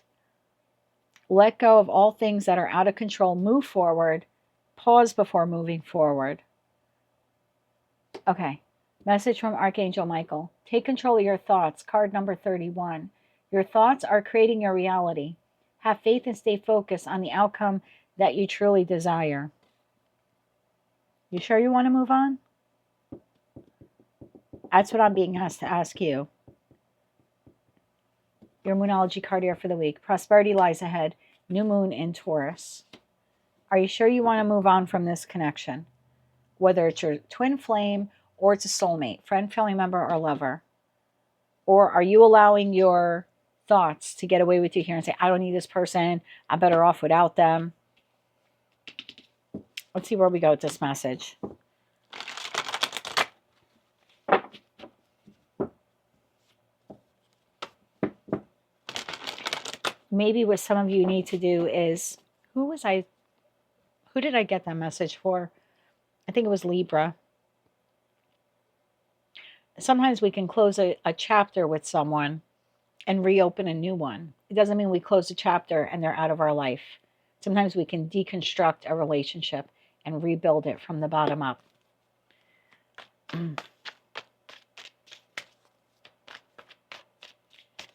Let go of all things that are out of control. Move forward. Pause before moving forward. Okay. Message from Archangel Michael. Take control of your thoughts. Card number 31. Your thoughts are creating your reality. Have faith and stay focused on the outcome that you truly desire. You sure you want to move on? That's what I'm being asked to ask you. Your Moonology card here for the week. Prosperity lies ahead. New moon in Taurus. Are you sure you want to move on from this connection? Whether it's your twin flame or it's a soulmate, friend, family member, or lover. Or are you allowing your thoughts to get away with you here and say, I don't need this person. I'm better off without them. Let's see where we go with this message. Maybe what some of you need to do is, who did I get that message for? I think it was Libra. Sometimes we can close a chapter with someone and reopen a new one. It doesn't mean we close a chapter and they're out of our life. Sometimes we can deconstruct a relationship and rebuild it from the bottom up.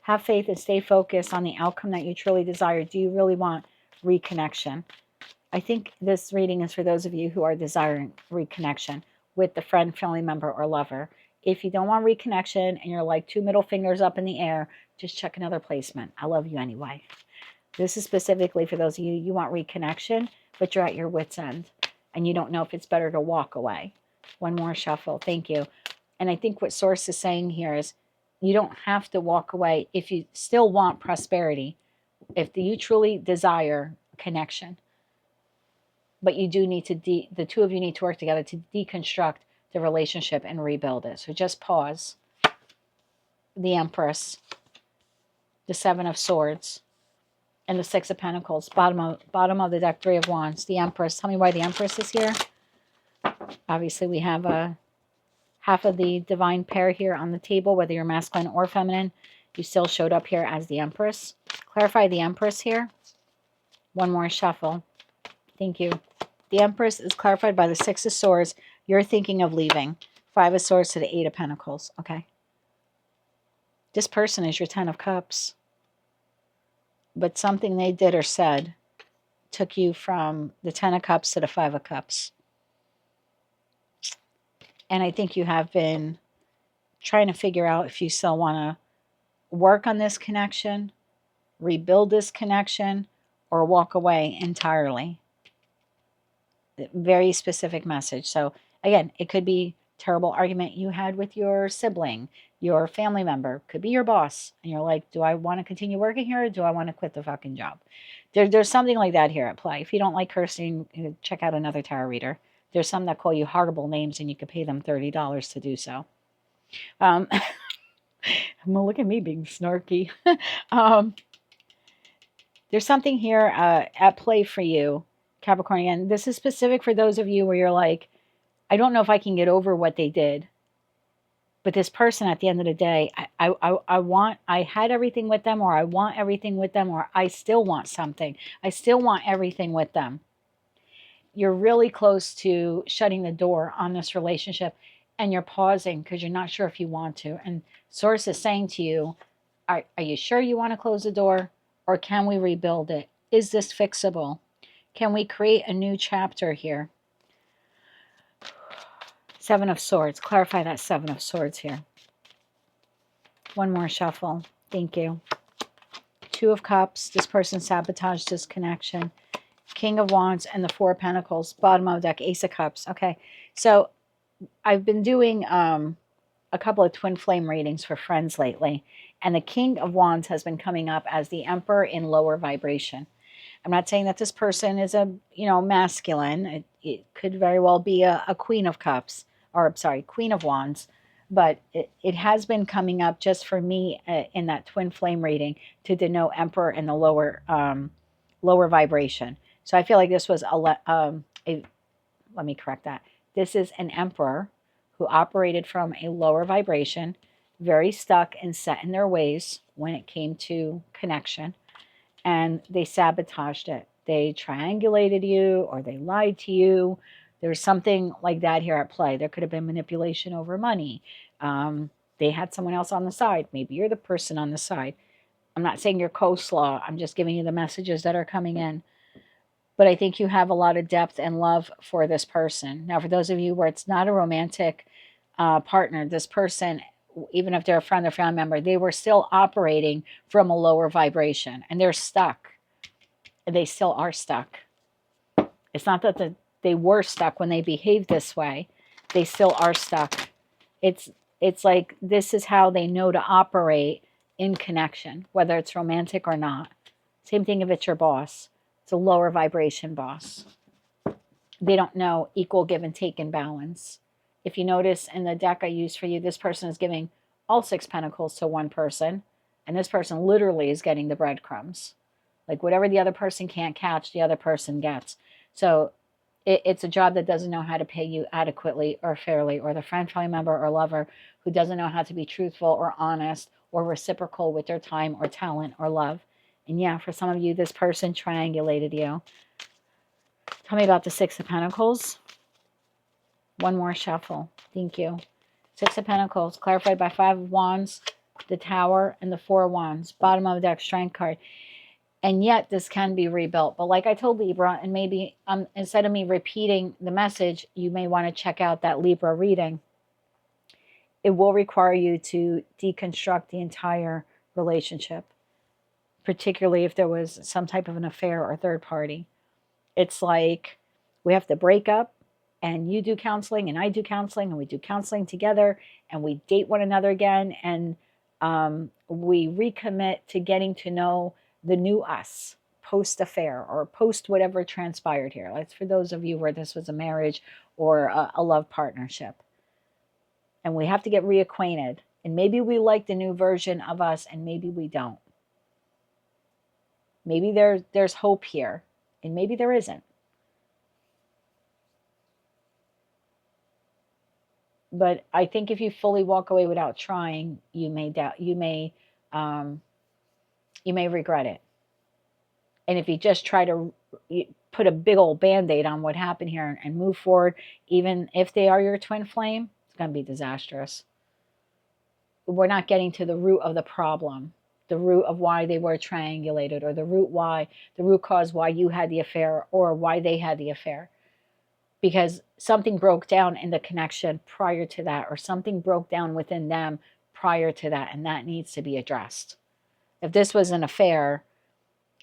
Have faith and stay focused on the outcome that you truly desire. Do you really want reconnection? I think this reading is for those of you who are desiring reconnection with the friend, family member, or lover. If you don't want reconnection and you're like 2 middle fingers up in the air, just check another placement. I love you anyway. This is specifically for those of you, you want reconnection, but you're at your wit's end and you don't know if it's better to walk away. One more shuffle. Thank you. And I think what Source is saying here is you don't have to walk away if you still want prosperity, if you truly desire connection. But you do need to, the two of you need to work together to deconstruct the relationship and rebuild it. So just pause. The Empress, the Seven of Swords, and the Six of Pentacles. Bottom of the deck, Three of Wands. The Empress. Tell me why the Empress is here. Obviously, we have half of the divine pair here on the table, whether you're masculine or feminine. You still showed up here as the Empress. Clarify the Empress here. One more shuffle. Thank you. The Empress is clarified by the Six of Swords. You're thinking of leaving. Five of Swords to the Eight of Pentacles. Okay. This person is your Ten of Cups. But something they did or said took you from the Ten of Cups to the Five of Cups. And I think you have been trying to figure out if you still want to work on this connection, rebuild this connection, or walk away entirely. Very specific message. So again, it could be a terrible argument you had with your sibling, your family member, could be your boss. And you're like, do I want to continue working here or do I want to quit the fucking job? There's something like that here at play. If you don't like cursing, check out another tarot reader. There's some that call you horrible names and you could pay them $30 to do so. Look at me being snarky. There's something here at play for you, Capricorn. Again, this is specific for those of you where you're like, I don't know if I can get over what they did. But this person at the end of the day, I had everything with them, or I want everything with them, or I still want something. I still want everything with them. You're really close to shutting the door on this relationship and you're pausing because you're not sure if you want to. And Source is saying to you, are you sure you want to close the door, or can we rebuild it? Is this fixable? Can we create a new chapter here? Seven of Swords. Clarify that Seven of Swords here. One more shuffle. Thank you. Two of Cups. This person sabotaged this connection. King of Wands and the Four of Pentacles. Bottom of the deck, Ace of Cups. Okay, so I've been doing a couple of twin flame readings for friends lately, and the King of Wands has been coming up as the Emperor in lower vibration. I'm not saying that this person is a, masculine. It could very well be a Queen of Cups, or sorry, Queen of Wands, but it has been coming up just for me in that twin flame reading to denote Emperor in the lower vibration. So I feel like this was let me correct that. This is an Emperor who operated from a lower vibration, very stuck and set in their ways when it came to connection, and they sabotaged it. They triangulated you, or they lied to you. There's something like that here at play. There could have been manipulation over money. They had someone else on the side. Maybe you're the person on the side. I'm not saying you're coleslaw. I'm just giving you the messages that are coming in. But I think you have a lot of depth and love for this person. Now, for those of you where it's not a romantic partner, this person, even if they're a friend or family member, they were still operating from a lower vibration. And they're stuck. They still are stuck. It's not that they were stuck when they behaved this way. They still are stuck. It's like this is how they know to operate in connection, whether it's romantic or not. Same thing if it's your boss. It's a lower vibration boss. they don't know equal give and take and balance. If you notice in the deck I used for you, this person is giving all 6 pentacles to one person, and this person literally is getting the breadcrumbs. Like whatever the other person can't catch, the other person gets. So it's a job that doesn't know how to pay you adequately or fairly, or the friend, family member, or lover who doesn't know how to be truthful or honest or reciprocal with their time or talent or love. And yeah, for some of you, this person triangulated you. Tell me about the 6 of Pentacles. One more shuffle. Thank you. 6 of Pentacles, clarified by 5 of Wands, the Tower, and the 4 of Wands. Bottom of the deck, Strength card. And yet this can be rebuilt. But like I told Libra, and maybe instead of me repeating the message, you may want to check out that Libra reading. It will require you to deconstruct the entire relationship, particularly if there was some type of an affair or third party. It's like we have to break up, and you do counseling and I do counseling, and we do counseling together, and we date one another again, and we recommit to getting to know the new us post affair or post whatever transpired here. That's for those of you where this was a marriage or a love partnership. And we have to get reacquainted. And maybe we like the new version of us, and maybe we don't. Maybe there's hope here, and maybe there isn't. But I think if you fully walk away without trying, you may doubt. You may regret it. And if you just try to put a big old Band-Aid on what happened here and move forward, even if they are your twin flame, it's going to be disastrous. We're not getting to the root of the problem, the root of why they were triangulated, or the root cause why you had the affair or why they had the affair. Because something broke down in the connection prior to that, or something broke down within them prior to that, and that needs to be addressed. If this was an affair,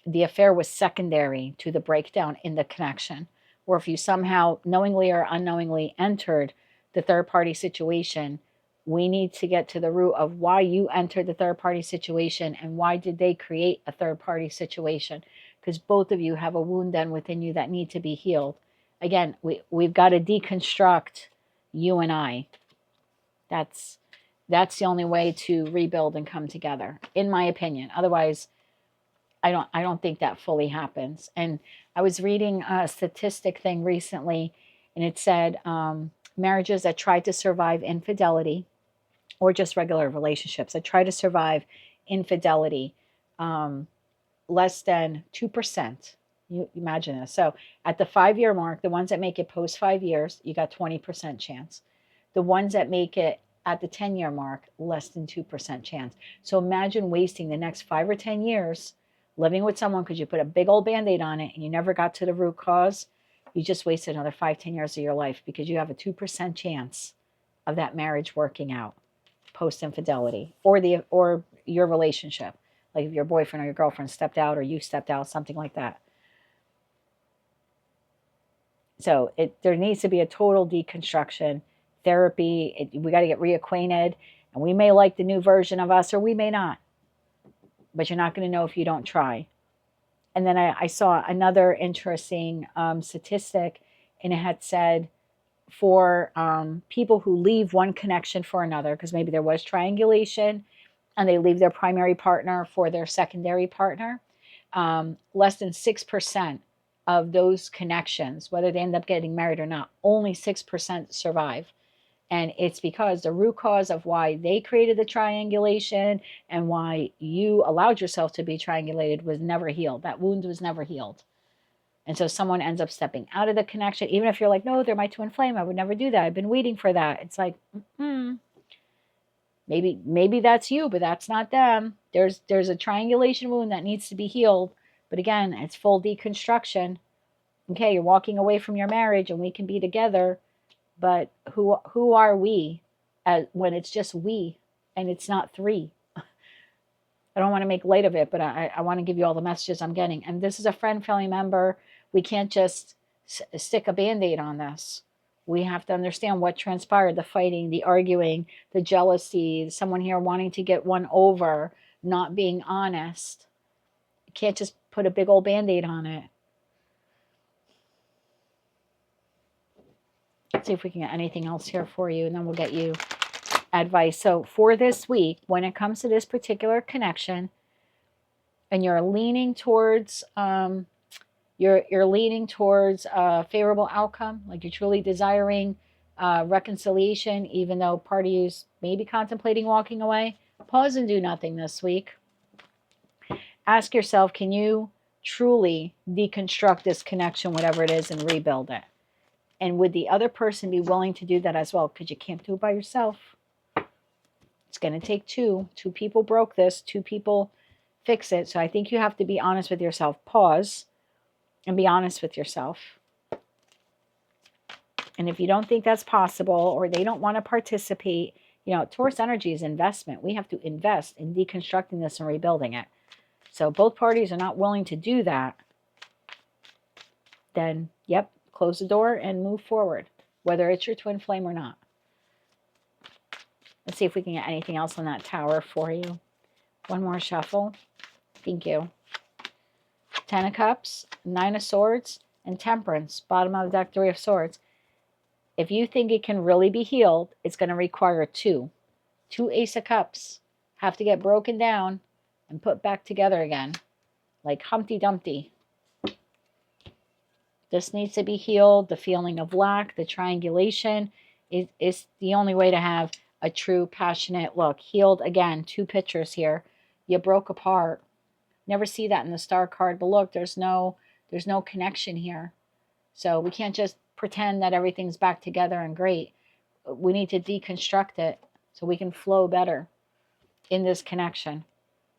the affair was secondary to the breakdown in the connection. Or if you somehow knowingly or unknowingly entered the third party situation, we need to get to the root of why you entered the third party situation and why did they create a third party situation. Because both of you have a wound done within you that need to be healed. Again, we've got to deconstruct you and I. That's the only way to rebuild and come together, in my opinion. Otherwise, I don't think that fully happens. And I was reading a statistic thing recently, and it said marriages that try to survive infidelity, or just regular relationships that try to survive infidelity, less than 2%. You imagine this. So at the 5-year mark, the ones that make it post 5 years, you got 20% chance. The ones that make it at the 10-year mark, less than 2% chance. So imagine wasting the next 5 or 10 years living with someone because you put a big old Band-Aid on it and you never got to the root cause. You just wasted another 5-10 years of your life because you have a 2% chance of that marriage working out post infidelity, or your relationship. Like if your boyfriend or your girlfriend stepped out, or you stepped out, something like that. So there needs to be a total deconstruction, therapy. We got to get reacquainted, and we may like the new version of us, or we may not. But you're not going to know if you don't try. And then I saw another interesting statistic, and it had said for people who leave one connection for another, because maybe there was triangulation, and they leave their primary partner for their secondary partner, less than 6% of those connections, whether they end up getting married or not, only 6% survive. And it's because the root cause of why they created the triangulation and why you allowed yourself to be triangulated was never healed. That wound was never healed. And so someone ends up stepping out of the connection, even if you're like, no, they're my twin flame, I would never do that. I've been waiting for that. It's like, maybe that's you, but that's not them. There's a triangulation wound that needs to be healed. But again, it's full deconstruction. Okay, you're walking away from your marriage and we can be together, but who are we when it's just we and it's not three? I don't want to make light of it, but I want to give you all the messages I'm getting. And this is a friend, family member. We can't just stick a Band-Aid on this. We have to understand what transpired, the fighting, the arguing, the jealousy, someone here wanting to get one over, not being honest. You can't just put a big old Band-Aid on it. Let's see if we can get anything else here for you, and then we'll get you advice. So for this week, when it comes to this particular connection, and you're leaning towards you're leaning towards a favorable outcome, like you're truly desiring reconciliation, even though part of you's maybe contemplating walking away, pause and do nothing this week. Ask yourself, can you truly deconstruct this connection, whatever it is, and rebuild it? And would the other person be willing to do that as well? Because you can't do it by yourself. It's going to take two. Two people broke this. Two people fix it. So I think you have to be honest with yourself. Pause and be honest with yourself. And if you don't think that's possible, or they don't want to participate, you know, Taurus energy is investment. We have to invest in deconstructing this and rebuilding it. So both parties are not willing to do that. Then, yep, close the door and move forward, whether it's your twin flame or not. Let's see if we can get anything else on that tower for you. One more shuffle. Thank you. 10 of Cups, 9 of Swords, and Temperance. Bottom of the deck, 3 of Swords. If you think it can really be healed, it's going to require two. Two Ace of Cups have to get broken down and put back together again, like Humpty Dumpty. This needs to be healed. The feeling of lack, the triangulation is the only way to have a true passionate look. Healed again, 2 pictures here. You broke apart. Never see that in the star card, but look, there's no connection here. So we can't just pretend that everything's back together and great. We need to deconstruct it so we can flow better in this connection.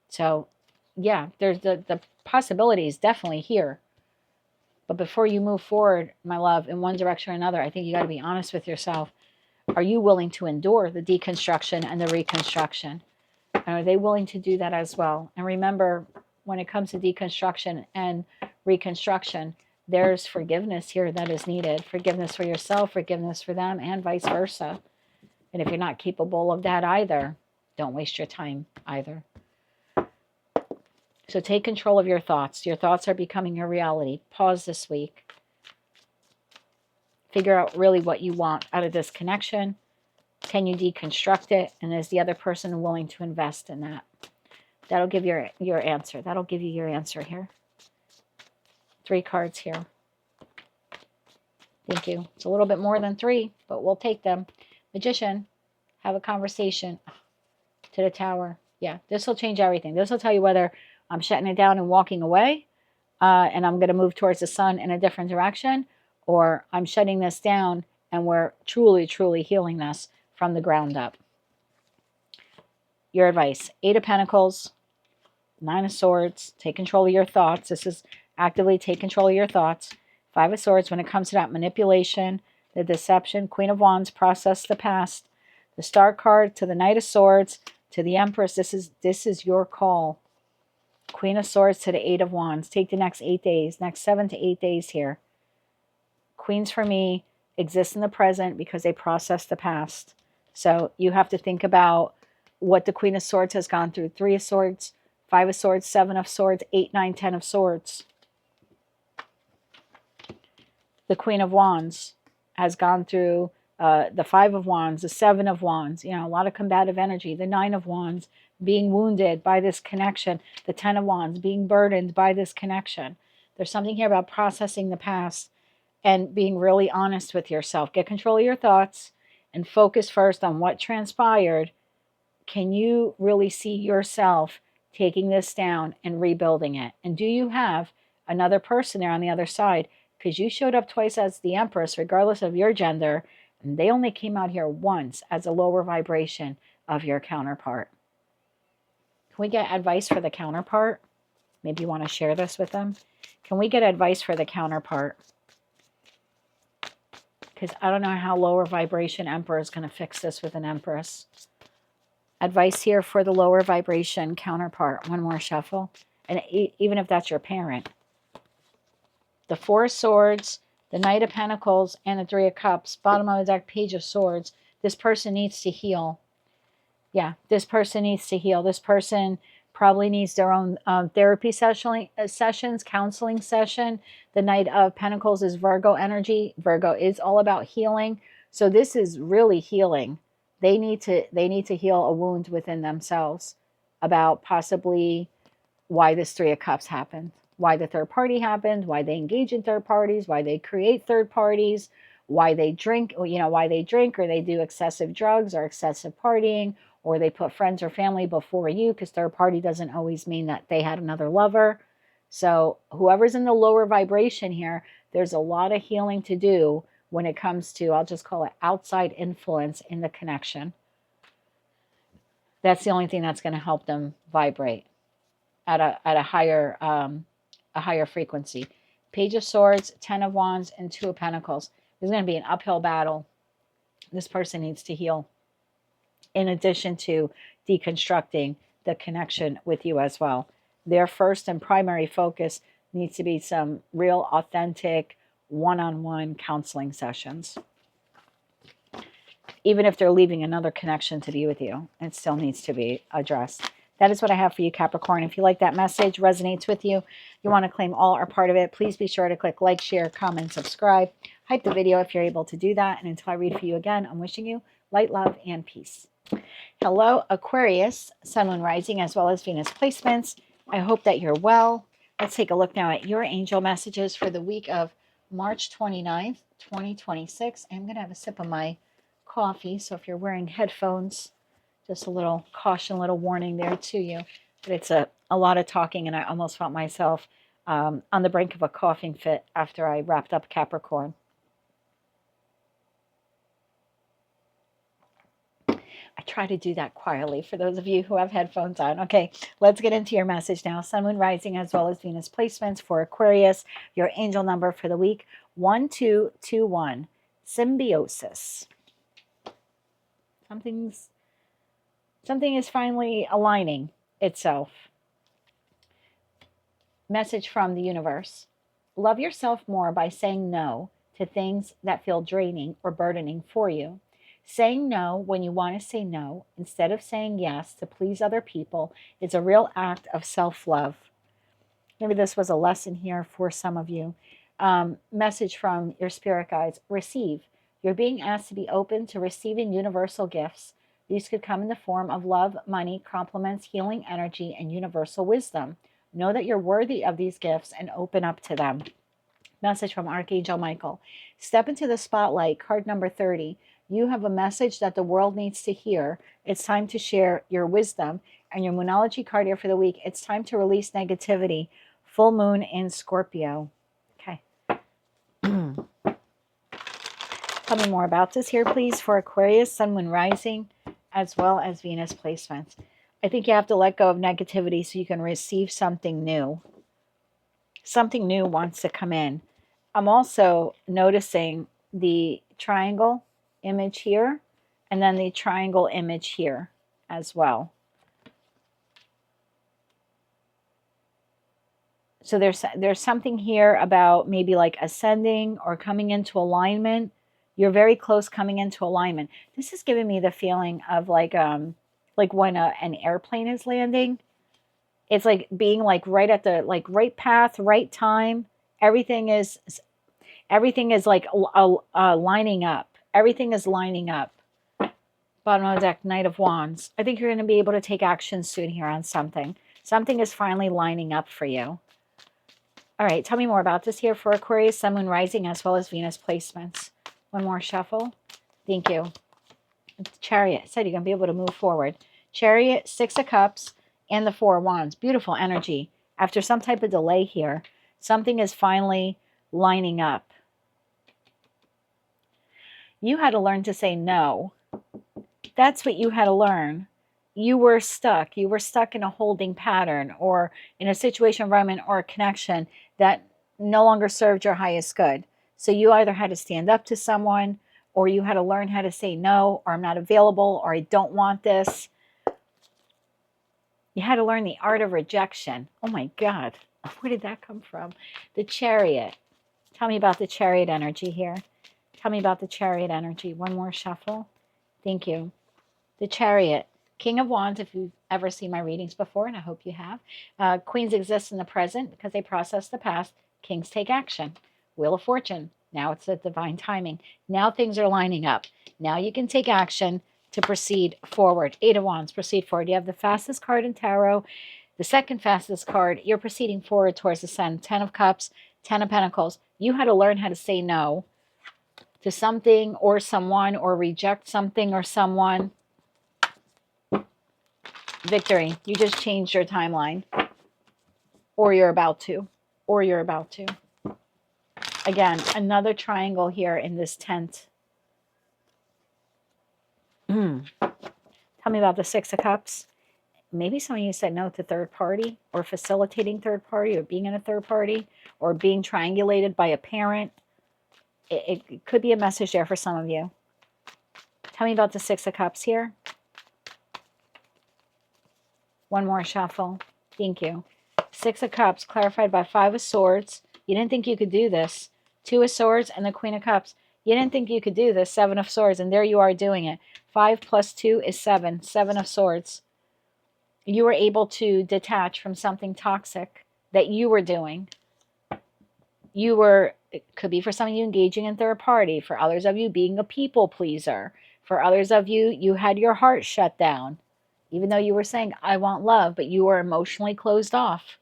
So yeah, there's the possibility is definitely here. But before you move forward, my love, in one direction or another, I think you got to be honest with yourself. Are you willing to endure the deconstruction and the reconstruction? And are they willing to do that as well? And remember, when it comes to deconstruction and reconstruction, there's forgiveness here that is needed. Forgiveness for yourself, forgiveness for them, and vice versa. And if you're not capable of that either, don't waste your time either. So take control of your thoughts. Your thoughts are becoming your reality. Pause this week. Figure out really what you want out of this connection. Can you deconstruct it? And is the other person willing to invest in that? That'll give your answer. That'll give you your answer here. 3 cards here. Thank you. It's a little bit more than 3, but we'll take them. Magician, have a conversation. To the Tower. Yeah, this will change everything. This will tell you whether I'm shutting it down and walking away, and I'm going to move towards the sun in a different direction, or I'm shutting this down and we're truly, truly healing this from the ground up. Your advice: 8 of Pentacles, 9 of Swords. Take control of your thoughts. This is actively take control of your thoughts. 5 of Swords, when it comes to that manipulation, the deception. Queen of Wands, process the past. The Star card to the Knight of Swords, to the Empress. This is your call. Queen of Swords to the 8 of Wands. Take the next 8 days, next 7 to 8 days here. Queens for me exist in the present because they process the past. So you have to think about what the Queen of Swords has gone through. 3 of Swords, 5 of Swords, 7 of Swords, 8, 9, 10 of Swords. The Queen of Wands has gone through the 5 of Wands, the 7 of Wands, you know, a lot of combative energy. The 9 of Wands, being wounded by this connection. The 10 of Wands, being burdened by this connection. There's something here about processing the past and being really honest with yourself. Get control of your thoughts and focus first on what transpired. Can you really see yourself taking this down and rebuilding it? And do you have another person there on the other side? Because you showed up twice as the Empress, regardless of your gender, and they only came out here once as a lower vibration of your counterpart. Can we get advice for the counterpart? Maybe you want to share this with them. Can we get advice for the counterpart? Because I don't know how lower vibration Emperor is going to fix this with an Empress. Advice here for the lower vibration counterpart. One more shuffle. And even if that's your parent. The 4 of Swords, the Knight of Pentacles, and the 3 of Cups. Bottom of the deck, Page of Swords. This person needs to heal. Yeah, this person needs to heal. This person probably needs their own therapy sessions, counseling session. The Knight of Pentacles is Virgo energy. Virgo is all about healing. So this is really healing. They need to heal a wound within themselves about possibly why this Three of Cups happened, why the third party happened, why they engage in third parties, why they create third parties, why they drink, why they drink or they do excessive drugs or excessive partying, or they put friends or family before you, because third party doesn't always mean that they had another lover. So whoever's in the lower vibration here, there's a lot of healing to do when it comes to, I'll just call it outside influence in the connection. That's the only thing that's going to help them vibrate at a higher frequency. Page of Swords, 10 of Wands, and 2 of Pentacles. There's going to be an uphill battle. This person needs to heal, in addition to deconstructing the connection with you as well. Their first and primary focus needs to be some real authentic one-on-one counseling sessions. Even if they're leaving another connection to be with you, it still needs to be addressed. That is what I have for you, Capricorn. If you like that message, resonates with you, you want to claim all or part of it, please be sure to click like, share, comment, subscribe. Hype the video if you're able to do that. And until I read for you again, I'm wishing you light, love, and peace. Hello, Aquarius, Sun, Moon, Rising, as well as Venus placements. I hope that you're well. Let's take a look now at your angel messages for the week of March 29th, 2026. I'm going to have a sip of my coffee, so if you're wearing headphones, just a little caution, a little warning there to you. But it's a lot of talking, and I almost felt myself on the brink of a coughing fit after I wrapped up Capricorn. I try to do that quietly for those of you who have headphones on. Okay, let's get into your message now. Sun, Moon, Rising, as well as Venus placements for Aquarius. Your angel number for the week, 1221. Symbiosis. Something is finally aligning itself. Message from the universe. Love yourself more by saying no to things that feel draining or burdening for you. Saying no when you want to say no instead of saying yes to please other people is a real act of self-love. Maybe this was a lesson here for some of you. Message from your spirit guides. Receive. You're being asked to be open to receiving universal gifts. These could come in the form of love, money, compliments, healing energy, and universal wisdom. Know that you're worthy of these gifts and open up to them. Message from Archangel Michael. Step into the spotlight, card number 30. You have a message that the world needs to hear. It's time to share your wisdom. And your Moonology card here for the week. It's time to release negativity. Full moon in Scorpio. Okay. Tell me more about this here, please, for Aquarius, Sun, Moon, Rising, as well as Venus placements. I think you have to let go of negativity so you can receive something new. Something new wants to come in. I'm also noticing the triangle image here and then the triangle image here as well. So there's something here about maybe like ascending or coming into alignment. You're very close coming into alignment. This is giving me the feeling of like when an airplane is landing. It's like being like right at the right path, right time. Everything is like lining up. Everything is lining up. Bottom of the deck, Knight of Wands. I think you're going to be able to take action soon here on something. Something is finally lining up for you. All right, tell me more about this here for Aquarius, Sun, Moon, Rising, as well as Venus placements. One more shuffle. Thank you. Chariot. Said you're going to be able to move forward. Chariot, 6 of Cups, and the 4 of Wands. Beautiful energy. After some type of delay here, something is finally lining up. You had to learn to say no. That's what you had to learn. You were stuck. You were stuck in a holding pattern or in a situation, environment, or a connection that no longer served your highest good. So you either had to stand up to someone, or you had to learn how to say no, or I'm not available, or I don't want this. You had to learn the art of rejection. Oh my God, where did that come from? The Chariot. Tell me about the Chariot energy here. Tell me about the Chariot energy. One more shuffle. Thank you. The Chariot. King of Wands, if you've ever seen my readings before, and I hope you have. Queens exist in the present because they process the past. Kings take action. Wheel of Fortune. Now it's the divine timing. Now things are lining up. Now you can take action to proceed forward. 8 of Wands, proceed forward. You have the fastest card in tarot, the second fastest card. You're proceeding forward towards the sun. 10 of Cups, 10 of Pentacles. You had to learn how to say no to something or someone, or reject something or someone. Victory. You just changed your timeline. Or you're about to. Or you're about to. Again, another triangle here in this tent. Tell me about the 6 of Cups. Maybe some of you said no to third party, or facilitating third party, or being in a third party, or being triangulated by a parent. It could be a message there for some of you. Tell me about the 6 of Cups here. One more shuffle. Thank you. 6 of Cups clarified by 5 of Swords. You didn't think you could do this. 2 of Swords and the Queen of Cups. You didn't think you could do this. 7 of Swords, and there you are doing it. 5 plus 2 is 7. 7 of Swords. You were able to detach from something toxic that you were doing. It could be for some of you engaging in third party. For others of you being a people pleaser. For others of you, you had your heart shut down. Even though you were saying, I want love, but you were emotionally closed off.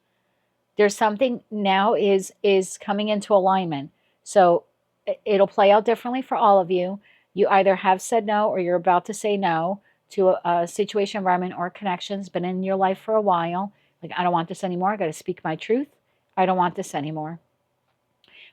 There's something now is coming into alignment. So it'll play out differently for all of you. You either have said no, or you're about to say no to a situation, environment, or connections been in your life for a while. Like, I don't want this anymore. I got to speak my truth. I don't want this anymore.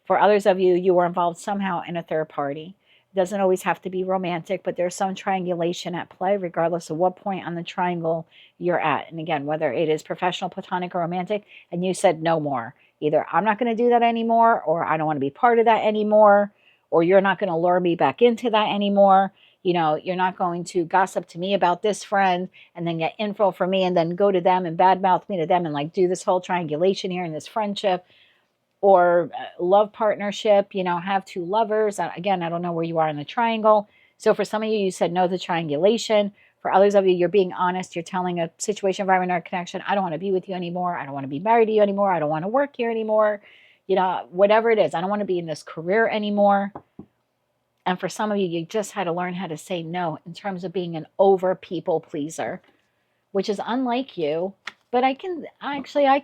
For others of you, you were involved somehow in a third party. It doesn't always have to be romantic, but there's some triangulation at play, regardless of what point on the triangle you're at. And again, whether it is professional, platonic, or romantic, and you said no more. Either I'm not going to do that anymore, or I don't want to be part of that anymore, or you're not going to lure me back into that anymore. You know, you're not going to gossip to me about this friend and then get info from me and then go to them and badmouth me to them and like do this whole triangulation here in this friendship or love partnership, you know, have 2 lovers. Again, I don't know where you are in the triangle. So for some of you, you said no to triangulation. For others of you, you're being honest. You're telling a situation, environment, or connection, I don't want to be with you anymore. I don't want to be married to you anymore. I don't want to work here anymore. You know, whatever it is, I don't want to be in this career anymore. And for some of you, you just had to learn how to say no in terms of being an over people pleaser, which is unlike you. But I can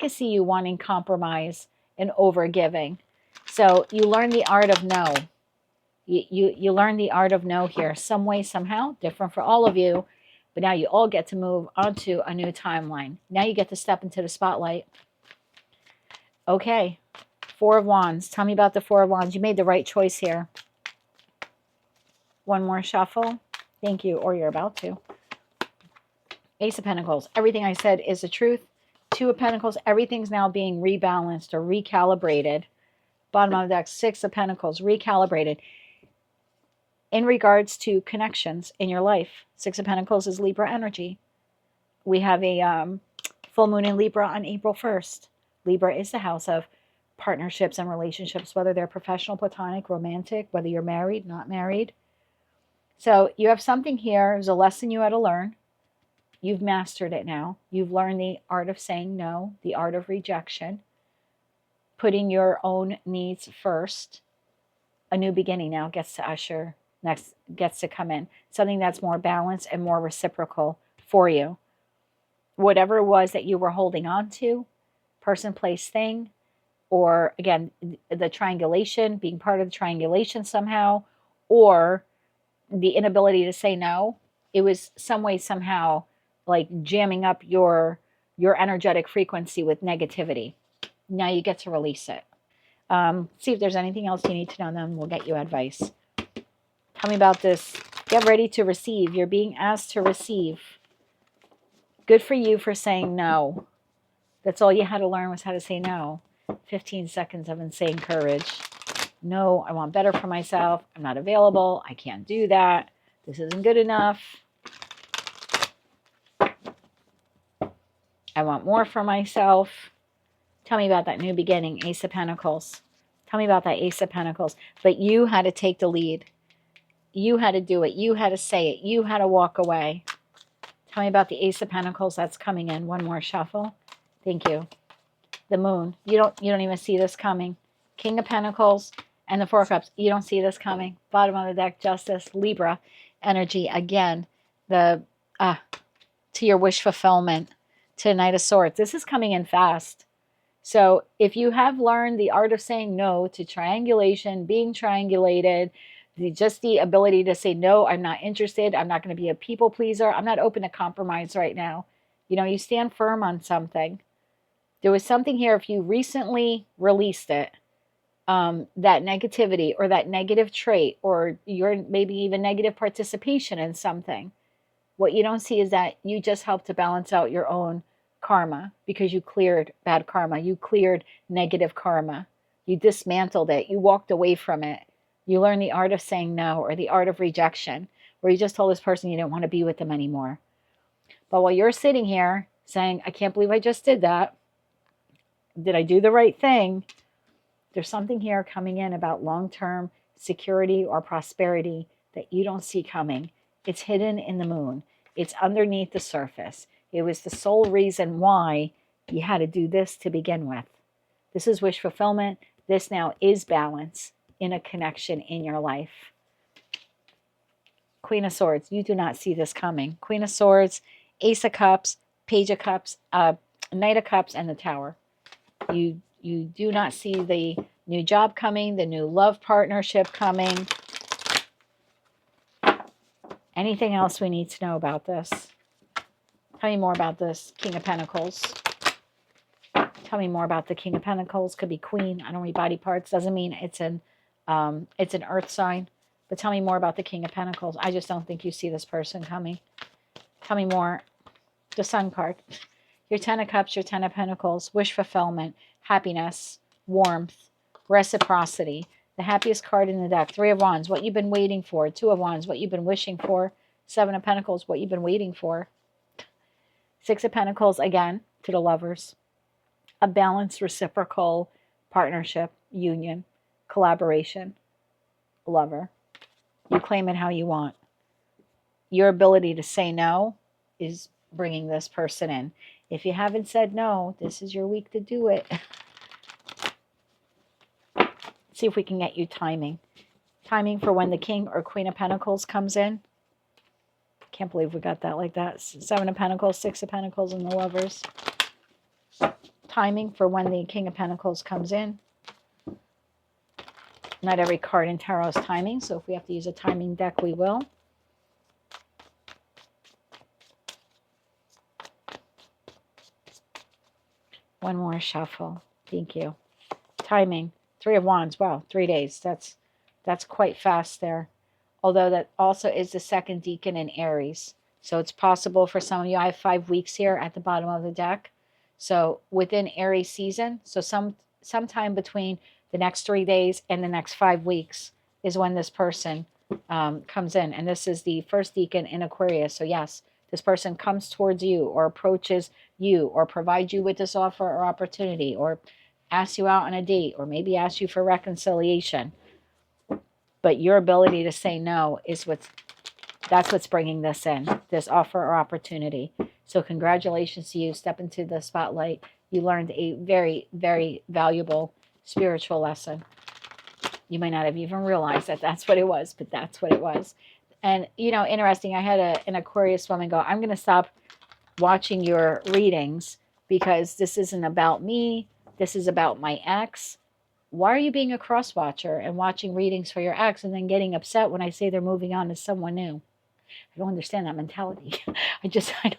see you wanting compromise and over giving. So you learn the art of no. You learn the art of no here, some way, somehow, different for all of you. But now you all get to move onto a new timeline. Now you get to step into the spotlight. Okay, 4 of Wands. Tell me about the 4 of Wands. You made the right choice here. One more shuffle. Thank you, or you're about to. Ace of Pentacles. Everything I said is the truth. 2 of Pentacles. Everything's now being rebalanced or recalibrated. Bottom of the deck, 6 of Pentacles. Recalibrated. In regards to connections in your life. 6 of Pentacles is Libra energy. We have a full moon in Libra on April 1st. Libra is the house of partnerships and relationships, whether they're professional, platonic, romantic, whether you're married, not married. So you have something here. There's a lesson you had to learn. You've mastered it now. You've learned the art of saying no, the art of rejection, putting your own needs first. A new beginning now gets to come in. Something that's more balanced and more reciprocal for you. Whatever it was that you were holding on to, person, place, thing, or again, the triangulation, being part of the triangulation somehow, or the inability to say no, it was some way, somehow, like jamming up your energetic frequency with negativity. Now you get to release it. See if there's anything else you need to know, and then we'll get you advice. Tell me about this. Get ready to receive. You're being asked to receive. Good for you for saying no. That's all you had to learn, was how to say no. 15 seconds of insane courage. No, I want better for myself. I'm not available. I can't do that. This isn't good enough. I want more for myself. Tell me about that new beginning, Ace of Pentacles. Tell me about that Ace of Pentacles. But you had to take the lead. You had to do it. You had to say it. You had to walk away. Tell me about the Ace of Pentacles that's coming in. One more shuffle. Thank you. The Moon. You don't even see this coming. King of Pentacles And the Four of Cups, you don't see this coming. Bottom of the deck, Justice, Libra energy. Again, the to your wish fulfillment, to Knight of Swords. This is coming in fast. So if you have learned the art of saying no to triangulation, being triangulated, just the ability to say, no, I'm not interested. I'm not going to be a people pleaser. I'm not open to compromise right now. You know, you stand firm on something. There was something here, if you recently released it, that negativity or that negative trait or your maybe even negative participation in something. What you don't see is that you just helped to balance out your own karma because you cleared bad karma. You cleared negative karma. You dismantled it. You walked away from it. You learned the art of saying no or the art of rejection, where you just told this person you didn't want to be with them anymore. But while you're sitting here saying, I can't believe I just did that. Did I do the right thing? There's something here coming in about long-term security or prosperity that you don't see coming. It's hidden in the moon. It's underneath the surface. It was the sole reason why you had to do this to begin with. This is wish fulfillment. This now is balance in a connection in your life. Queen of Swords, you do not see this coming. Queen of Swords, Ace of Cups, Page of Cups, Knight of Cups, and the Tower. You do not see the new job coming, the new love partnership coming. Anything else we need to know about this? Tell me more about this King of Pentacles. Tell me more about the King of Pentacles. Could be Queen. I don't read body parts. Doesn't mean it's an earth sign. But tell me more about the King of Pentacles. I just don't think you see this person coming. Tell me more. The Sun card. Your 10 of Cups, your 10 of Pentacles. Wish fulfillment. Happiness. Warmth. Reciprocity. The happiest card in the deck. 3 of Wands. What you've been waiting for. 2 of Wands. What you've been wishing for. 7 of Pentacles. What you've been waiting for. 6 of Pentacles. Again, to the lovers. A balanced, reciprocal partnership, union, collaboration, lover. You claim it how you want. Your ability to say no is bringing this person in. If you haven't said no, this is your week to do it. See if we can get you timing. Timing for when the King or Queen of Pentacles comes in. Can't believe we got that like that. 7 of Pentacles, 6 of Pentacles, and the lovers. Timing for when the King of Pentacles comes in. Not every card in tarot is timing, so if we have to use a timing deck, we will. One more shuffle. Thank you. Timing. 3 of Wands. Wow, 3 days. That's quite fast there. Although that also is the second deacon in Aries. So it's possible for some of you. I have 5 weeks here at the bottom of the deck. So within Aries season, so sometime between the next 3 days and the next 5 weeks is when this person comes in. And this is the first deacon in Aquarius. So yes, this person comes towards you or approaches you or provides you with this offer or opportunity or asks you out on a date or maybe asks you for reconciliation. But your ability to say no is that's what's bringing this in, this offer or opportunity. So congratulations to you. Step into the spotlight. You learned a very, very valuable spiritual lesson. You might not have even realized that that's what it was, but that's what it was. And, you know, interesting, I had an Aquarius woman go, I'm going to stop watching your readings because this isn't about me. This is about my ex. Why are you being a cross watcher and watching readings for your ex and then getting upset when I say they're moving on to someone new? I don't understand that mentality. I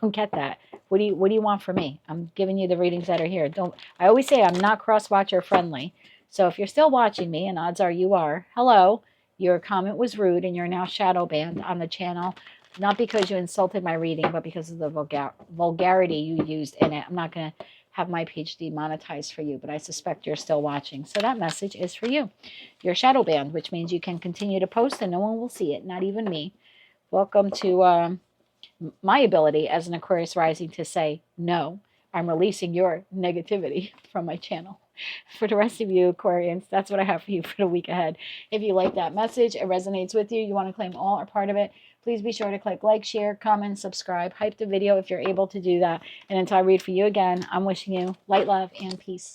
don't get that. What do you want from me? I'm giving you the readings that are here. I always say I'm not cross watcher friendly. So if you're still watching me, and odds are you are, hello, your comment was rude and you're now shadow banned on the channel. Not because you insulted my reading, but because of the vulgarity you used in it. I'm not going to have my page demonetized for you, but I suspect you're still watching. So that message is for you. You're shadow banned, which means you can continue to post and no one will see it, not even me. Welcome to my ability as an Aquarius rising to say, no, I'm releasing your negativity from my channel. For the rest of you Aquarians, that's what I have for you for the week ahead. If you like that message, it resonates with you, you want to claim all or part of it, please be sure to click like, share, comment, subscribe, hype the video if you're able to do that. And until I read for you again, I'm wishing you light, love, and peace.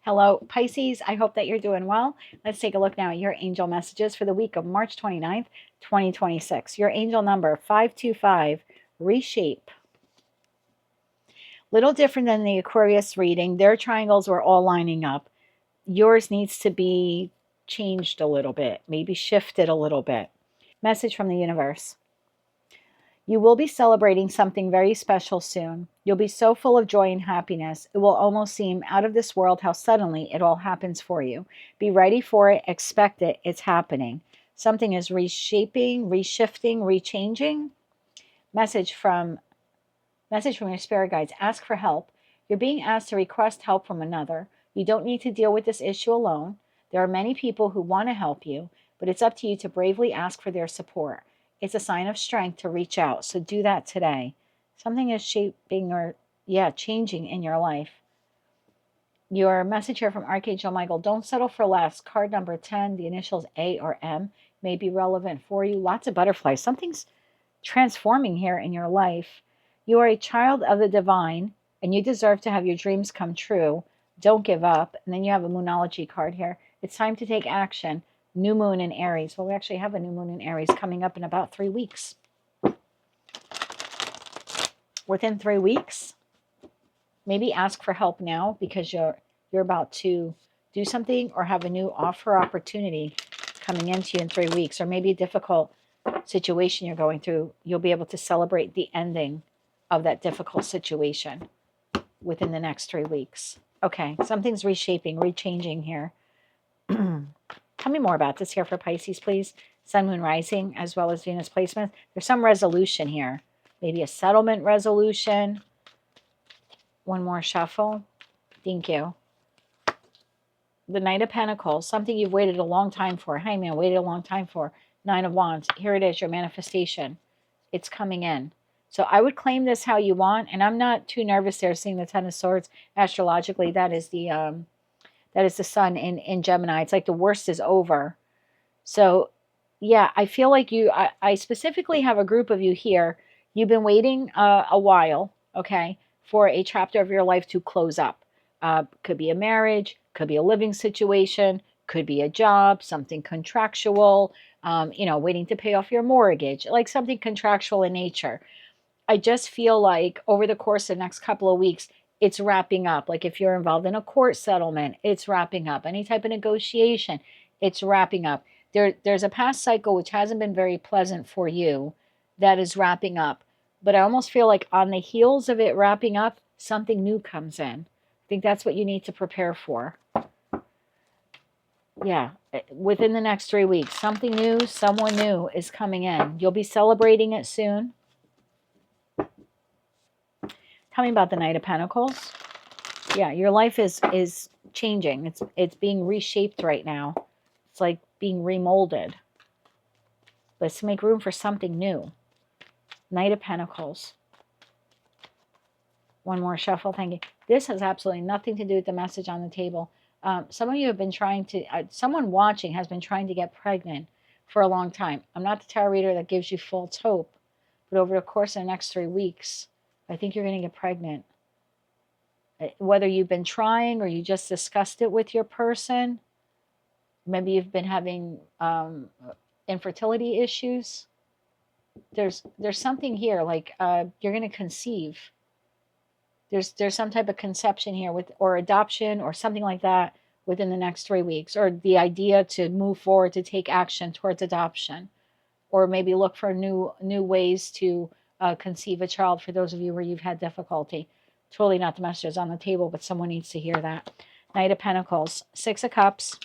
Hello, Pisces. I hope that you're doing well. Let's take a look now at your angel messages for the week of March 29th, 2026. Your angel number 525, reshape. Little different than the Aquarius reading. Their triangles were all lining up. Yours needs to be changed a little bit, maybe shifted a little bit. Message from the universe. You will be celebrating something very special soon. You'll be so full of joy and happiness, it will almost seem out of this world how suddenly it all happens for you. Be ready for it, expect it, it's happening. Something is reshaping, reshifting, rechanging. Message from your spirit guides. Ask for help. You're being asked to request help from another. You don't need to deal with this issue alone. There are many people who want to help you, but it's up to you to bravely ask for their support. It's a sign of strength to reach out, so do that today. Something is shaping or, changing in your life. Your message here from Archangel Michael, don't settle for less. Card number 10, the initials A or M, may be relevant for you. Lots of butterflies. Something's transforming here in your life. You are a child of the divine, and you deserve to have your dreams come true. Don't give up. And then you have a Moonology card here. It's time to take action. New moon in Aries. Well, we actually have a new moon in Aries coming up in about 3 weeks. Within 3 weeks, maybe ask for help now because you're about to do something or have a new offer opportunity coming into you in 3 weeks, or maybe a difficult situation you're going through. You'll be able to celebrate the ending of that difficult situation within the next 3 weeks. Okay, something's reshaping, rechanging here. Tell me more about this here for Pisces, please. Sun, Moon, Rising, as well as Venus placement. There's some resolution here. Maybe a settlement resolution. One more shuffle. Thank you. The Knight of Pentacles, something you've waited a long time for. Hey, man, waited a long time for. Nine of Wands. Here it is, your manifestation. It's coming in. So I would claim this how you want, and I'm not too nervous there seeing the Ten of Swords. Astrologically, that is the sun in Gemini. It's like the worst is over. So, yeah, I feel like I specifically have a group of you here. You've been waiting a while, okay, for a chapter of your life to close up. Could be a marriage, could be a living situation, could be a job, something contractual, waiting to pay off your mortgage, like something contractual in nature. I just feel like over the course of the next couple of weeks, it's wrapping up. Like if you're involved in a court settlement, it's wrapping up. Any type of negotiation, it's wrapping up. There's a past cycle which hasn't been very pleasant for you that is wrapping up. But I almost feel like on the heels of it wrapping up, something new comes in. I think that's what you need to prepare for. Yeah, within the next 3 weeks, something new, someone new is coming in. You'll be celebrating it soon. Tell me about the Knight of Pentacles. Yeah, your life is changing. It's being reshaped right now. It's like being remolded. Let's make room for something new. Knight of Pentacles. One more shuffle, thank you. This has absolutely nothing to do with the message on the table. Some of you have been trying to, someone watching has been trying to get pregnant for a long time. I'm not the tarot reader that gives you false hope, but over the course of the next 3 weeks, I think you're going to get pregnant. Whether you've been trying or you just discussed it with your person, maybe you've been having infertility issues. There's something here like you're going to conceive. There's some type of conception here or adoption or something like that within the next 3 weeks, or the idea to move forward to take action towards adoption, or maybe look for new ways to conceive a child for those of you where you've had difficulty. Totally not the messages on the table, but someone needs to hear that. Knight of Pentacles, 6 of Cups,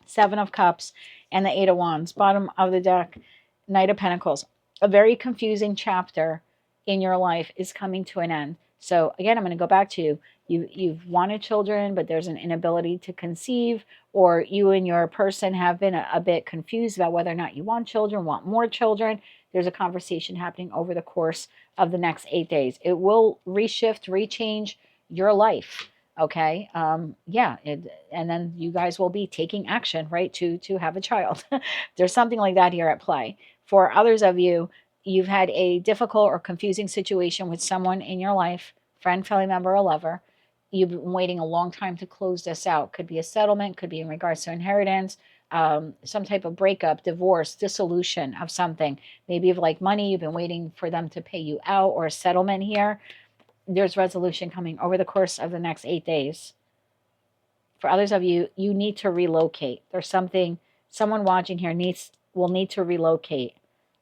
7 of Cups, and the 8 of Wands. Bottom of the deck, Knight of Pentacles. A very confusing chapter in your life is coming to an end. So again, I'm going to go back to you've wanted children, but there's an inability to conceive, or you and your person have been a bit confused about whether or not you want children, want more children. There's a conversation happening over the course of the next 8 days. It will reshift, rechange your life. Okay. And then you guys will be taking action, right, to have a child. There's something like that here at play. For others of you, you've had a difficult or confusing situation with someone in your life, friend, family member, or lover. you've been waiting a long time to close this out. Could be a settlement, could be in regards to inheritance, some type of breakup, divorce, dissolution of something. Maybe of like money, you've been waiting for them to pay you out, or a settlement here. There's resolution coming over the course of the next 8 days. For others of you, you need to relocate. There's someone watching here will need to relocate,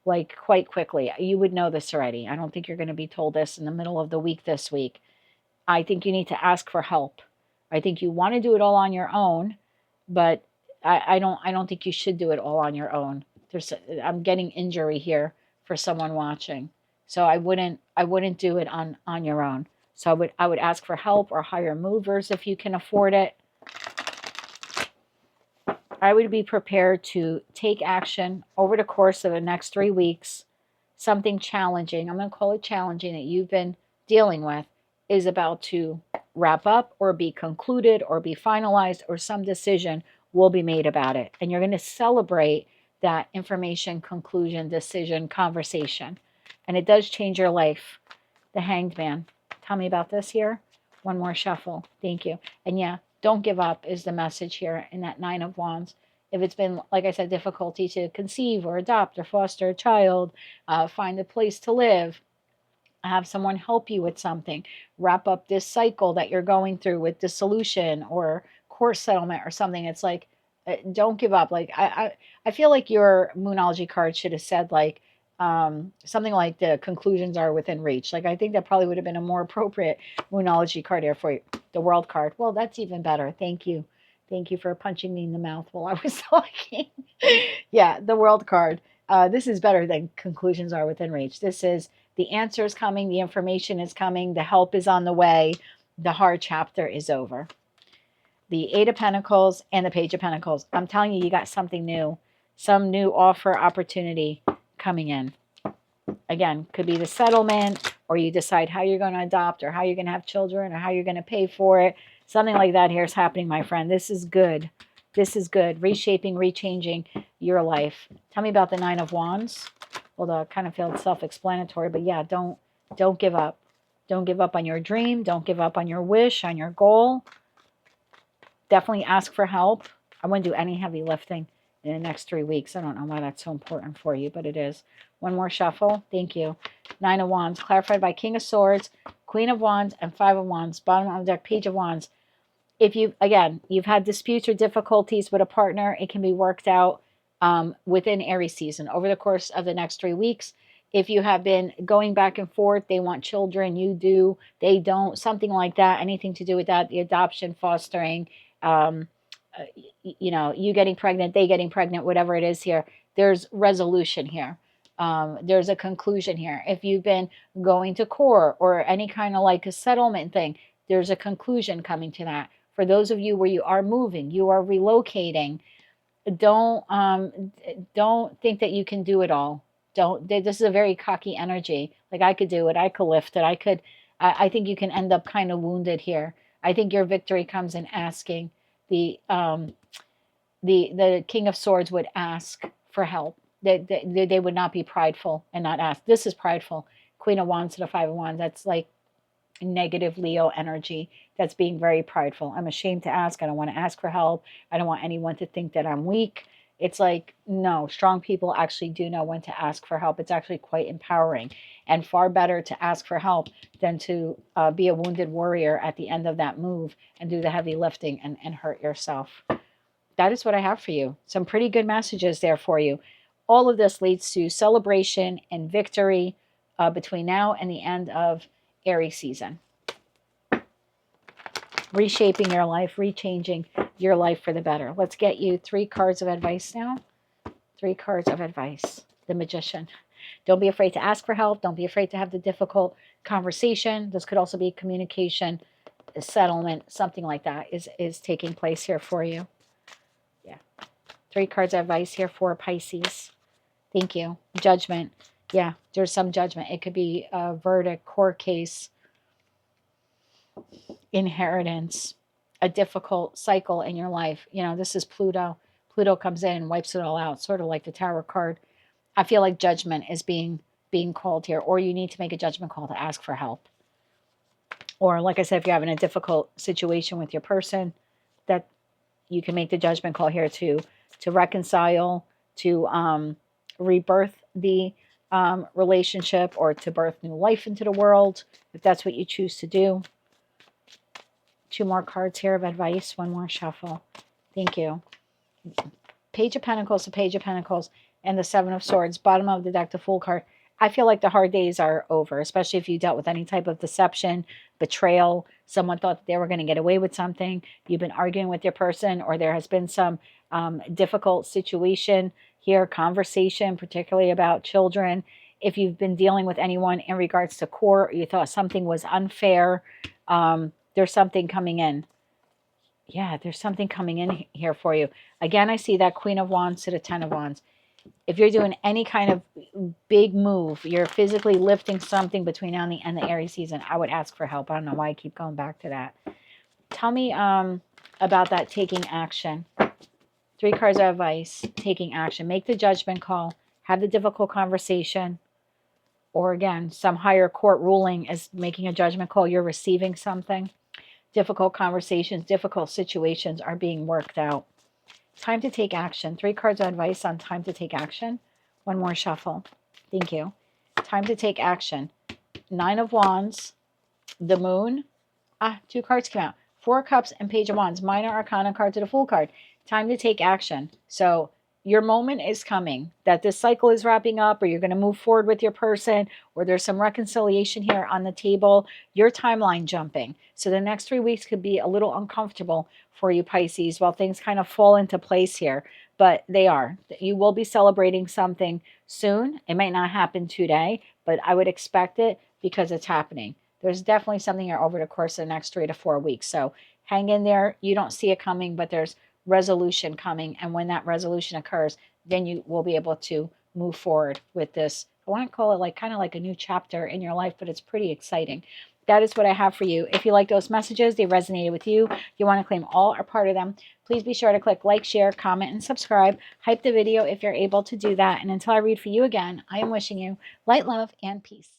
like quite quickly. You would know this already. I don't think you're going to be told this in the middle of the week this week. I think you need to ask for help. I think you want to do it all on your own, but I don't think you should do it all on your own. I'm getting injury here for someone watching. So I wouldn't do it on your own. So I would ask for help or hire movers if you can afford it. I would be prepared to take action over the course of the next 3 weeks. Something challenging, I'm going to call it challenging, that you've been dealing with is about to wrap up or be concluded or be finalized, or some decision will be made about it. And you're going to celebrate that information, conclusion, decision, conversation. And it does change your life. The Hanged Man. Tell me about this here. One more shuffle. Thank you. And yeah, don't give up is the message here in that Nine of Wands. If it's been, like I said, difficulty to conceive or adopt or foster a child, find a place to live, have someone help you with something, wrap up this cycle that you're going through with dissolution or court settlement or something, it's like, don't give up. Like I feel like your Moonology card should have said like, something like the conclusions are within reach. Like I think that probably would have been a more appropriate Moonology card here for you. The World card. Well, that's even better. Thank you. Thank you for punching me in the mouth while I was talking. Yeah, the World card. This is better than conclusions are within reach. This is the answer is coming. The information is coming. The help is on the way. The hard chapter is over. The Eight of Pentacles and the Page of Pentacles. I'm telling you, you got something new. Some new offer, opportunity coming in. Again, could be the settlement, or you decide how you're going to adopt, or how you're going to have children, or how you're going to pay for it. Something like that here is happening, my friend. This is good. This is good. Reshaping, rechanging your life. Tell me about the Nine of Wands. Although I kind of feel self-explanatory, but yeah, don't give up. Don't give up on your dream. Don't give up on your wish, on your goal. Definitely ask for help. I wouldn't do any heavy lifting in the next 3 weeks. I don't know why that's so important for you, but it is. One more shuffle. Thank you. Nine of Wands, clarified by King of Swords, Queen of Wands, and Five of Wands. Bottom of the deck, Page of Wands. If you've had disputes or difficulties with a partner, it can be worked out within Aries season over the course of the next 3 weeks. If you have been going back and forth, they want children, you do, they don't, something like that, anything to do with that, the adoption, fostering, you getting pregnant, they getting pregnant, whatever it is here, there's resolution here. There's a conclusion here. If you've been going to court or any kind of like a settlement thing, there's a conclusion coming to that. For those of you where you are moving, you are relocating, don't think that you can do it all. This is a very cocky energy. Like I could do it, I could lift it, I think you can end up kind of wounded here. I think your victory comes in asking. The King of Swords would ask for help. They would not be prideful and not ask. This is prideful. Queen of Wands to the Five of Wands. That's like negative Leo energy. That's being very prideful. I'm ashamed to ask. I don't want to ask for help. I don't want anyone to think that I'm weak. It's like, no, strong people actually do know when to ask for help. It's actually quite empowering, and far better to ask for help than to be a wounded warrior at the end of that move and do the heavy lifting and hurt yourself. That is what I have for you. Some pretty good messages there for you. All of this leads to celebration and victory between now and the end of Aries season. Reshaping your life, rechanging your life for the better. Let's get you 3 cards of advice now. 3 cards of advice. The Magician. Don't be afraid to ask for help. Don't be afraid to have the difficult conversation. This could also be communication, a settlement, something like that is taking place here for you. Yeah. 3 cards of advice here for Pisces. Thank you. Judgment. Yeah, there's some judgment. It could be a verdict, court case, inheritance, a difficult cycle in your life. This is Pluto. Pluto comes in and wipes it all out, sort of like the Tower card. I feel like judgment is being called here, or you need to make a judgment call to ask for help. Or like I said, if you're having a difficult situation with your person, that you can make the judgment call here to reconcile, to rebirth the relationship, or to birth new life into the world, if that's what you choose to do. 2 more cards here of advice. 1 more shuffle. Thank you. Page of Pentacles, the Page of Pentacles, and the 7 of Swords. Bottom of the deck, the Fool card. I feel like the hard days are over, especially if you dealt with any type of deception, betrayal. Someone thought that they were going to get away with something. You've been arguing with your person, or there has been some difficult situation here, conversation, particularly about children. If you've been dealing with anyone in regards to court, or you thought something was unfair, there's something coming in. Yeah, there's something coming in here for you. Again, I see that Queen of Wands to the 10 of Wands. If you're doing any kind of big move, you're physically lifting something between now and the end of the Aries season, I would ask for help. I don't know why I keep going back to that. Tell me about that taking action. 3 cards of advice, taking action. Make the judgment call. Have the difficult conversation. Or again, some higher court ruling is making a judgment call. You're receiving something. Difficult conversations, difficult situations are being worked out. Time to take action. 3 cards of advice on time to take action. 1 more shuffle. Thank you. Time to take action. 9 of Wands, the Moon. 2 cards came out. 4 Cups and Page of Wands. Minor Arcana card to the Fool card. Time to take action. So your moment is coming, that this cycle is wrapping up, or you're going to move forward with your person, or there's some reconciliation here on the table. Your timeline jumping. So the next 3 weeks could be a little uncomfortable for you, Pisces, while things kind of fall into place here. But they are. You will be celebrating something soon. It might not happen today, but I would expect it because it's happening. There's definitely something here over the course of the next 3 to 4 weeks. So hang in there. You don't see it coming, but there's resolution coming. And when that resolution occurs, then you will be able to move forward with this. I want to call it like kind of like a new chapter in your life, but it's pretty exciting. That is what I have for you. If you like those messages, they resonated with you, you want to claim all or part of them, please be sure to click like, share, comment, and subscribe. Hype the video if you're able to do that. And until I read for you again, I am wishing you light, love, and peace.